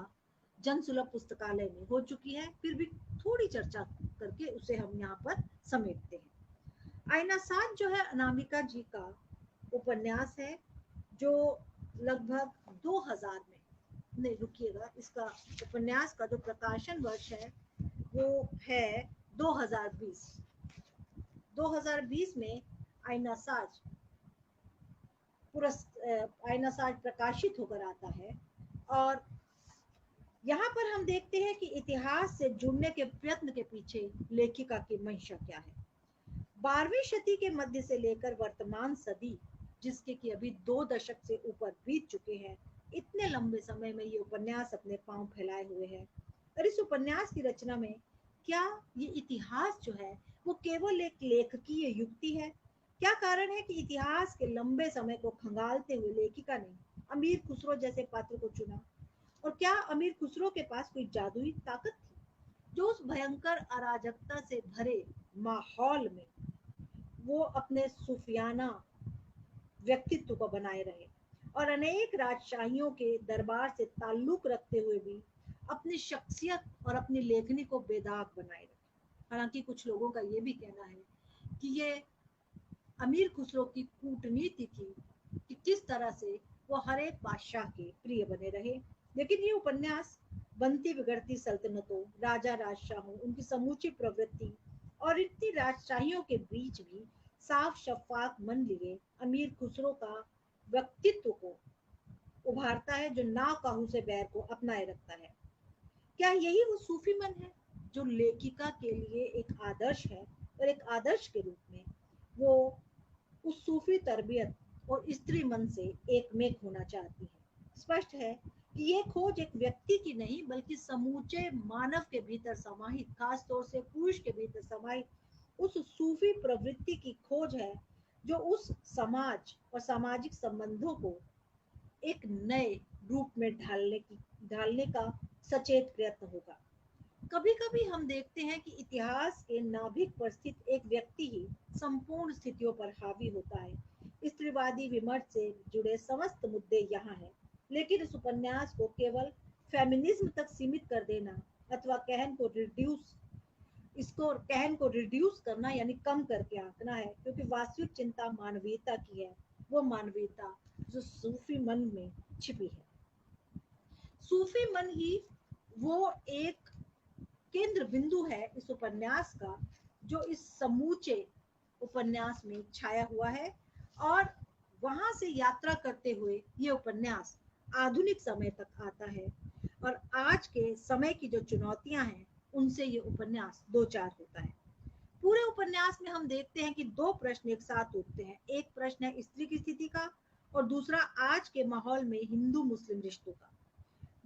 जनसुलभ पुस्तकालय में हो चुकी है, फिर भी थोड़ी चर्चा करके उसे हम यहाँ पर समेटते हैं। आईना साज जो है अनामिका जी का उपन्यास है जो लगभग 2000 में, नहीं रुकिएगा, इसका उपन्यास का जो प्रकाशन वर्ष है वो है 2020। 2020 में आईना साज आईना साज प्रकाशित होकर आता है। और यहाँ पर हम देखते हैं कि इतिहास से जुड़ने के प्रयत्न के पीछे लेखिका की मंशा क्या है। 12वीं शती के मध्य से लेकर वर्तमान सदी, जिसके कि अभी 2 दशक से ऊपर बीत चुके हैं, इतने लंबे समय में ये उपन्यास अपने पांव फैलाए हुए है। और इस उपन्यास की रचना में क्या ये इतिहास जो है वो केवल एक लेखकीय युक्ति है? क्या कारण है कि इतिहास के लंबे समय को खंगालते हुए लेखिका ने अमीर खुसरो जैसे पात्र को चुना? और क्या अमीर खुसरो के पास कोई जादुई ताकत थी जो उस भयंकर अराजकता से भरे माहौल में वो अपने सूफियाना व्यक्तित्व को बनाए रहे और अनेक राजशाहियों के दरबार से ताल्लुक रखते हुए भी अपनी शख्सियत और अपनी लेखनी को बेदाग बनाए रखे? हालांकि कुछ लोगों का ये भी कहना है कि ये अमीर खुसरो की कूटनीति थी कि किस तरह से वो हर एक बादशाह के प्रिय बने रहे। लेकिन ये उपन्यास बनती बिगड़ती सल्तनतों, राजा राजशाहों, उनकी समूची प्रवृत्ति और इतनी राजशाहियों के बीच भी साफ शफाफ मन लिए अमीर खुसरो का व्यक्तित्व को उभारता है जो ना काहू से बैर को अपनाए रखता है। क्या यही वो सूफी मन है जो लेखिका के लिए एक आदर्श है और एक आदर्श के रूप में वो उस सूफी तरबियत और स्त्री मन से एकमेक होना चाहती है? स्पष्ट है कि ये खोज एक व्यक्ति की नहीं बल्कि समूचे मानव के भीतर समाहित, खास तौर से पुरुष के भीतर समाहित उस सूफी प्रवृत्ति की खोज है जो उस समाज और सामाजिक संबंधों को एक नए रूप में ढालने का सचेत प्रयत्न होगा। कभी कभी हम देखते हैं कि इतिहास के नाभिक पर स्थित एक व्यक्ति ही संपूर्ण स्थितियों पर हावी होता है। स्त्रीवादी विमर्श से जुड़े समस्त मुद्दे यहाँ हैं, लेकिन इस उपन्यास को केवल फेमिनिज्म तक सीमित कर देना अथवा कहन को रिड्यूस करना यानी कम करके आंकना है, क्योंकि वास्तविक चिंता मानवीयता की है, वो मानवीयता जो सूफी मन में छिपी है। सूफी मन ही वो एक केंद्र बिंदु है इस उपन्यास का जो इस समूचे उपन्यास में छाया हुआ है। और वहां से यात्रा करते हुए ये उपन्यास आधुनिक समय तक आता है और आज के समय की जो चुनौतियां हैं उनसे ये उपन्यास दो चार होता है। पूरे उपन्यास में हम देखते हैं कि 2 प्रश्न एक साथ उठते हैं। एक प्रश्न है स्त्री की स्थिति का और दूसरा आज के माहौल में हिंदू मुस्लिम रिश्तों का।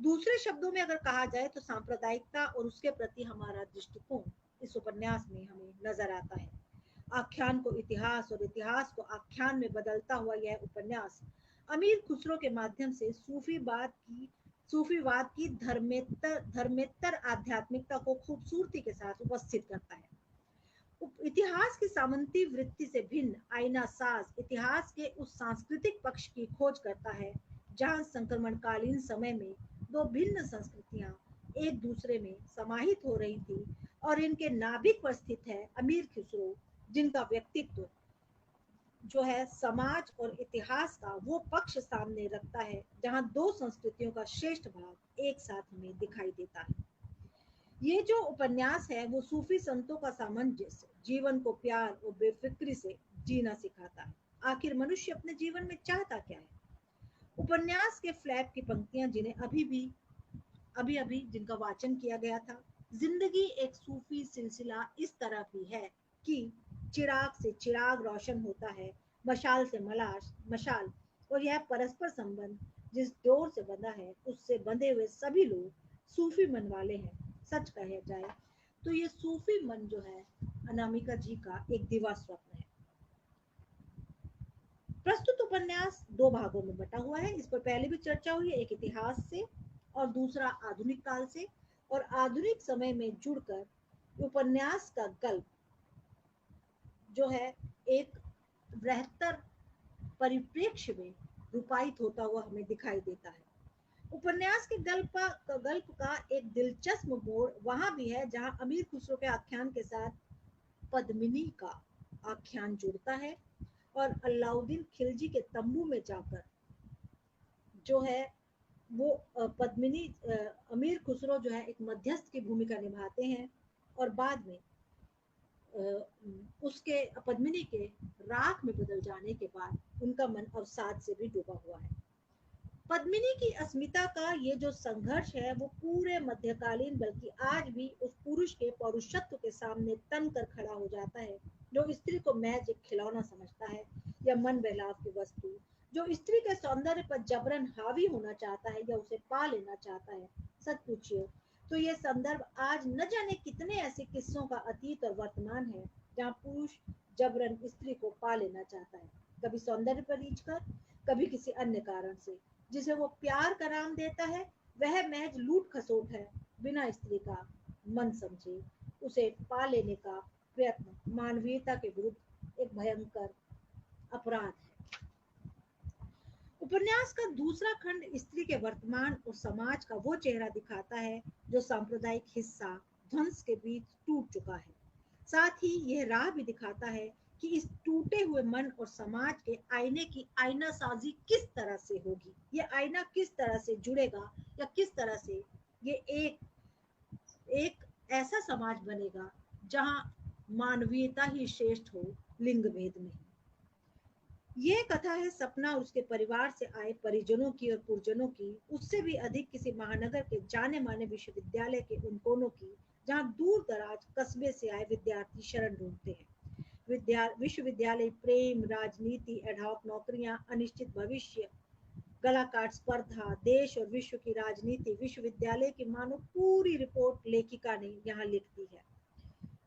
दूसरे शब्दों में अगर कहा जाए तो सांप्रदायिकता और उसके प्रति हमारा दृष्टिकोण इस उपन्यास में हमें नजर आता है। आख्यान को इतिहास और इतिहास को आख्यान में बदलता हुआ यह उपन्यास अमीर खुसरो के माध्यम से सूफीवाद की धर्मेतर आध्यात्मिकता को खूबसूरती के साथ उपस्थित करता है। इतिहास की सामंती वृत्ति से भिन्न आईना साज इतिहास के उस सांस्कृतिक पक्ष की खोज करता है जहां संक्रमणकालीन समय में 2 भिन्न संस्कृतियां एक दूसरे में समाहित हो रही थी और इनके नाभिक पर स्थित है अमीर खुसरो, जिनका व्यक्तित्व जो है समाज और इतिहास का वो पक्ष सामने रखता है जहां दो संस्कृतियों का श्रेष्ठ भाग एक साथ हमें दिखाई देता है। ये जो उपन्यास है वो सूफी संतों का सामंजस्य, जीवन को प्यार और बेफिक्री से जीना सिखाता है। आखिर मनुष्य अपने जीवन में चाहता क्या है? उपन्यास के फ्लैप की पंक्तियां जिन्हें अभी अभी जिनका वाचन किया गया था। जिंदगी एक सूफी सिलसिला इस तरह भी है कि चिराग से चिराग रोशन होता है, मशाल से मशाल, और यह परस्पर संबंध जिस डोर से बंधा है उससे बंधे हुए सभी लोग सूफी मन वाले हैं। सच कहा जाए तो ये सूफी मन जो है अनामिका जी का एक दिवा स्वप्न है। प्रस्तुत उपन्यास दो भागों में बटा हुआ है। इस पर पहले भी चर्चा हुई है, एक इतिहास से और दूसरा आधुनिक काल से। और आधुनिक समय में जुड़कर उपन्यास का गल्प जो है एक बृहत्तर परिप्रेक्ष्य में रूपायित होता हुआ हमें दिखाई देता है। उपन्यास के गल्प का एक दिलचस्प मोड़ वहां भी है जहां अमीर खुसरो के आख्यान के साथ पद्मिनी का आख्यान जुड़ता है और अलाउद्दीन खिलजी के तंबू में जाकर जो है वो पद्मिनी अमीर खुसरो जो है एक मध्यस्थ की भूमिका निभाते हैं और बाद में उसके पद्मिनी के राख में बदल जाने के बाद उनका मन अवसाद से भी डूबा हुआ है। पद्मिनी की अस्मिता का ये जो संघर्ष है वो पूरे मध्यकालीन बल्कि आज भी उस पुरुष के पौरुषत्व के सामने तन कर खड़ा हो जाता है जो स्त्री को महज एक खिलौना समझता है या मन बहलाव की वस्तु, जो स्त्री के सौंदर्य पर जबरन हावी होना चाहता है या उसे पा लेना चाहता है। सच पूछिए तो ये संदर्भ आज न जाने कितने ऐसे किस्सों का अतीत और वर्तमान है जहाँ पुरुष जबरन स्त्री को पा लेना चाहता है, कभी सौंदर्य पर रीझ कर, कभी किसी अन्य कारण से। जिसे वो प्यार का नाम देता है वह महज लूट खसोट है, बिना स्त्री का मन समझे उसे पा लेने का प्रयत्न मानवीयता के विरुद्ध एक भयंकर अपराध है। उपन्यास का दूसरा खंड स्त्री के वर्तमान और समाज का वो चेहरा दिखाता है जो सांप्रदायिक हिस्सा ध्वंस के बीच टूट चुका है। साथ ही यह राह भी दिखाता है कि इस टूटे हुए मन और समाज के आईने की आईना साजी किस तरह से होगी, ये आईना किस तरह से जुड़ेगा या किस तरह से ये एक ऐसा समाज बनेगा जहां मानवीयता ही श्रेष्ठ हो, लिंग भेद नहीं। ये कथा है सपना और उसके परिवार से आए परिजनों की और पुरजनों की, उससे भी अधिक किसी महानगर के जाने माने विश्वविद्यालय के उन कोनों की जहाँ दूर दराज कस्बे से आए विद्यार्थी शरण ढूंढते हैं। विश्वविद्यालय प्रेम, राजनीति, एडहॉक नौकरियां, अनिश्चित भविष्य, गलाकाट स्पर्धा, देश और विश्व की राजनीति, विश्वविद्यालय की मानो पूरी रिपोर्ट लेखिका ने यहाँ लिख दी है।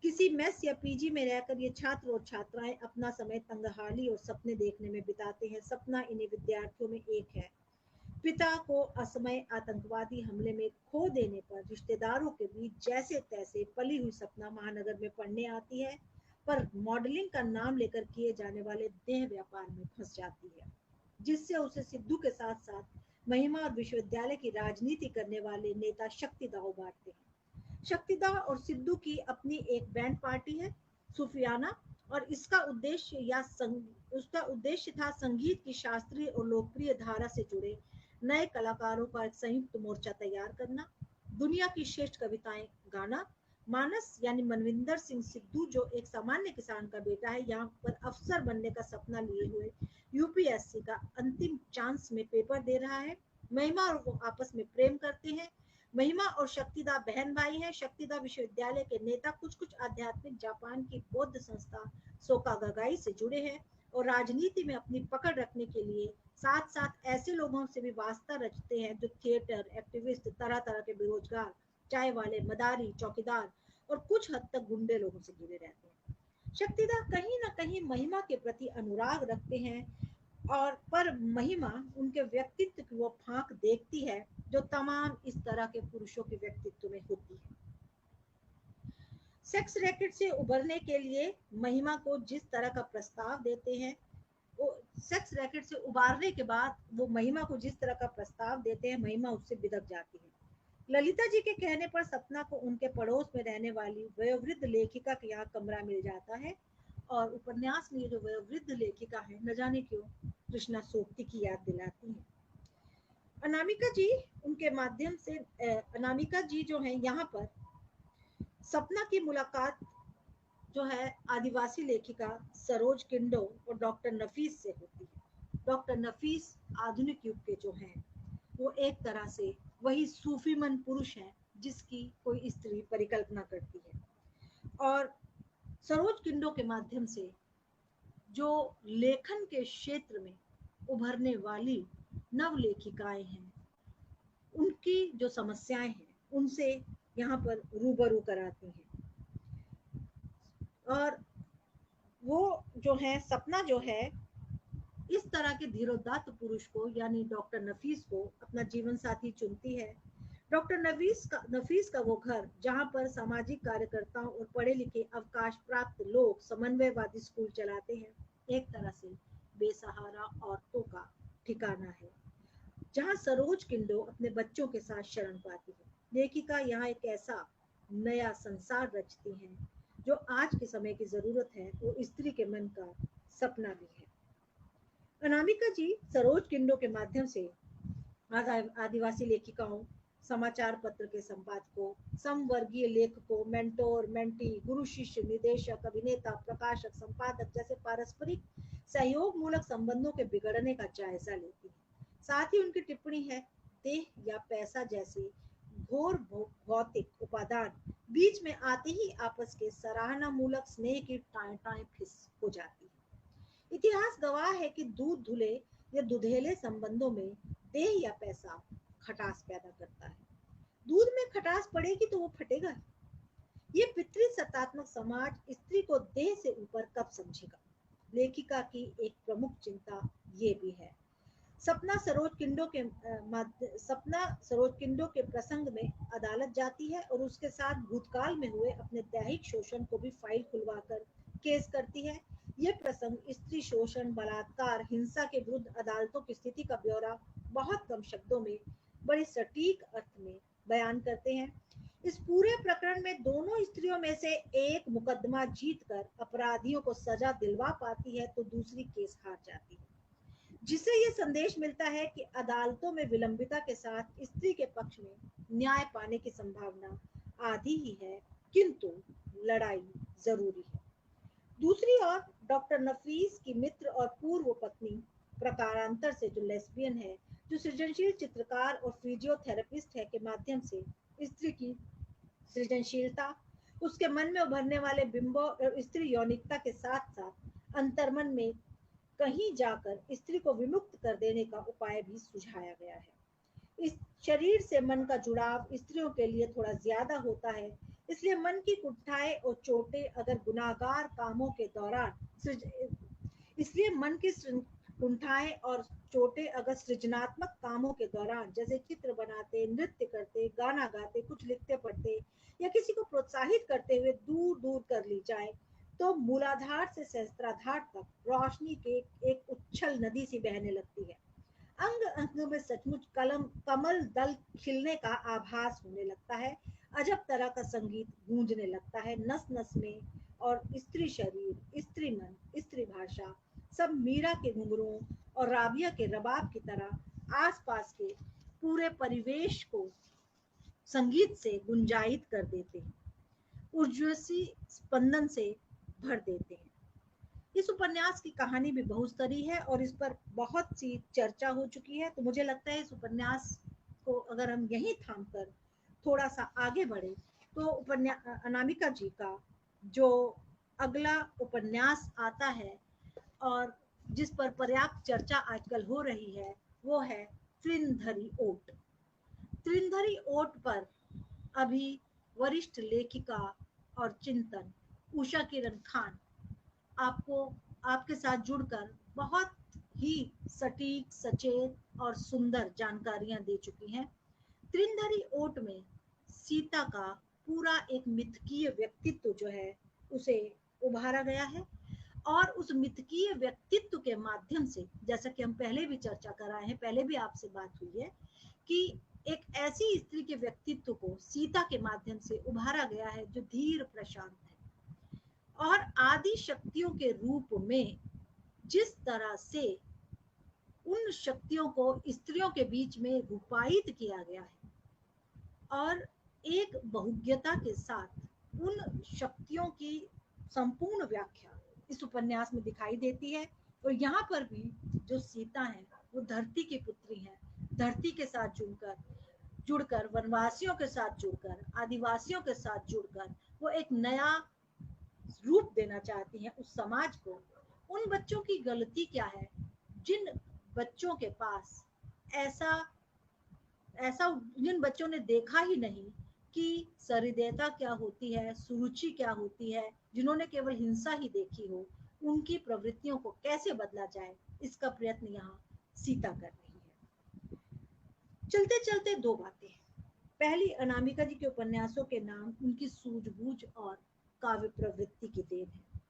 किसी मेस या पीजी में रहकर ये छात्र और छात्राएं अपना समय तंगहाली और सपने देखने में बिताते हैं। सपना इन्हीं विद्यार्थियों में एक है। पिता को असमय आतंकवादी हमले में खो देने पर रिश्तेदारों के बीच जैसे तैसे पली हुई सपना महानगर में पढ़ने आती है, पर मॉडलिंग का नाम लेकर किए जाने वाले देह व्यापार में फंस जाती है, जिससे उसे सिद्धू के साथ साथ महिमा और विश्वविद्यालय की राजनीति करने वाले नेता शक्तिदा उभारते हैं। शक्तिदा और सिद्धू की अपनी एक बैंड पार्टी है सूफियाना, और उसका उद्देश्य था संगीत की शास्त्रीय और लोकप्रिय धारा से जुड़े नए कलाकारों का एक संयुक्त मोर्चा तैयार करना, दुनिया की श्रेष्ठ कविताएं गाना। मानस यानी मनविंदर सिंह सिद्धू जो एक सामान्य किसान का बेटा है, यहाँ पर अफसर बनने का सपना लिए हुए यूपीएससी का अंतिम चांस में पेपर दे रहा है। महिमा और वो आपस में प्रेम करते हैं। महिमा और शक्तिदा बहन भाई हैं। शक्तिदा विश्वविद्यालय के नेता कुछ कुछ आध्यात्मिक जापान की बौद्ध संस्था सोका गगाई से जुड़े हैं और राजनीति में अपनी पकड़ रखने के लिए साथ साथ ऐसे लोगों से भी वास्ता रचते हैं जो थिएटर एक्टिविस्ट, तरह तरह के बेरोजगार, चाय वाले, मदारी, चौकीदार और कुछ हद तक गुंडे लोगों से जुड़े रहते हैं। शक्तिदा कहीं ना कहीं महिमा के प्रति अनुराग रखते हैं और पर महिमा उनके व्यक्तित्व की वो फांक देखती है जो तमाम इस तरह के पुरुषों के व्यक्तित्व में होती है। सेक्स रैकेट से उबरने के लिए महिमा को जिस तरह का प्रस्ताव देते हैं, वो सेक्स रैकेट से उबारने के बाद वो महिमा को जिस तरह का प्रस्ताव देते हैं, महिमा उससे बिदक जाती है। ललिता जी के कहने पर सपना को उनके पड़ोस में रहने वाली वयोवृद्ध लेखिका के यहाँ कमरा मिल जाता है और उपन्यास में ये जो वयोवृद्ध लेखिका है न जाने क्यों कृष्णा सोप्ती की याद दिलाती है। अनामिका जी उनके माध्यम से अनामिका जी जो है यहाँ पर सपना की मुलाकात जो है आदिवासी लेखिका सरोज किंडो और डॉक्टर नफीस से होती है। डॉक्टर नफीस आधुनिक युग के जो हैं वो एक तरह से वही सूफीमन पुरुष हैं जिसकी कोई स्त्री परिकल्पना करती है, और सरोज किंडो के माध्यम से जो लेखन के क्षेत्र में उभरने वाली नव लेखिकाएं हैं उनकी जो समस्याएं हैं उनसे यहाँ पर रूबरू कराती हैं। और वो जो है सपना जो है इस तरह के धीरोदात्त पुरुष को यानी डॉक्टर नफीस को अपना जीवन साथी चुनती है। डॉक्टर नफीस का वो घर जहाँ पर सामाजिक कार्यकर्ताओं और पढ़े लिखे अवकाश प्राप्त लोग समन्वयवादी स्कूल चलाते हैं, एक तरह से बेसहारा औरतों का ठिकाना है जहाँ सरोज किंडो अपने बच्चों के साथ शरण पाती है। लेखिका यहाँ एक ऐसा नया संसार रचती हैं जो आज के समय की जरूरत है, वो स्त्री के मन का सपना भी है। अनामिका जी सरोज किंडो के माध्यम से आदिवासी लेखिकाओं, समाचार पत्र के संपादकों, समवर्गीय लेखकों, मेंटोर मेंटी, गुरु शिष्य, निदेशक, अभिनेता, प्रकाशक, संपादक जैसे पारस्परिक सहयोग मूलक संबंधों के बिगड़ने का जायजा लेती है। साथ ही उनकी टिप्पणी है देह या पैसा जैसे घोर भौतिक उपादान बीच में आते ही आपस के सराहना मूलक स्नेह की टाएं टाएं फिस हो जाती है। इतिहास गवाह है कि दूध धुले या दुधेले संबंधों में देह या पैसा खटास पैदा करता है। दूध में खटास पड़ेगी तो वो फटेगा। ये पितृ सत्तात्मक समाज स्त्री को देह से ऊपर कब समझेगा? लेखिका की एक प्रमुख चिंता ये भी है। सपना सरोज किंडो के प्रसंग में अदालत जाती है और उसके साथ भूतकाल में हुए अपने दैहिक शोषण को भी फाइल खुलवाकर केस करती है। यह प्रसंग स्त्री शोषण, बलात्कार, हिंसा के विरुद्ध अदालतों की स्थिति का ब्यौरा बहुत कम शब्दों में बड़े सटीक अर्थ में बयान करते हैं। इस पूरे प्रकरण में दोनों स्त्रियों में से एक मुकदमा जीतकर अपराधियों को सजा दिलवा पाती है तो दूसरी केस हार जाती है, जिससे ये संदेश मिलता है कि अदालतों में विलंबिता के साथ स्त्री के पक्ष में न्याय पाने की संभावना आधी ही है, किंतु लड़ाई जरूरी है। दूसरी ओर डॉक्टर नफीस की मित्र और पूर्व पत्नी प्रकारांतर से जो लेस्बियन है, जो सृजनशील चित्रकार और फिजियोथेरेपिस्ट है, के माध्यम से स्त्री की सृजनशीलता, उसके मन में उभरने वाले बिंबों और स्त्री यौनिकता के साथ साथ अंतर्मन में कहीं जाकर स्त्री को विमुक्त कर देने का उपाय भी सुझाया गया है। इस शरीर से मन का जुड़ाव स्त्रियों के लिए थोड़ा ज्यादा होता है, इसलिए मन की कुंठाएं और चोटें अगर गुनाहगार कामों के दौरान इसलिए मन की कुंठाएं और चोटें अगर सृजनात्मक कामों के दौरान जैसे चित्र बनाते, नृत्य करते, गाना गाते, कुछ लिखते पढ़ते या किसी को प्रोत्साहित करते हुए दूर दूर कर ली जाए तो मूलाधार से सहस्त्राधार तक रोशनी के एक उच्छल नदी सी बहने लगती है। अंग अंग में सचमुच कमल दल खिलने का आभास होने लगता है। अजब तरह का संगीत गूंजने लगता है नस नस में, और स्त्री शरीर, स्त्री मन, स्त्री भाषा सब मीरा के घुंघरुओं और राबिया के रबाब की तरह आसपास के पूरे परिवेश को संगीत से गुंजायित कर देते हैं, ऊर्जस्वी स्पंदन से भर देते हैं। इस उपन्यास की कहानी भी बहुस्तरीय है और इस पर बहुत सी चर्चा हो चुकी है, तो मुझे लगता है इस उपन्यास को अगर हम यहीं थाम कर थोड़ा सा आगे बढ़े तो अनामिका जी का जो अगला उपन्यास आता है और जिस पर पर्याप्त चर्चा आजकल हो रही है वो है तृणधरी ओट। तृणधरी ओट पर अभी वरिष्ठ लेखिका और चिंतन उषा किरण खान आपको आपके साथ जुड़कर बहुत ही सटीक, सचेत और सुंदर जानकारियां दे चुकी हैं। तृणधरी ओट में सीता का पूरा एक मिथकीय व्यक्तित्व जो है उसे उभारा गया है और उस मिथकीय व्यक्तित्व के माध्यम से, जैसा कि हम पहले भी चर्चा कर आए हैं, पहले भी आपसे बात हुई है कि एक ऐसी स्त्री के व्यक्तित्व को सीता के माध्यम से उभारा गया है जो धीर प्रशांत है, और आदि शक्तियों के रूप में जिस तरह से उन शक्तियों को स्त्रियों के बीच में रूपायित किया गया है और एक बहुज्ञता के साथ उन शक्तियों की संपूर्ण व्याख्या इस उपन्यास में दिखाई देती है। और यहाँ पर भी जो सीता है वो धरती की पुत्री है, धरती के साथ जुड़कर वनवासियों के साथ जुड़कर, आदिवासियों के साथ जुड़कर वो एक नया रूप देना चाहती हैं उस समाज को। उन बच्चों की गलती क्या है जिन बच्चों के पास ऐसा ऐसा जिन बच्चों ने देखा ही नहीं कि सहृदयता क्या होती है, सुरुचि क्या होती है, जिन्होंने केवल हिंसा ही देखी हो, उनकी प्रवृत्तियों को कैसे बदला जाए, इसका प्रयत्न यहाँ सीता कर रही है। चलते चलते दो बातें। पहली, अनामिका जी के उपन्यासों के नाम उनकी सूझबूझ और काव्य प्रवृत्ति की देन है।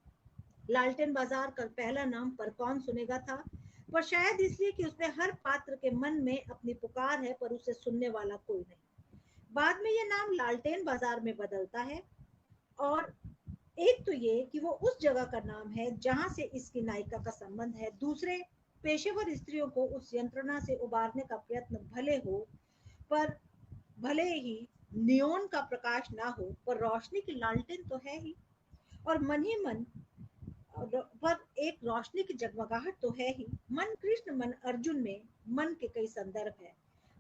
लालटेन बाजार का पहला नाम पर कौन सुनेगा था, पर शायद इसलिए कि उसमें हर पात्र के मन में अपनी पुकार है पर उसे सुनने वाला कोई नहीं। बाद में यह नाम लालटेन बाजार में बदलता है, और एक तो ये कि वो उस जगह का नाम है जहां से इसकी नायिका का संबंध है, दूसरे पेशेवर स्त्रियों को उस यंत्रणा से उबारने का प्रयत्न भले ही नियोन का प्रकाश ना हो, पर रोशनी की लालटेन तो है ही, और मन ही मन पर एक रोशनी की जगमगाहट तो है ही। मन कृष्ण मन अर्जुन में मन के कई संदर्भ है।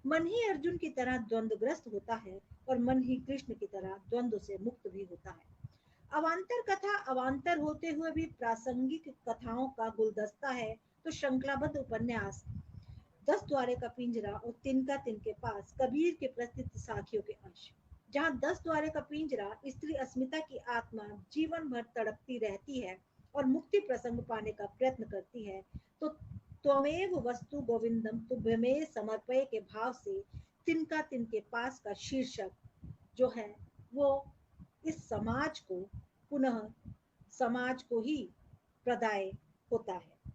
मन ही अर्जुन की तरह द्वंद्वग्रस्त होता है और मन ही कृष्ण की तरह द्वंद्व से मुक्त भी होता है। अवान्तर कथा अवान्तर होते हुए भी प्रासंगिक कथाओं का गुलदस्ता है, तो श्रृंखलाबद्ध उपन्यास 10 द्वारे का पिंजरा और तिनका तिनके पास कबीर के प्रसिद्ध साखियों के अंश। जहाँ 10 द्वारे का पिंजरा स्त्री अस्मिता की आत्मा जीवन भर तड़पती रहती है और मुक्ति प्रसंग पाने का प्रयत्न करती है, तो त्वमेव वस्तु गोविंदम तुभ्यमेव समर्पय के भाव से तिनका तिनके पास का शीर्षक जो है वो इस समाज को पुनः समाज को ही प्रदाय होता है।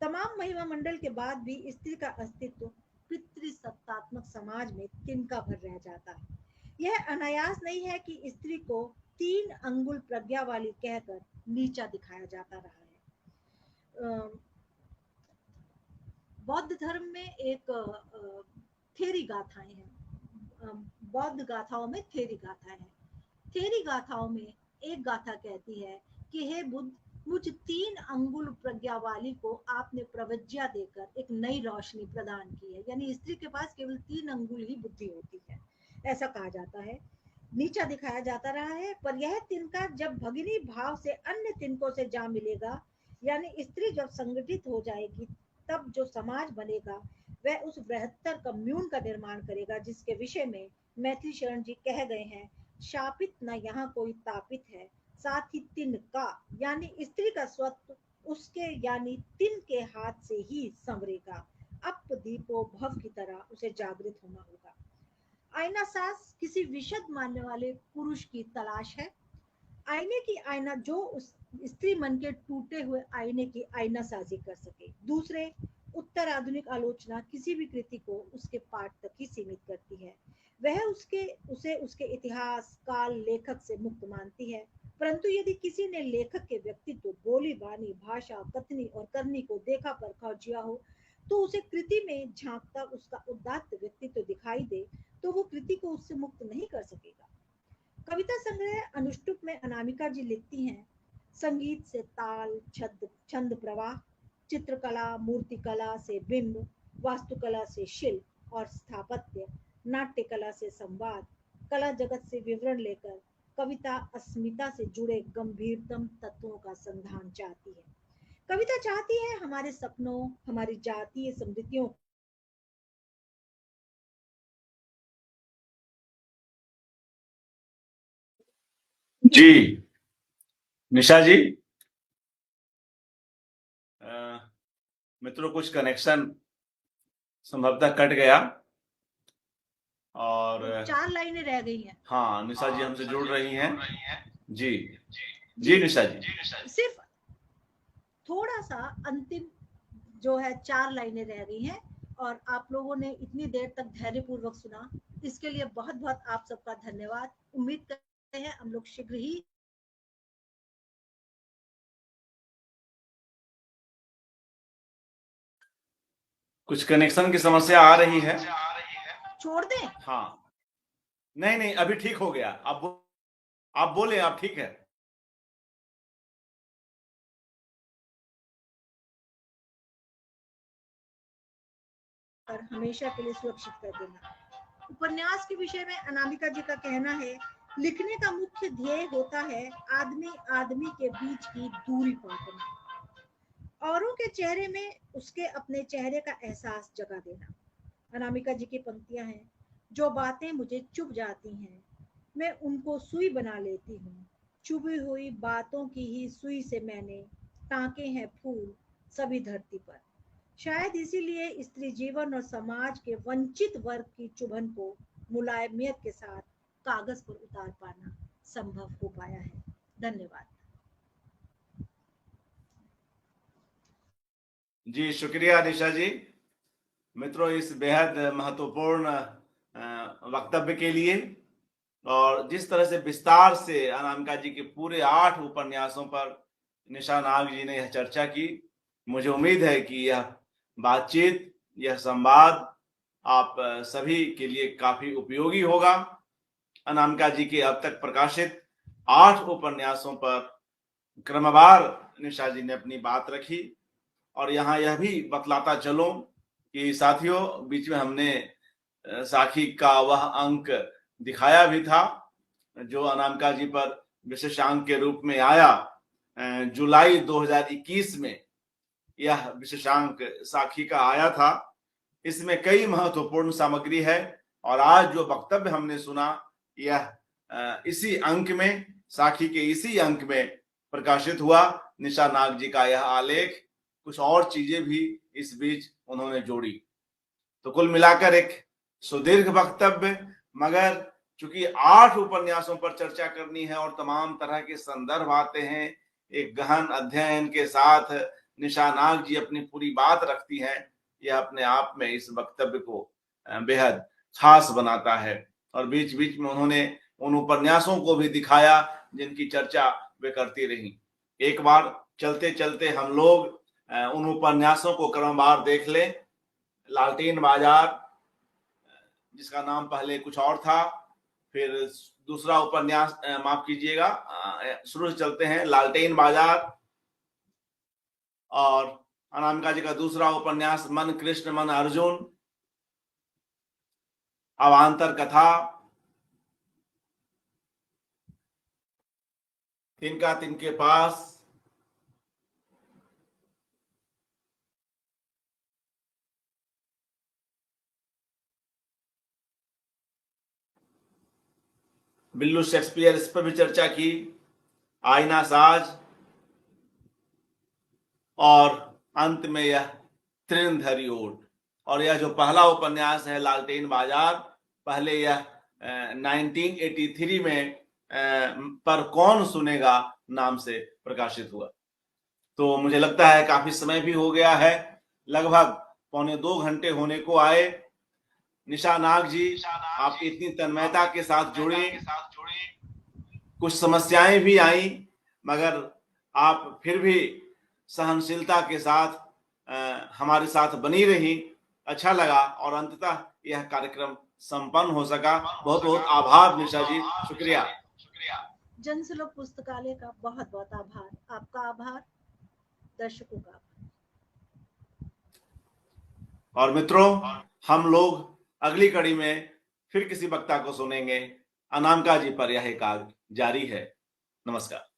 तमाम महिमा मंडल के बाद भी स्त्री का अस्तित्व पितृसत्तात्मक समाज में तिनका भर रह जाता है। यह अनायास नहीं है कि स्त्री को 3 अंगुल प्रज्ञा वाली कहकर नीचा दिखाया जाता रहा है। बौद्ध धर्म में एक थेरी गाथाएं हैं, बौद्ध गाथाओं में थेरी गाथाएं हैं। थेरी गाथाओं में एक गाथा कहती है कि हे बुद्ध, मुझ 3 अंगुल प्रज्ञा वाली को आपने प्रवज्ञा देकर एक नई रोशनी प्रदान की है, यानी स्त्री के पास केवल 3 अंगुल ही बुद्धि होती है, ऐसा कहा जाता है, नीचा दिखाया जाता रहा है। पर यह तिनका जब भगिनी भाव से अन्य तिनकों से जा मिलेगा, यानी स्त्री जब संगठित हो जाएगी, तब जो समाज बनेगा वह उस बृहत्तर कम्यून का निर्माण करेगा जिसके विषय में मैथिली शरण जी कह गए हैं, शापित न यहाँ कोई तापित है, साथ ही तिन का यानी स्त्री का स्वत्व उसके यानी तिन के हाथ से ही संवरेगा। अप दीपो भव की तरह उसे जागृत होना होगा। आईना सास किसी विशद मानने वाले पुरुष की तलाश है, आईने की आईना जो उस स्त्री मन के टूटे हुए आईने की आईना साजी कर सके। दूसरे, उत्तर आधुनिक आलोचना किसी भी कृति को उसके पाठ तक ही सीमित करती है, वह उसे उसके इतिहास, काल, लेखक से मुक्त मानती है। परंतु यदि किसी ने लेखक के व्यक्तित्व, बोली बानी, भाषा, कथनी और करनी को देखा परखा जिया हो, तो उसे कृति में झांकता उसका उदात्त व्यक्तित्व दिखाई दे, तो वो कृति को उससे मुक्त नहीं कर सकेगा। कविता संग्रह अनुष्टुप में अनामिका जी लिखती हैं, संगीत से ताल, छंद प्रवाह, चित्रकला, मूर्तिकला से बिंब, वास्तुकला से शिल्प और स्थापत्य, नाट्य कला से संवाद, कला जगत से विवरण लेकर कविता अस्मिता से जुड़े गंभीरतम तत्वों का संधान चाहती है। कविता चाहती है हमारे सपनों, हमारी जातीय समृद्धियों जी निशा जी, मित्रों कुछ कनेक्शन संभवतः कट गया और 4 लाइनें रह गई हैं। हाँ, निशा जी हमसे जुड़ रही हैं। जी जी निशा जी, सिर्फ थोड़ा सा अंतिम जो है 4 लाइनें रह गई हैं, और आप लोगों ने इतनी देर तक धैर्यपूर्वक सुना, इसके लिए बहुत बहुत आप सबका धन्यवाद। उम्मीद करते हैं हम लोग शीघ्र ही कुछ कनेक्शन की समस्या आ रही है। छोड़ दें। हाँ, नहीं नहीं, अभी ठीक हो गया। आप बोले, आप ठीक है। और हमेशा के लिए सुरक्षित कर देना। उपन्यास के विषय में अनामिका जी का कहना है, लिखने का मुख्य ध्येय होता है आदमी आदमी के बीच की दूरी पाटना, औरों के चेहरे में उसके अपने चेहरे का एहसास जगा देना। अनामिका जी की पंक्तियां हैं, जो बातें मुझे चुभ जाती हैं मैं उनको सुई बना लेती हूँ, चुभी हुई बातों की ही सुई से मैंने टांके हैं फूल सभी धरती पर। शायद इसीलिए स्त्री जीवन और समाज के वंचित वर्ग की चुभन को मुलायमियत के साथ कागज पर उतार पाना संभव हो पाया है। धन्यवाद। जी शुक्रिया निशा जी। मित्रों, इस बेहद महत्वपूर्ण वक्तव्य के लिए, और जिस तरह से विस्तार से अनामिका जी के पूरे 8 उपन्यासों पर निशा नाग जी ने यह चर्चा की, मुझे उम्मीद है कि यह बातचीत, यह संवाद आप सभी के लिए काफी उपयोगी होगा। अनामिका जी के अब तक प्रकाशित 8 उपन्यासों पर क्रमवार निशा जी ने अपनी बात रखी, और यहाँ यह भी बतलाता चलूं कि साथियों, बीच में हमने साखी का वह अंक दिखाया भी था जो अनामिका जी पर विशेषांक के रूप में आया जुलाई 2021 में। यह विशेषांक साखी का आया था। इसमें कई महत्वपूर्ण सामग्री है, और आज जो वक्तव्य हमने सुना यह इसी अंक में, साखी के इसी अंक में प्रकाशित हुआ। निशा नाग जी का यह आलेख, कुछ और चीजें भी इस बीच उन्होंने जोड़ी। तो कुल मिलाकर एक सुदीर्घ वक्तव्य, मगर चूंकि 8 उपन्यासों पर चर्चा करनी है और तमाम तरह के संदर्भ आते हैं, एक गहन अध्ययन के साथ निशा नाग जी अपनी पूरी बात रखती हैं, यह अपने आप में इस वक्तव्य को बेहद खास बनाता है। और बीच बीच में उन्होंने उन उपन्यासों को भी दिखाया जिनकी चर्चा वे करती रही। एक बार चलते चलते हम लोग उन उपन्यासों को क्रमवार देख लें। लालटेन बाजार, जिसका नाम पहले कुछ और था, फिर दूसरा उपन्यास, माफ कीजिएगा, शुरू से चलते हैं। लालटेन बाजार, और अनामिका जी का दूसरा उपन्यास मन कृष्ण मन अर्जुन, अवांतर कथा, तिनका तिनके पास, बिल्लू शेक्सपियर, इस पर भी चर्चा की, आईना साज, और अंत में यह तृणधरी ओट। और यह जो पहला उपन्यास है लालटेन बाजार, पहले यह 1983 में पर कौन सुनेगा नाम से प्रकाशित हुआ। तो मुझे लगता है काफी समय भी हो गया है, लगभग 2.25 घंटे होने को आए। निशा नाग जी, आप इतनी तन्मयता के साथ जुड़ी, कुछ समस्याएं भी आई, मगर आप फिर भी सहनशीलता के साथ हमारे साथ बनी रही। अच्छा लगा, और अंततः यह कार्यक्रम संपन्न हो सका। बहुत बहुत आभार निशा जी, शुक्रिया। जनसुलभ पुस्तकालय का बहुत बहुत आभार, आपका आभार, दर्शकों का आभार। और मित्रों, हम लोग अगली कड़ी में फिर किसी वक्ता को सुनेंगे। अनामिका जी पर यह एकाग्र जारी है। नमस्कार।